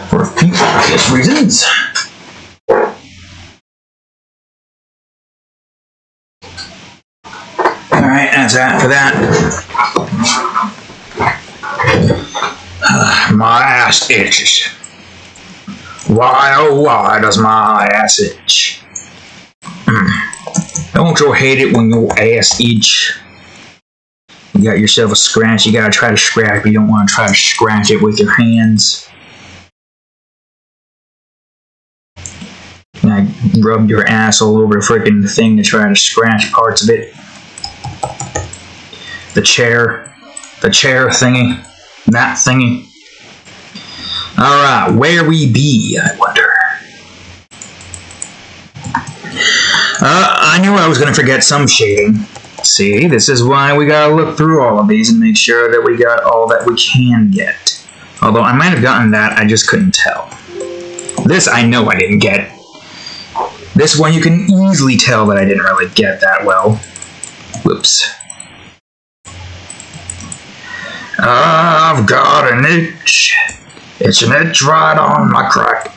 For a few obvious reasons. Alright, that's that for that. My ass itches. Why, oh why does my ass itch? Don't you hate it when your ass itch? You got yourself a scratch, you gotta try to scratch, but you don't want to try to scratch it with your hands. And I rubbed your ass all over the freaking thing to try to scratch parts of it. The chair thingy, that thingy. Alright, where we be, I wonder. I knew I was going to forget some shading. See, this is why we gotta look through all of these and make sure that we got all that we can get. Although I might have gotten that, I just couldn't tell. This I know I didn't get. This one you can easily tell that I didn't really get that well. Whoops. I've got an itch. It's an itch right on my crack.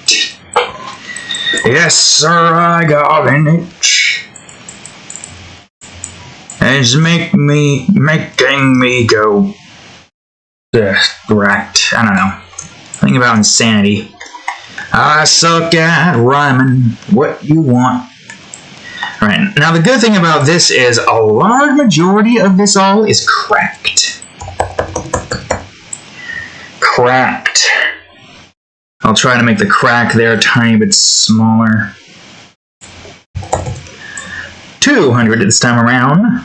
Yes, sir, I got an itch. It's making me go correct. I don't know. Think about insanity. I suck at rhyming. What you want? Alright, now the good thing about this is a large majority of this all is cracked. Cracked. I'll try to make the crack there a tiny bit smaller. 200 this time around.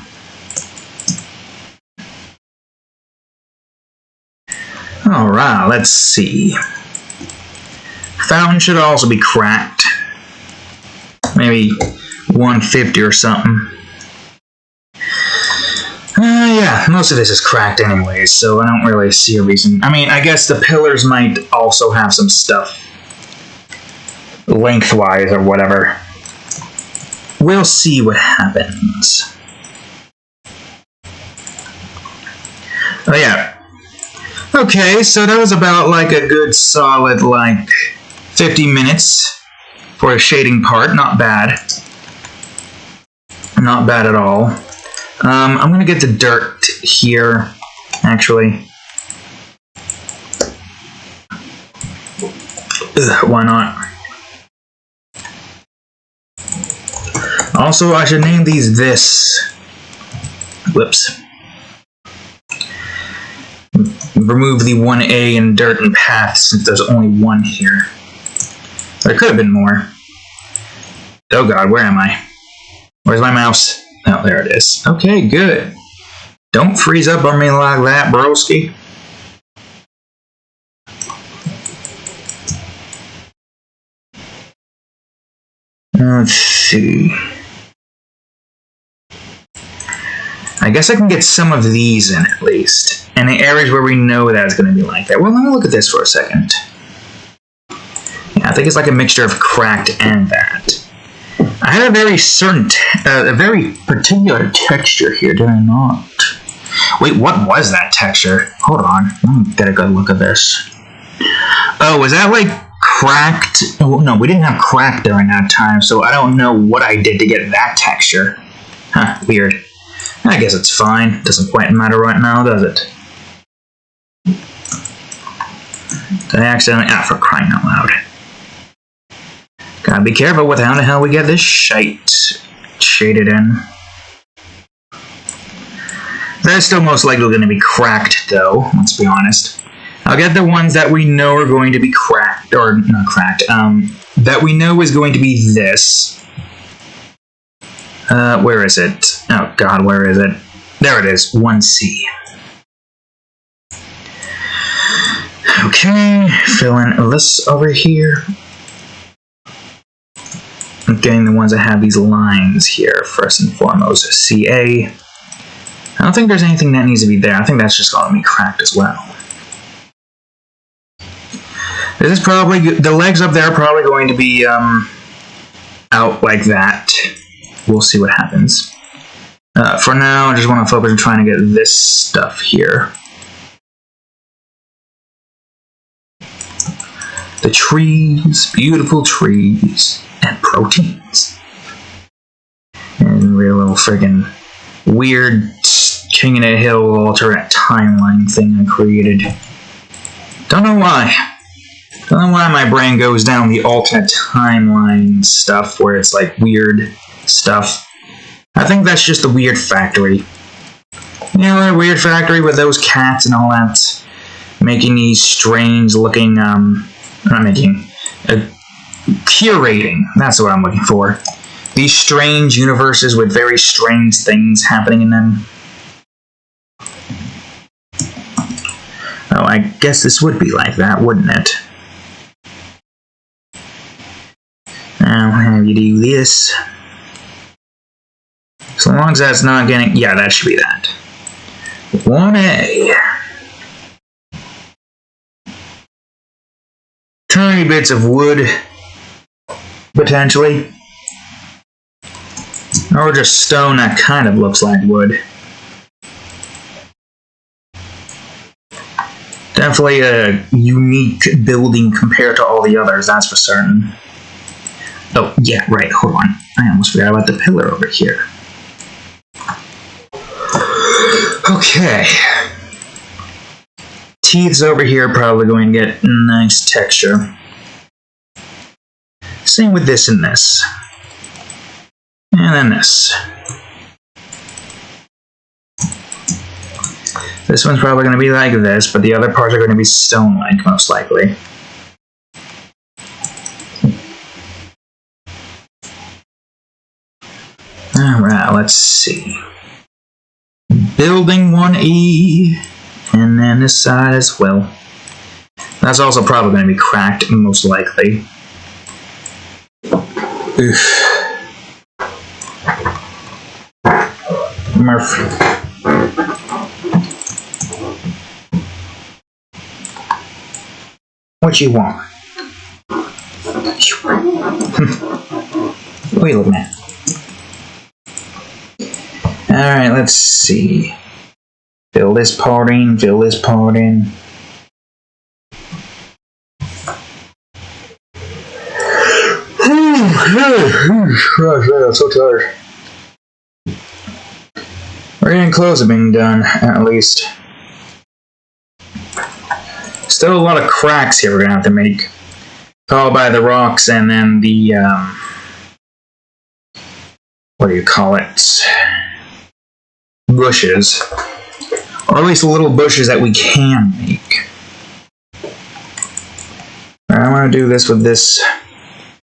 Alright, let's see. Fountain should also be cracked. Maybe 150 or something. Yeah, most of this is cracked anyways, so I don't really see a reason. I mean, I guess the pillars might also have some stuff lengthwise or whatever. We'll see what happens. Oh yeah. Okay, so that was about like a good solid like 50 minutes for a shading part. Not bad. Not bad at all. I'm gonna get the dirt here, actually. Ugh, why not? Also, I should name these this. Whoops. Remove the 1A in dirt and path since there's only one here. There could have been more. Oh god, where am I? Where's my mouse? Oh, there it is. Okay, good. Don't freeze up on me like that, broski. Let's see. I guess I can get some of these in at least. In the areas where we know that it's going to be like that. Well, let me look at this for a second. Yeah, I think it's like a mixture of cracked and that. I had a very certain, a very particular texture here, did I not? Wait, what was that texture? Hold on. Let me get a good look at this. Oh, was that like cracked? Oh, no, we didn't have cracked during that time, so I don't know what I did to get that texture. Huh, weird. I guess it's fine. Doesn't quite matter right now, does it? Did I accidentally... Ah, for crying out loud. Gotta be careful with how the hell we get this shite shaded in. That's still most likely going to be cracked, though, let's be honest. I'll get the ones that we know are going to be cracked, or not cracked, that we know is going to be this. Where is it? Oh god, where is it? There it is, 1C. Okay, fill in this over here. I'm getting the ones that have these lines here, first and foremost. CA. I don't think there's anything that needs to be there. I think that's just going to be cracked as well. This is probably... The legs up there are probably going to be out like that. We'll see what happens. For now, I just want to focus on trying to get this stuff here. The trees, beautiful trees, and proteins. And real little friggin' weird King in a Hill alternate timeline thing I created. Don't know why. Don't know why my brain goes down the alternate timeline stuff where it's like weird stuff. I think that's just the Weird Factory. You know, that Weird Factory with those cats and all that, making these strange looking, not making, curating, that's what I'm looking for. These strange universes with very strange things happening in them. Oh, I guess this would be like that, wouldn't it? Now, how do you do this? So long as that's not getting... Yeah, that should be that. 1A. Tiny bits of wood, potentially. Or just stone that kind of looks like wood. Definitely a unique building compared to all the others, that's for certain. Oh, yeah, right, hold on. I almost forgot about the pillar over here. Okay. Teeth's over here probably going to get nice texture. Same with this and this. And then this. This one's probably going to be like this, but the other parts are going to be stone-like, most likely. Alright, let's see. Building 1E, and then this side as well. That's also probably going to be cracked, most likely. Oof. Murph. What you want? What are you looking at? Alright, let's see. Fill this part in, fill this part in. I'm so tired. We're getting close to being done, at least. Still a lot of cracks here we're gonna have to make. Followed by the rocks and then the, what do you call it? Bushes. Or at least little bushes that we can make. Alright, I'm gonna do this with this.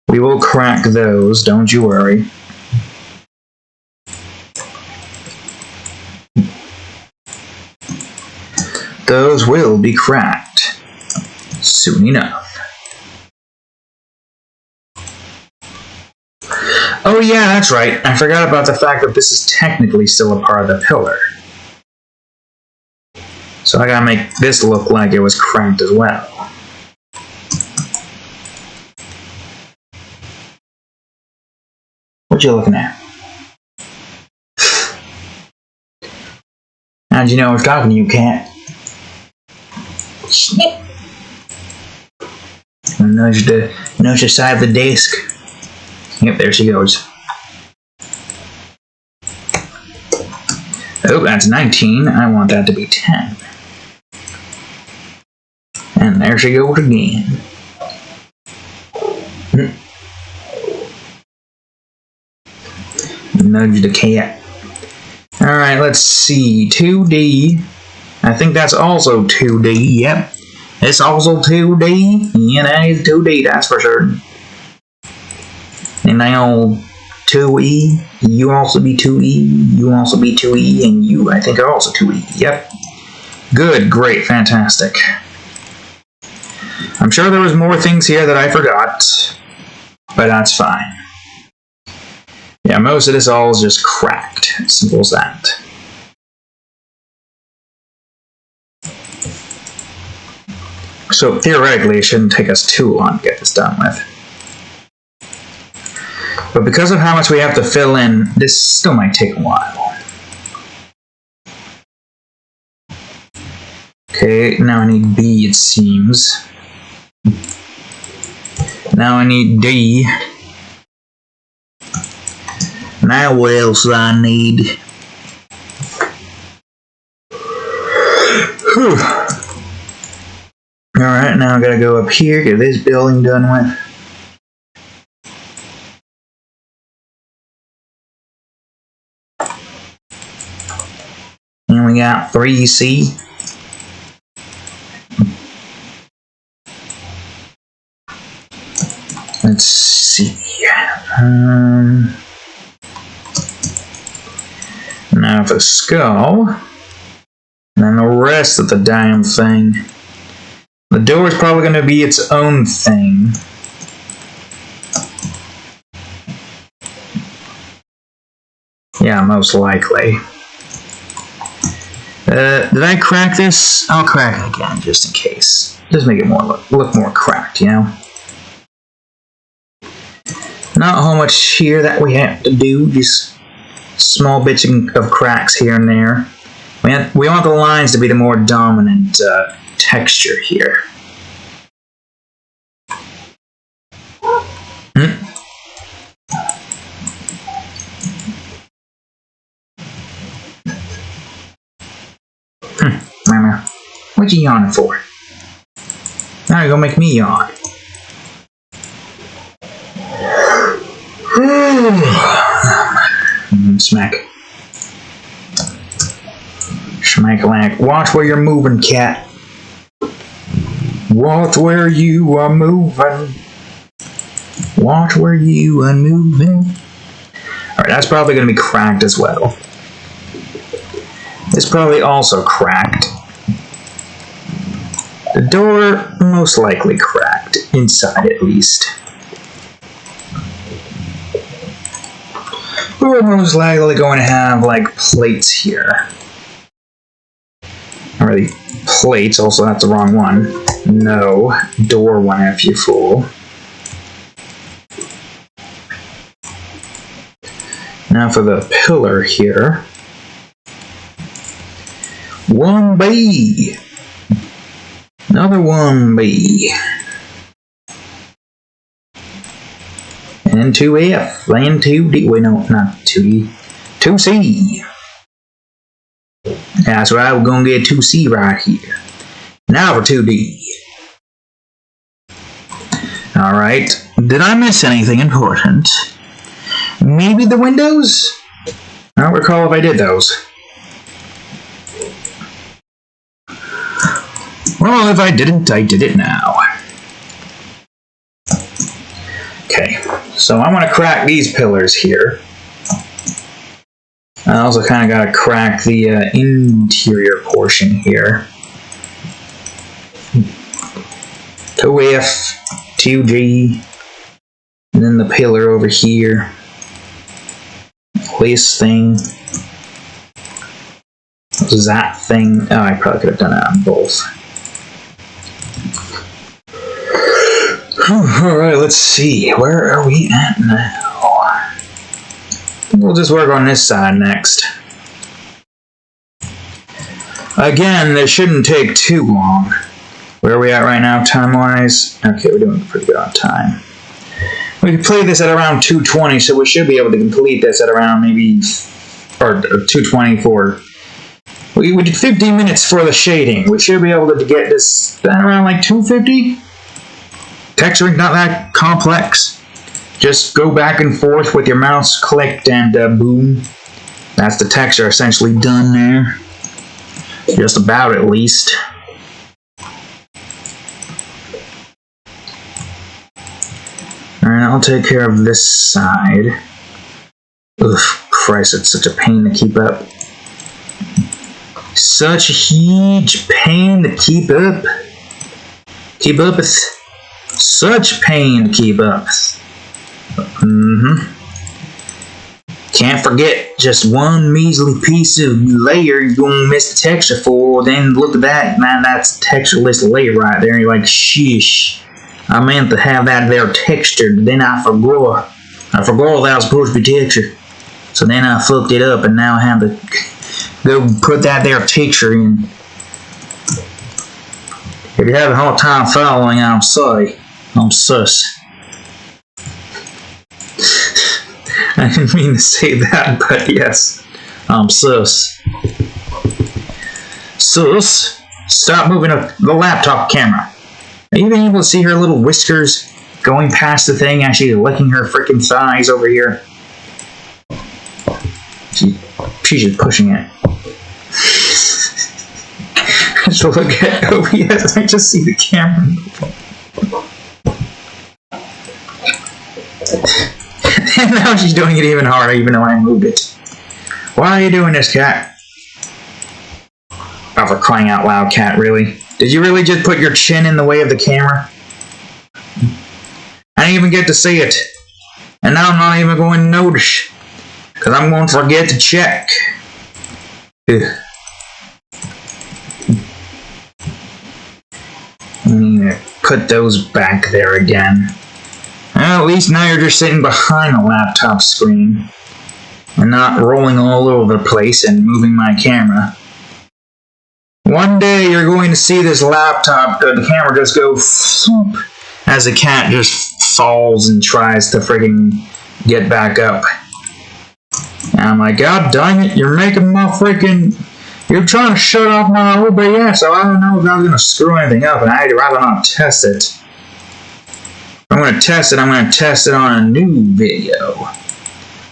We will crack those, don't you worry. Those will be cracked soon enough. Oh yeah, that's right. I forgot about the fact that this is technically still a part of the pillar. So I gotta make this look like it was cracked as well. What you looking at? How'd you know I was talking to you, cat? Snip. Nudge the side of the desk. Yep, there she goes. Oh, that's 19. I want that to be 10. And there she goes again. Nudge the cat. Alright, let's see. 2D. I think that's also 2D. Yep. It's also 2D. Yeah, that is 2D, that's for sure. And now 2E. You also be 2E. You also be 2E. And you, I think, are also 2E. Yep. Good, great, fantastic. I'm sure there was more things here that I forgot. But that's fine. Yeah, most of this all is just cracked. Simple as that. So theoretically, it shouldn't take us too long to get this done with. But because of how much we have to fill in, this still might take a while. Okay, now I need B, it seems. Now I need D. Now what else do I need? Alright, now I gotta go up here, get this building done with. And we got 3C. Let's see. Now for skull. And then the rest of the damn thing. The door is probably going to be its own thing. Yeah, most likely. Did I crack this? I'll crack it again, just in case. Just make it look more cracked, you know? Not how much here that we have to do, just small bits of cracks here and there. We want the lines to be the more dominant texture here. Mama, what you yawning for? Now you're gonna make me yawn. Smack. Schmack-a-lack. Watch where you're moving, cat. Watch where you are moving. Watch where you are moving. Alright, that's probably going to be cracked as well. It's probably also cracked. The door, most likely cracked. Inside, at least. We're most likely going to have, like, plates here. Not really plates, also that's the wrong one. No, door one if you fool. Now for the pillar here. 1B. Another 1B. And 2F. And 2D. Wait, no, not 2D. 2C. That's right, we're going to get 2C right here. Now for 2D. Alright. Did I miss anything important? Maybe the windows? I don't recall if I did those. Well, if I didn't, I did it now. Okay, so I want to crack these pillars here. I also kind of got to crack the interior portion here. 2F, 2G, and then the pillar over here. This thing. That thing. Oh, I probably could have done it on both. Alright, let's see. Where are we at now? We'll just work on this side next. Again, this shouldn't take too long. Where are we at right now, time-wise? Okay, we're doing pretty good on time. We can play this at around 2:20, so we should be able to complete this at around maybe... Or 2:20 for... We did 50 minutes for the shading. We should be able to get this around like 2:50. Texturing not that complex. Just go back and forth with your mouse clicked and boom. That's the texture essentially done there. Just about, at least. Alright, I'll take care of this side. Ugh, Christ, it's such a pain to keep up. Such a huge pain to keep up. Keep up with. Such pain to keep up. Can't forget just one measly piece of layer you're gonna miss the texture for. Then look at that, man, that's a textureless layer right there. And you're like, sheesh. I meant to have that there textured, then I forgot that was supposed to be textured. So then I fucked it up, and now I have to go put that there texture in. If you're having a hard time following, I'm sorry. I'm sus. I didn't mean to say that, but yes, I'm sus. Sus, stop moving the laptop camera. Are you even able to see her little whiskers going past the thing as she's licking her freaking thighs over here? She's just pushing it. So look at OBS, I just see the camera. And now she's doing it even harder, even though I moved it. Why are you doing this, cat? Oh, for crying out loud, cat, really? Did you really just put your chin in the way of the camera? I didn't even get to see it. And now I'm not even going to notice. Because I'm going to forget to check. Ugh. I need to put those back there again. Well, at least now you're just sitting behind the laptop screen. And not rolling all over the place and moving my camera. One day you're going to see this laptop, the camera just go swoop as the cat just falls and tries to friggin' get back up. And I'm like, God dang it, you're making my freaking... You're trying to shut off my OBS, so I don't know if I was going to screw anything up, and I'd rather not test it. If I'm going to test it, I'm going to test it on a new video.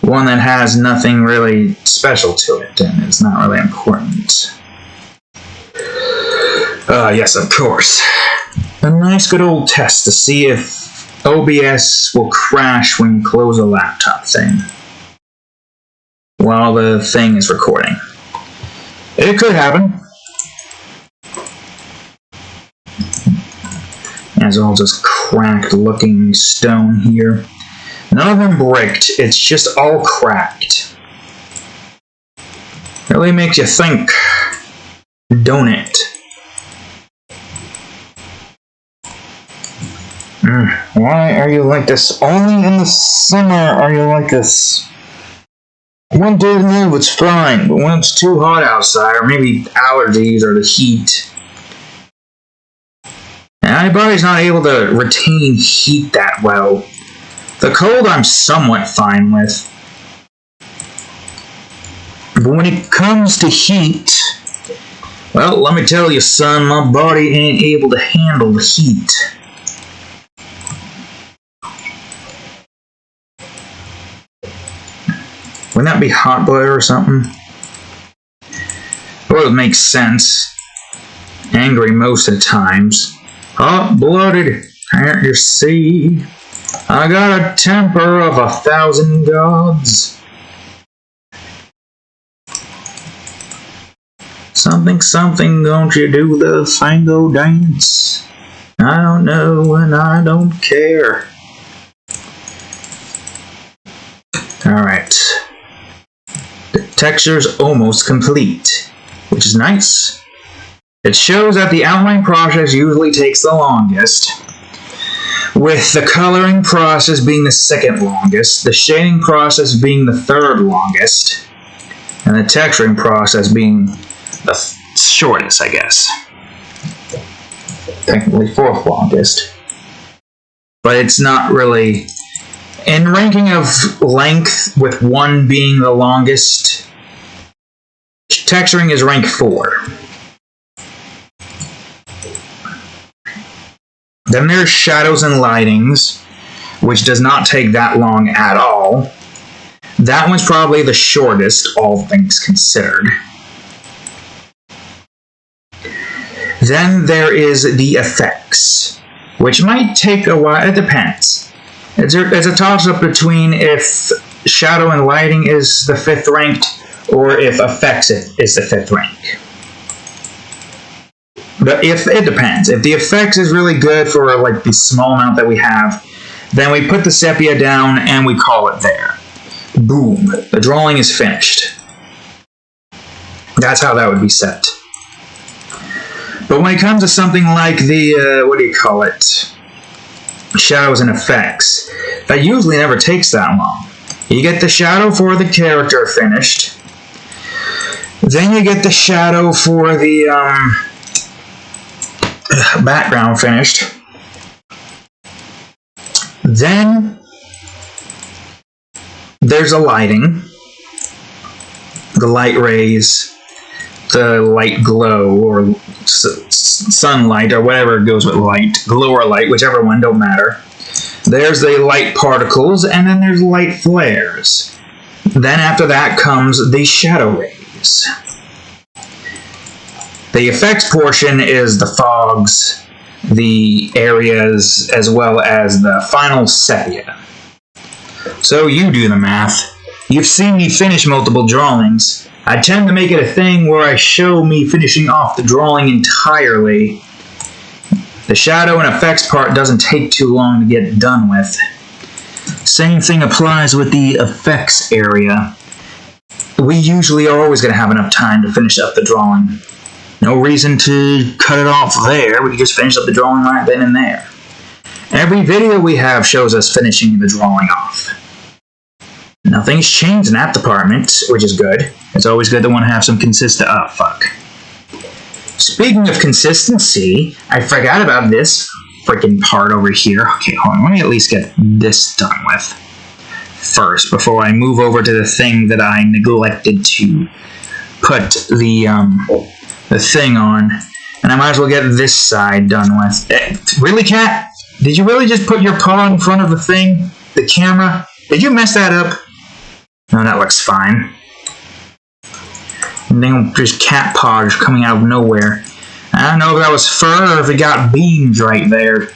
One that has nothing really special to it, and it's not really important. Yes, of course. A nice good old test to see if OBS will crash when you close a laptop thing while the thing is recording. It could happen. It's all just cracked looking stone here. None of them bricked, it's just all cracked. Really makes you think, don't it? Why are you like this? Only in the summer are you like this. One day to live, it's fine, but when it's too hot outside, or maybe allergies or the heat, and my body's not able to retain heat that well. The cold I'm somewhat fine with. But when it comes to heat, well, let me tell you, son, my body ain't able to handle the heat. Wouldn't that be hot butter or something? Well, it makes sense. Angry most of the times. Hot-blooded, can't you see? I got a temper of 1,000 gods. Something, something, don't you do the fango dance? I don't know and I don't care. Alright. The texture's almost complete, which is nice. It shows that the outline process usually takes the longest, with the coloring process being the second longest, the shading process being the third longest, and the texturing process being the shortest, I guess. Technically 4th longest. But it's not really... In ranking of length, with 1 being the longest, texturing is rank 4. Then there's shadows and lightings, which does not take that long at all. That one's probably the shortest, all things considered. Then there is the effects, which might take a while. It depends. It's a toss-up between if shadow and lighting is the 5th ranked, or if effects is the 5th rank. But if it depends. If the effects is really good for like the small amount that we have, then we put the sepia down and we call it there. Boom. The drawing is finished. That's how that would be set. But when it comes to something like the, what do you call it? Shadows and effects, that usually never takes that long. You get the shadow for the character finished. Then you get the shadow for the, background finished. Then there's a lighting, the light rays, the light glow, or sunlight, or whatever goes with light, glow or light, whichever one, don't matter. There's the light particles, and then there's light flares. Then after that comes the shadow rays. The effects portion is the fogs, the areas, as well as the final sepia. So you do the math. You've seen me finish multiple drawings. I tend to make it a thing where I show me finishing off the drawing entirely. The shadow and effects part doesn't take too long to get done with. Same thing applies with the effects area. We usually are always going to have enough time to finish up the drawing. No reason to cut it off there. We can just finish up the drawing right then and there. Every video we have shows us finishing the drawing off. Nothing's changed in that department, which is good. It's always good to want to have some consistent... Oh, fuck. Speaking of consistency, I forgot about this freaking part over here. Okay, hold on. Let me at least get this done with first before I move over to the thing that I neglected to put the thing on. And I might as well get this side done with. Really, Cat? Did you really just put your paw in front of the thing? The camera? Did you mess that up? No, that looks fine. And then just cat paw just coming out of nowhere. I don't know if that was fur or if it got beans right there.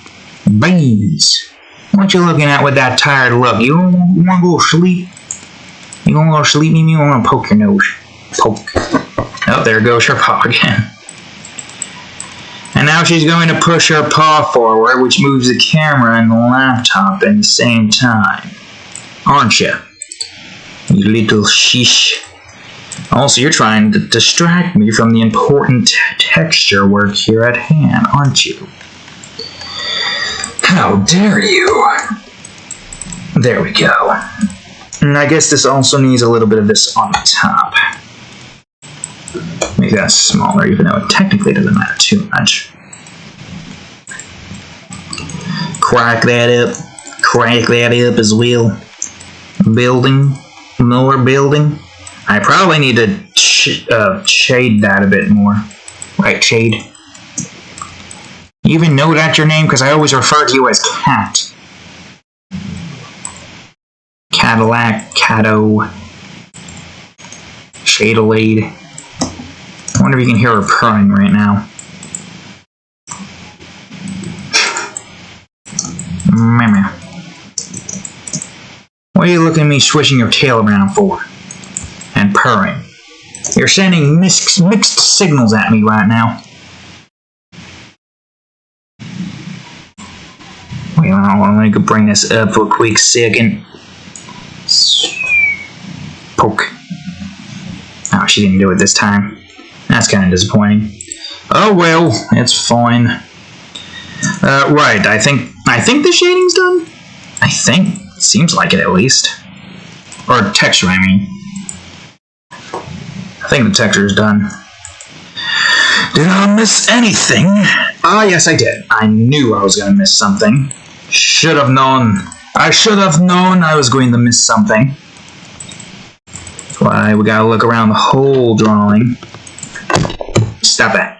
Beans. What you looking at with that tired look? You want to go to sleep? You want to go to sleep, Mimi? You want to poke your nose? Poke. Oh, there goes her paw again. And now she's going to push her paw forward, which moves the camera and the laptop at the same time. Aren't you? You little shish. Also, you're trying to distract me from the important texture work here at hand, aren't you? How dare you? There we go. And I guess this also needs a little bit of this on the top. Make that smaller, even though it technically doesn't matter too much. Crack that up. Crack that up as well. Building. More building. I probably need to shade that a bit more. Right, shade. You even know that's your name? Because I always refer to you as Cat. Cadillac, Cato, Shadelade. I wonder if you can hear her purring right now. Meh. What are you looking at me swishing your tail around for? And purring. You're sending mixed signals at me right now. Wait, let me go bring this up for a quick second. Poke. Oh, she didn't do it this time. That's kind of disappointing. Oh well, it's fine. Right, I think the shading's done? I think. Seems like it, at least. Or texture, I mean. I think the texture is done. Did I miss anything? Ah, yes, I did. I knew I was going to miss something. Should have known. I should have known I was going to miss something. Why, we gotta look around the whole drawing. Stop it.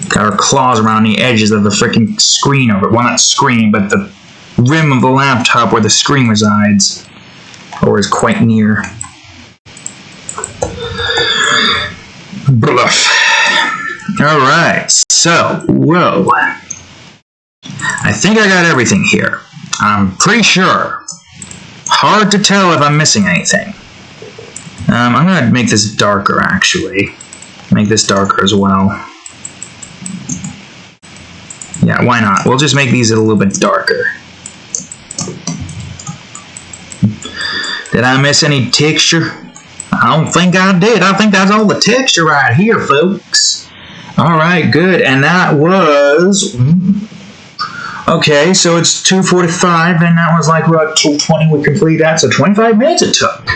Got our claws around the edges of the freaking screen over it. Well, not screen, but the rim of the laptop where the screen resides. Or is quite near. Bluff. Alright, so, whoa. I think I got everything here. I'm pretty sure. Hard to tell if I'm missing anything. I'm gonna make this darker, actually. Make this darker as well. Yeah, why not? We'll just make these a little bit darker. Did I miss any texture? I don't think I did. I think that's all the texture right here, folks. Alright, good. And that was... Okay, so it's 2:45, and that was like, what, 2:20 we complete that, so 25 minutes it took.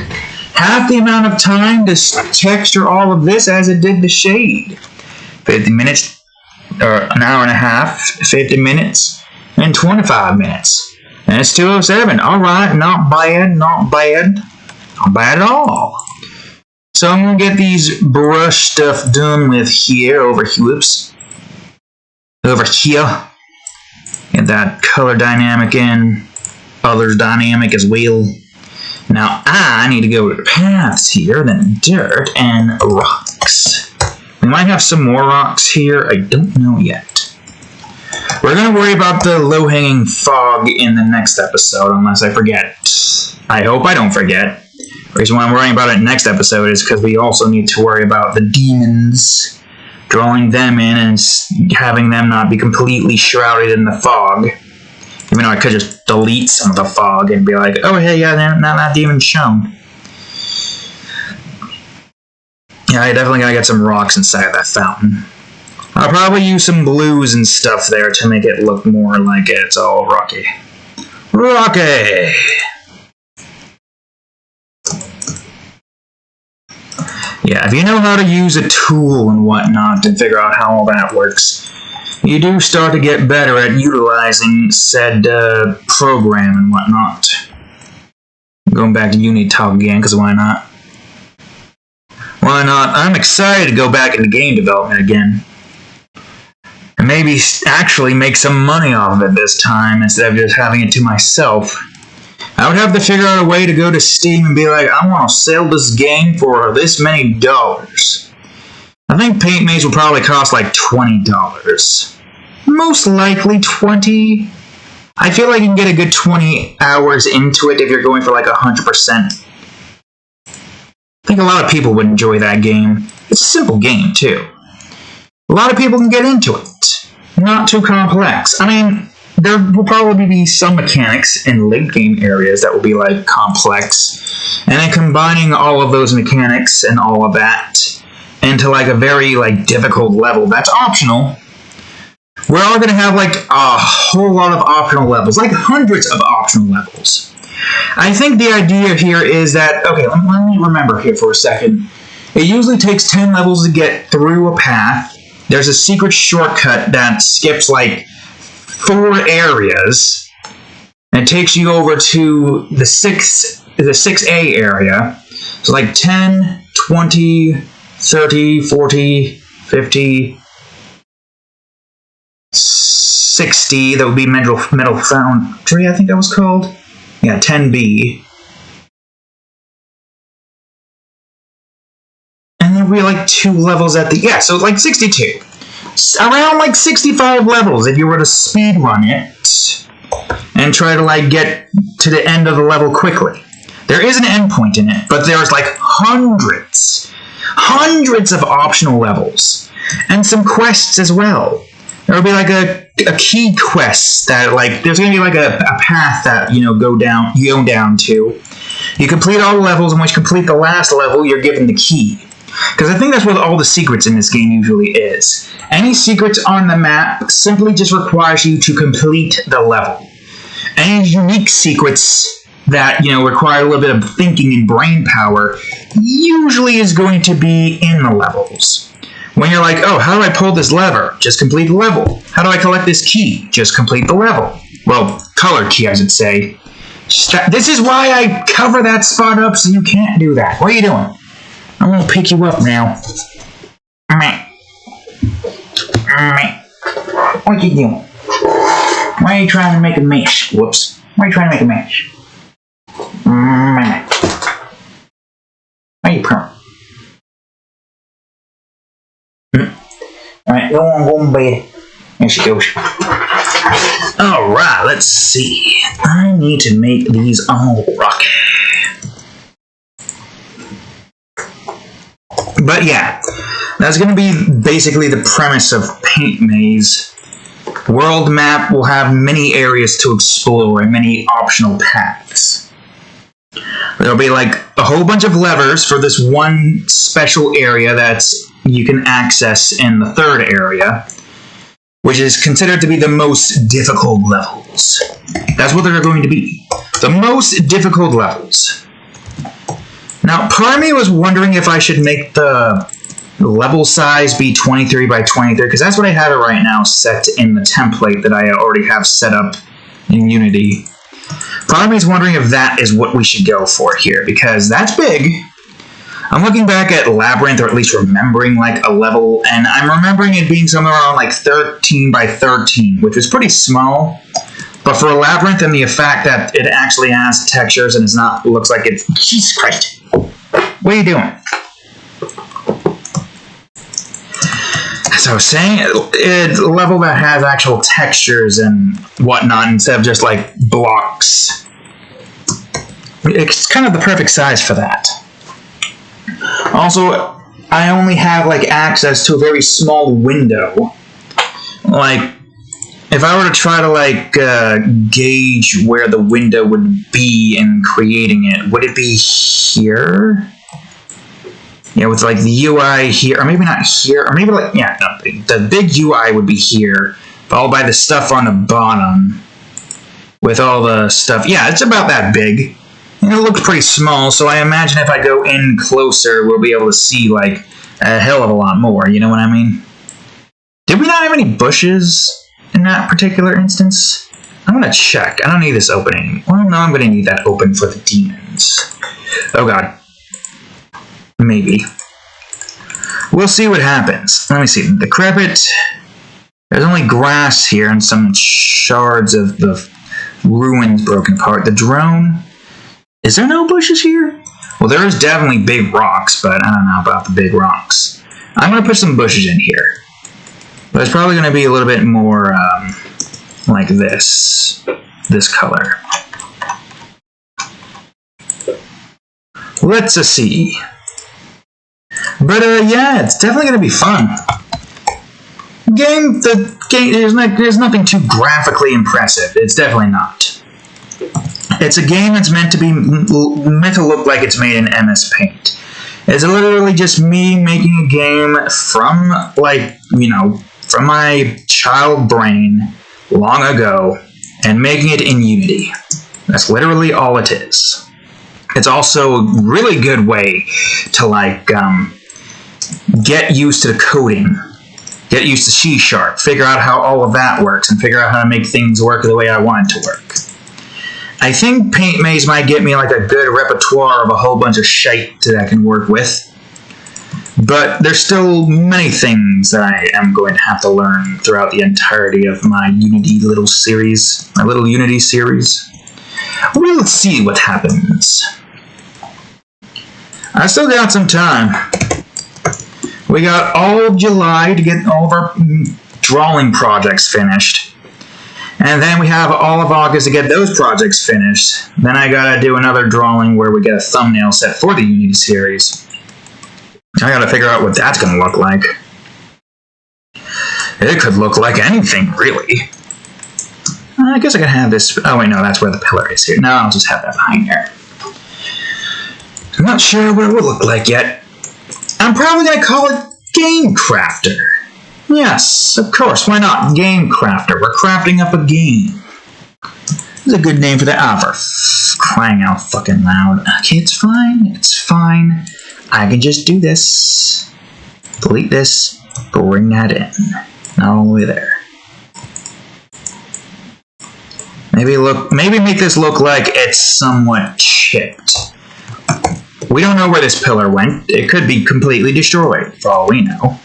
Half the amount of time to texture all of this as it did the shade. 50 minutes, or an hour and a half, 50 minutes, and 25 minutes. And it's 2:07. Alright, not bad, not bad. Not bad at all. So I'm going to get these brush stuff done with here, over here, whoops. Over here. Get that color dynamic in, others dynamic as well. Now I need to go to the paths here, then dirt and rocks. We might have some more rocks here, I don't know yet. We're going to worry about the low-hanging fog in the next episode, unless I forget. I hope I don't forget. The reason why I'm worrying about it next episode is because we also need to worry about the demons. Drawing them in and having them not be completely shrouded in the fog. Even though I could just delete some of the fog and be like, oh, hey, yeah, now that demon's shown. Yeah, I definitely gotta get some rocks inside of that fountain. I'll probably use some blues and stuff there to make it look more like it's all rocky. Rocky! Yeah, if you know how to use a tool and whatnot and figure out how all that works, you do start to get better at utilizing said program and whatnot. I'm going back to uni talk again, because why not? Why not? I'm excited to go back into game development again. And maybe actually make some money off of it this time, instead of just having it to myself. I would have to figure out a way to go to Steam and be like, I want to sell this game for this many dollars. I think Paint Maze will probably cost like $20. Most likely 20. I feel like you can get a good 20 hours into it if you're going for like 100%. I think a lot of people would enjoy that game. It's a simple game, too. A lot of people can get into it. Not too complex. I mean, there will probably be some mechanics in late game areas that will be like complex, and then combining all of those mechanics and all of that into like a very like difficult level that's optional. We're all going to have like a whole lot of optional levels, like hundreds of optional levels. I think the idea here is that, okay, let me remember here for a second. It usually takes 10 levels to get through a path. There's a secret shortcut that skips like 4 areas, and it takes you over to the 6A area. So like 10, 20, 30, 40, 50, 60, that would be Metal Foundry, I think that was called. Yeah, 10B. And then we like 2 levels at the, yeah, so like 62. Around like 65 levels if you were to speed run it and try to like get to the end of the level quickly. There is an endpoint in it, but there's like hundreds of optional levels and some quests as well. There will be like a key quest that like there's gonna be like a path that you go down to. You complete all the levels, and once you complete the last level, you're given the key. Because I think that's what all the secrets in this game usually is. Any secrets on the map simply just requires you to complete the level. Any unique secrets that, require a little bit of thinking and brain power usually is going to be in the levels. When you're like, oh, how do I pull this lever? Just complete the level. How do I collect this key? Just complete the level. Well, color key, I should say. This is why I cover that spot up so you can't do that. What are you doing? I'm gonna pick you up now. What are you doing? Why are you trying to make a mess? Whoops. Why are you trying to make a mess? Why are you purring? Alright, go on bed. There she goes. Alright, let's see. I need to make these all rocky. But yeah, that's going to be basically the premise of Paint Maze. World map will have many areas to explore and many optional paths. There'll be like a whole bunch of levers for this one special area that's you can access in the third area, which is considered to be the most difficult levels. That's what they're going to be. The most difficult levels. Now, part of me was wondering if I should make the level size be 23 by 23, because that's what I have it right now set in the template that I already have set up in Unity. Part of me is wondering if that is what we should go for here, because that's big. I'm looking back at Labyrinth, or at least remembering like a level, and I'm remembering it being somewhere around like 13 by 13, which is pretty small. But for a Labyrinth and the fact that it actually has textures and it's not, looks like it's... Jesus Christ. What are you doing? As I was saying, it's a level that has actual textures and whatnot instead of just like blocks. It's kind of the perfect size for that. Also, I only have like access to a very small window. Like, if I were to try to like gauge where the window would be in creating it, would it be here? Yeah, with like the UI here, or maybe not here, or maybe like, yeah, no, the big UI would be here, followed by the stuff on the bottom, with all the stuff. Yeah, it's about that big. And it looks pretty small, so I imagine if I go in closer, we'll be able to see like a hell of a lot more, you know what I mean? Did we not have any bushes in that particular instance? I'm gonna check. I don't need this opening. Well, no, I'm gonna need that open for the demons. Oh god. Maybe. We'll see what happens. Let me see. The decrepit. There's only grass here and some shards of the ruins broken apart. The drone. Is there no bushes here? Well, there is definitely big rocks, but I don't know about the big rocks. I'm going to put some bushes in here. But it's probably going to be a little bit more like this. This color. Let's see. But yeah, it's definitely going to be fun. The game, there's nothing too graphically impressive. It's definitely not. It's a game that's meant to look like it's made in MS Paint. It's literally just me making a game from, like, you know, from my child brain long ago and making it in Unity. That's literally all it is. It's also a really good way to, like, get used to the coding. Get used to C#, figure out how all of that works, and figure out how to make things work the way I want it to work. I think Paint Maze might get me like a good repertoire of a whole bunch of shite that I can work with. But there's still many things that I am going to have to learn throughout the entirety of my Unity little series, my little Unity series. We'll see what happens. I still got some time. We got all of July to get all of our drawing projects finished. And then we have all of August to get those projects finished. Then I gotta do another drawing where we get a thumbnail set for the Unity series. I gotta figure out what that's gonna look like. It could look like anything, really. I guess I can have this... Oh wait, no, that's where the pillar is here. No, I'll just have that behind there. I'm not sure what it would look like yet. I'm probably gonna call it Game Crafter. Yes, of course, why not? Game Crafter. We're crafting up a game. It's a good name for that. Ah, for crying out fucking loud. Okay, it's fine. It's fine. I can just do this. Delete this. bring that in. Not all the way there. Maybe make this look like it's somewhat chipped. We don't know where this pillar went. It could be completely destroyed, for all we know.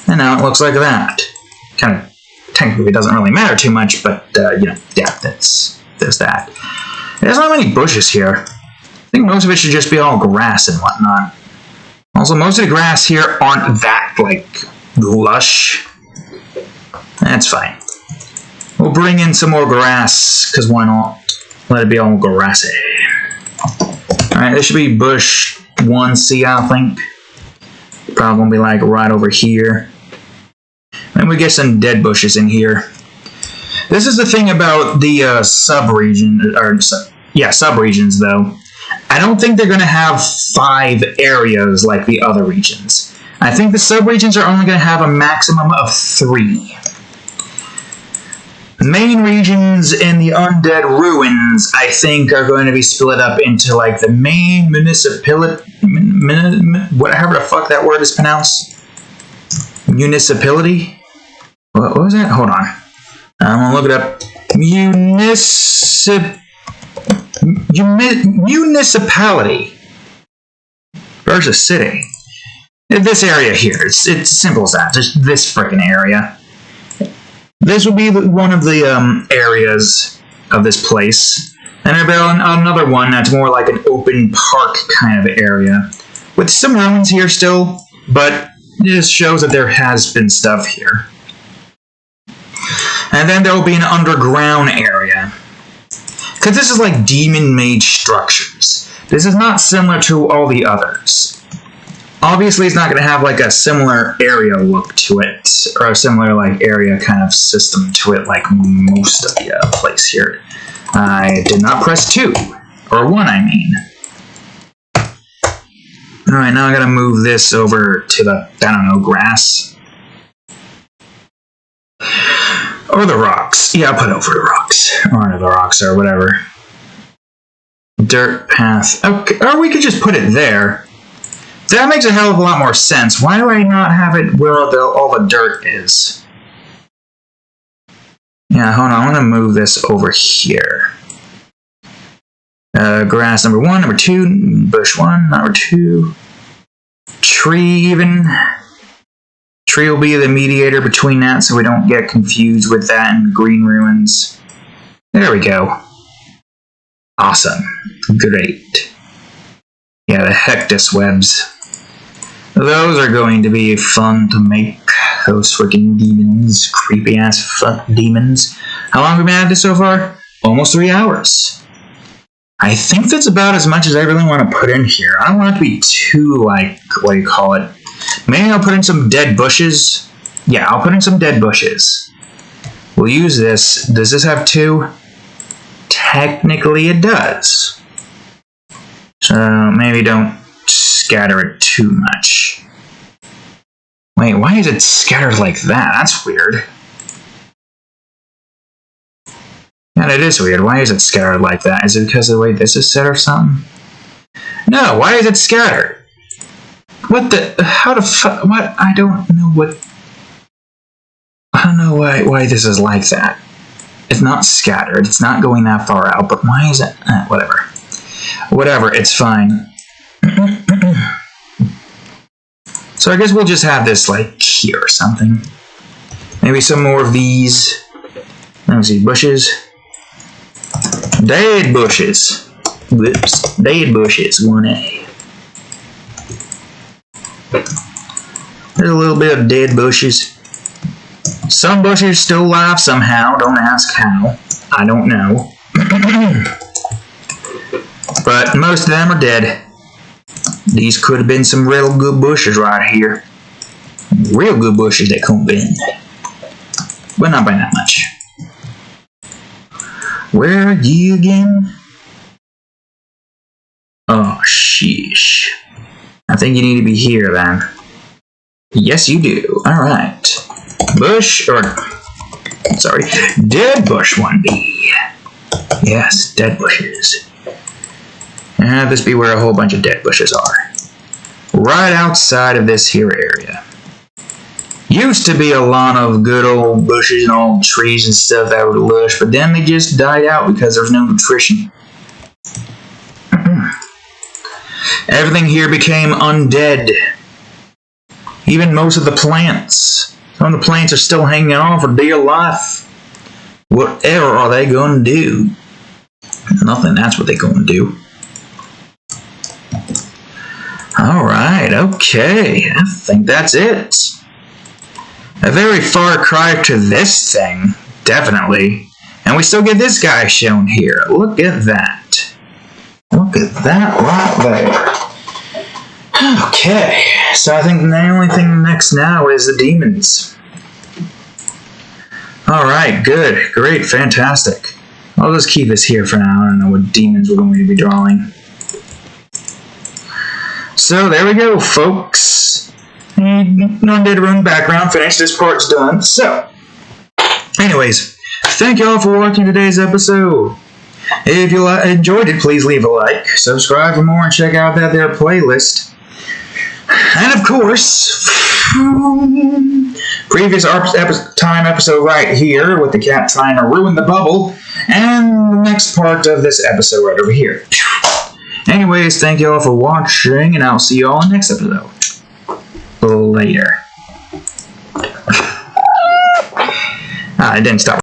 And now it looks like that. Kind of technically doesn't really matter too much, but you know, yeah, there's that. There's not many bushes here. I think most of it should just be all grass and whatnot. Also, most of the grass here aren't that, like, lush. That's fine. We'll bring in some more grass, because why not? Let it be all grassy. Alright, this should be bush 1C, I think. Probably gonna be, like, right over here. And we get some dead bushes in here. This is the thing about the sub-region, or, yeah, sub-regions, though. I don't think they're going to have 5 areas like the other regions. I think the sub-regions are only going to have a maximum of 3. The main regions in the Undead Ruins, I think, are going to be split up into, like, the main municipality, whatever the fuck that word is pronounced. Municipality? What was that? Hold on. I'm going to look it up. Municipality versus city. This area here, it's simple as that. Just this freaking area. This will be one of the areas of this place, and there'll be another one that's more like an open park kind of area, with some ruins here still, but it just shows that there has been stuff here. And then there will be an underground area. Because this is like demon-made structures. This is not similar to all the others. Obviously, it's not going to have like a similar area look to it, or a similar like area kind of system to it like most of the place here. I did not press 2. Or 1, I mean. Alright, now I gotta move this over to the, I don't know, grass. Or the rocks. Yeah, I'll put over the rocks. Or the rocks, or whatever. Dirt path. Okay, or we could just put it there. That makes a hell of a lot more sense. Why do I not have it where all the dirt is? Yeah, hold on. I'm going to move this over here. Grass number 1, number 2, bush 1, number 2. Tree even. Tree will be the mediator between that so we don't get confused with that and green ruins. There we go. Awesome. Great. Yeah, the hectus webs. Those are going to be fun to make. Those freaking demons. Creepy ass fuck demons. How long have we been at this so far? Almost 3 hours. I think that's about as much as I really want to put in here. I don't want it to be too, like, what do you call it? Maybe I'll put in some dead bushes. Yeah, I'll put in some dead bushes. We'll use this. Does this have 2? Technically it does. So maybe don't scatter it too much. Wait, why is it scattered like that? That's weird. And it is weird. Why is it scattered like that? Is it because of the way this is set or something? No, why is it scattered? What the... How the fuck... What? I don't know what... I don't know why this is like that. It's not scattered. It's not going that far out, but why is it... whatever. Whatever, it's fine. So I guess we'll just have this, like, here or something. Maybe some more of these. Let me see, bushes. Dead bushes. Whoops. Dead bushes, 1A. There's a little bit of dead bushes. Some bushes still alive somehow. Don't ask how. I don't know. But most of them are dead. These could have been some real good bushes right here. Real good bushes that could have been. But not by that much. Where are you again? Oh, sheesh. I think you need to be here then. Yes, you do. Alright. Bush, or... Sorry. Dead bush 1B. Yes, dead bushes. And have this be where a whole bunch of dead bushes are. Right outside of this here area. Used to be a lot of good old bushes and old trees and stuff that were lush, but then they just died out because there's no nutrition. Everything here became undead. Even most of the plants. Some of the plants are still hanging on for dear life. Whatever are they going to do? Nothing, that's what they're going to do. Alright, okay. I think that's it. A very far cry to this thing. Definitely. And we still get this guy shown here. Look at that. Look at that right there. Okay. So I think the only thing next now is the demons. Alright, good. Great. Fantastic. I'll just keep this here for now. I don't know what demons we're going to be drawing. So there we go, folks. Undead Ruin background finished. This part's done. So, anyways, thank you all for watching today's episode. If you enjoyed it, please leave a like, subscribe for more, and check out that there playlist. And of course, previous time episode right here with the cat trying to ruin the bubble, and the next part of this episode right over here. Anyways, thank you all for watching, and I'll see you all in the next episode. Later. I didn't stop.